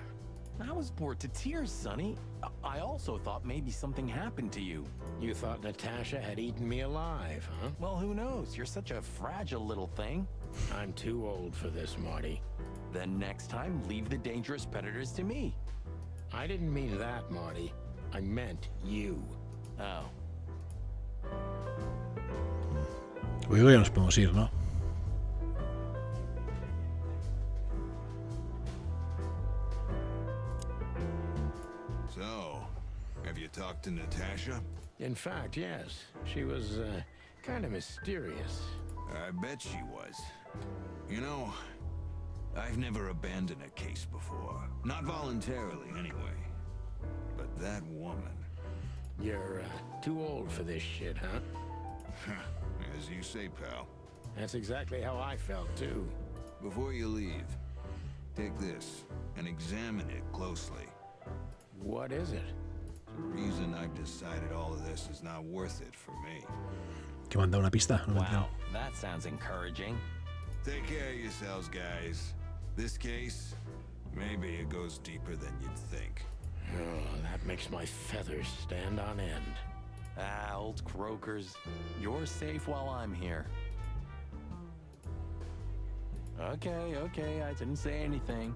I was bored to tears, Sonny. I also thought maybe something happened to you. You thought Natasha had eaten me alive, huh? Well, who knows? You're such a fragile little thing. I'm too old for this, Marty. Then next time, leave the dangerous predators to me. I didn't mean that, Marty. I meant you. Oh. Luego ya nos podemos ir, ¿no? So, have you talked to Natasha? In fact, yes. She was, kind of mysterious. I bet she was. You know, I've never abandoned a case before. Not voluntarily, anyway. But that woman... You're, too old for this shit, huh? As you say, pal. That's exactly how I felt, too. Before you leave, take this and examine it closely. What is it? The reason I've decided all of this is not worth it for me. Que manda una pista. No Wow, that sounds encouraging. Take care of yourselves, guys. This case, maybe it goes deeper than you'd think. Oh, that makes my feathers stand on end. Ah, old croakers. You're safe while I'm here. Okay, I didn't say anything.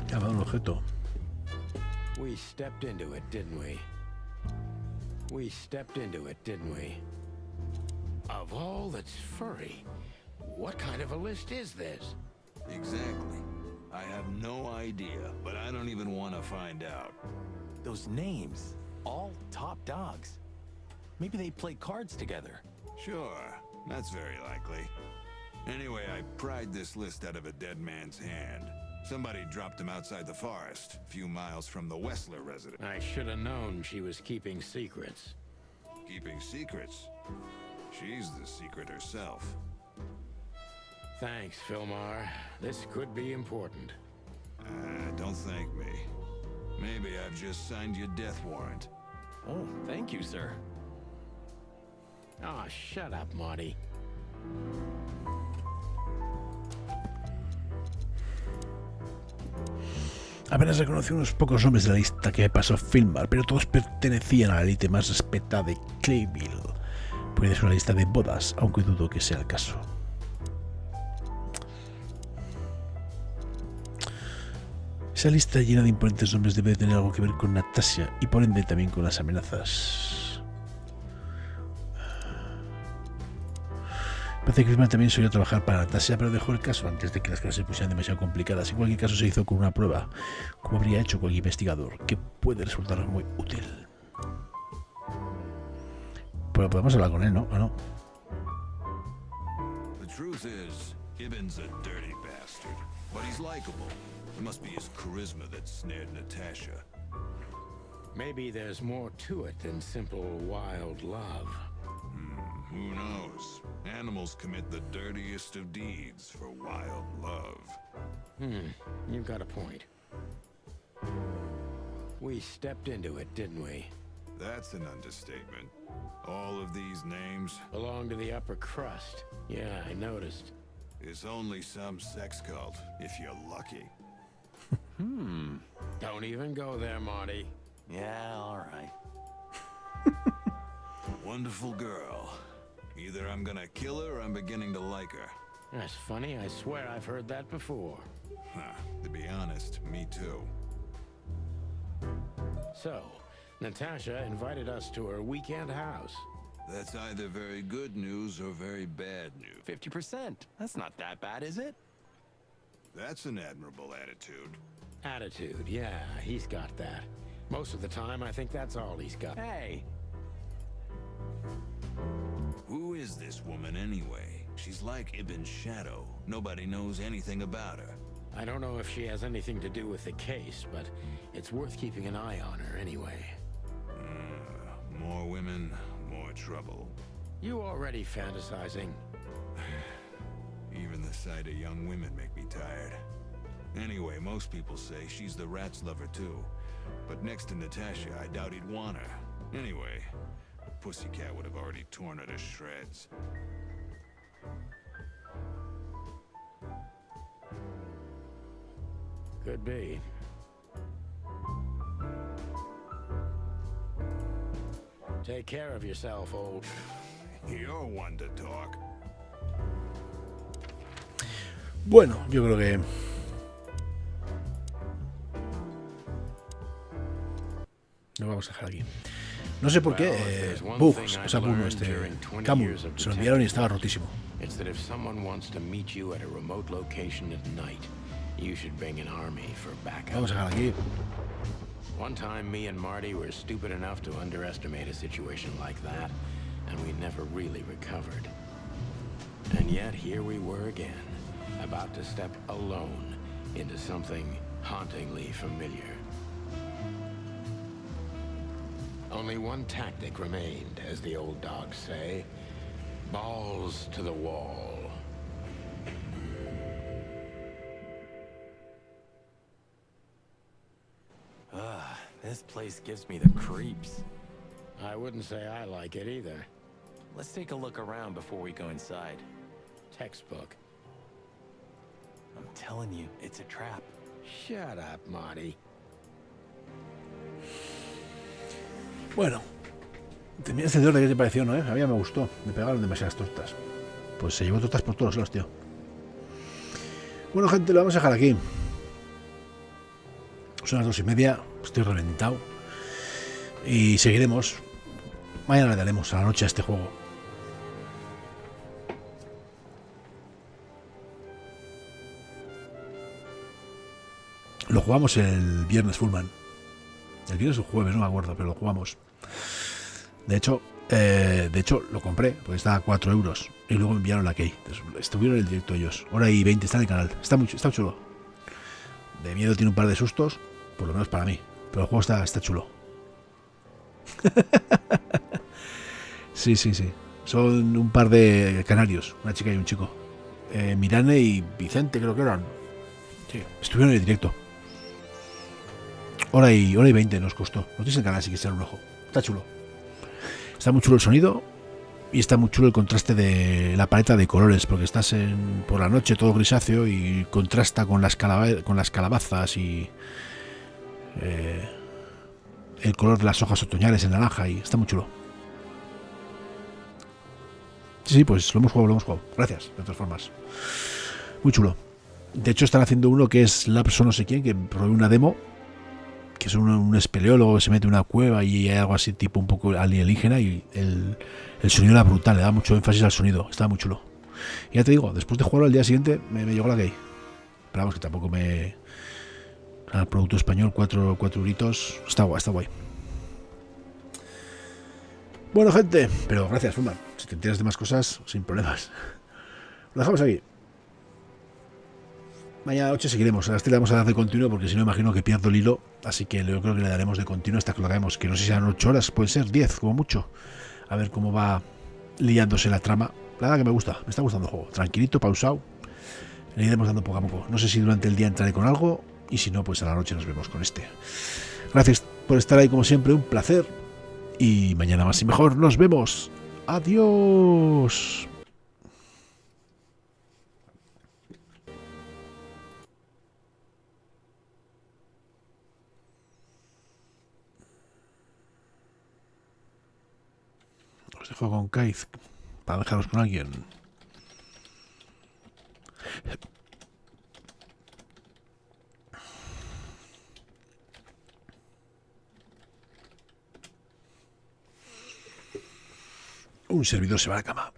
Ya va un objeto. We stepped into it, didn't we? We stepped into it, didn't we? Of all that's furry, what kind of a list is this? Exactly. I have no idea, but I don't even want to find out. Those names, all top dogs. Maybe they play cards together. Sure, that's very likely. Anyway, I pried this list out of a dead man's hand. Somebody dropped him outside the forest, a few miles from the Wessler residence. I should have known she was keeping secrets. Keeping secrets? She's the secret herself. Thanks, Filmar. This could be important. Don't thank me. Maybe I've just signed your death warrant. Oh, thank you, sir. Ah, shut up, Marty. Apenas reconocí unos pocos nombres de la lista que me pasó Filmar, pero todos pertenecían a la élite más respetada de Clayville. Puede ser una lista de bodas, aunque dudo que sea el caso. Esa lista llena de imponentes nombres debe de tener algo que ver con Natasha y por ende también con las amenazas. Parece que Filmar también solía trabajar para Natasha, pero dejó el caso antes de que las cosas se pusieran demasiado complicadas. En cualquier caso se hizo con una prueba, como habría hecho cualquier investigador, que puede resultar muy útil. Pero podemos hablar con él, ¿no? ¿O no? The truth is, Ibben's a dirty bastard, but he's likable. It must be his charisma that snared Natasha. Maybe there's more to it than simple wild love. Who knows? Animals commit the dirtiest of deeds for wild love. You've got a point. We stepped into it, didn't we? That's an understatement. All of these names belong to the upper crust. Yeah, I noticed. It's only some sex cult, if you're lucky. Don't even go there, Marty. Yeah, all right. Wonderful girl. Either I'm gonna kill her or I'm beginning to like her. That's funny. I swear I've heard that before. To be honest, me too. So, Natasha invited us to her weekend house. That's either very good news or very bad news. 50%. That's not that bad, is it? That's an admirable attitude. Attitude, yeah, he's got that. Most of the time, I think that's all he's got. Hey. Who is this woman anyway? She's like Ibn's shadow. Nobody knows anything about her. I don't know if she has anything to do with the case, but it's worth keeping an eye on her anyway. More women, more trouble. You already fantasizing? Even the sight of young women make me tired. Anyway, most people say she's the rat's lover too. But next to Natasha, I doubt he'd want her. Anyway, a pussycat would have already torn her to shreds. Could be. Take care of yourself, old... You're one to talk. Bueno, yo creo que... Lo vamos a dejar aquí. No sé por qué, bugs, o sea, bug no, Camul, se lo enviaron y estaba rotísimo. It's that if someone wants to meet you at a remote location at night, you should bring an army for backup. Vamos a dejar aquí. One time, me and Marty were stupid enough to underestimate a situation like that, and we never really recovered. And yet, here we were again, about to step alone into something hauntingly familiar. Only one tactic remained, as the old dogs say. Balls to the wall. This place gives me the creeps. I wouldn't say I like it either. Let's take a look around before we go inside. Textbook. I'm telling you, it's a trap. Shut up, Marty. Bueno, tenía encendedor de qué te pareció, ¿no? A mí me gustó, me pegaron demasiadas tortas. Pues se llevó tortas por todos lados, tío. Bueno, gente, lo vamos a dejar aquí. Son las 2:30, estoy reventado. Y seguiremos. Mañana le daremos a la noche a este juego. Lo jugamos el viernes Fullman. El viernes o jueves, no me acuerdo, pero lo jugamos. De hecho lo compré, porque estaba a 4 euros. Y luego me enviaron la key. Estuvieron en el directo ellos. Hora y 20 está en el canal. Está chulo. De miedo tiene un par de sustos, por lo menos para mí. Pero el juego está chulo. Sí. Son un par de canarios, una chica y un chico. Mirane y Vicente creo que eran. Sí, estuvieron en el directo. Hora y 20 nos costó. No tienes el canal si quieres echar un ojo. Está chulo. Está muy chulo el sonido. Y está muy chulo el contraste de la paleta de colores. Porque estás por la noche todo grisáceo y contrasta con las calabazas y el color de las hojas otoñales en naranja. Y está muy chulo. Sí, pues lo hemos jugado. Gracias, de todas formas. Muy chulo. De hecho están haciendo uno que es Lapso no sé quién, que probé una demo, que es un espeleólogo que se mete en una cueva y hay algo así tipo un poco alienígena y el sonido era brutal, le da mucho énfasis al sonido, estaba muy chulo. Y ya te digo, después de jugarlo al día siguiente me llegó la gay. Pero vamos, que tampoco me... Al producto español, 4 euritos, está guay. Bueno, gente, pero gracias, Fullman. Si te enteras de más cosas, sin problemas. Lo dejamos aquí. Mañana noche seguiremos. A las 3 le vamos a dar de continuo porque si no imagino que pierdo el hilo. Así que yo creo que le daremos de continuo hasta que lo hagamos. Que no sé si serán 8 horas, puede ser 10 como mucho. A ver cómo va liándose la trama. La verdad que me está gustando el juego. Tranquilito, pausado. Le iremos dando poco a poco. No sé si durante el día entraré con algo. Y si no, pues a la noche nos vemos con este. Gracias por estar ahí como siempre, un placer. Y mañana más y mejor, nos vemos. Adiós. Os dejo con Kaiz para dejaros con alguien. Un servidor se va a la cama.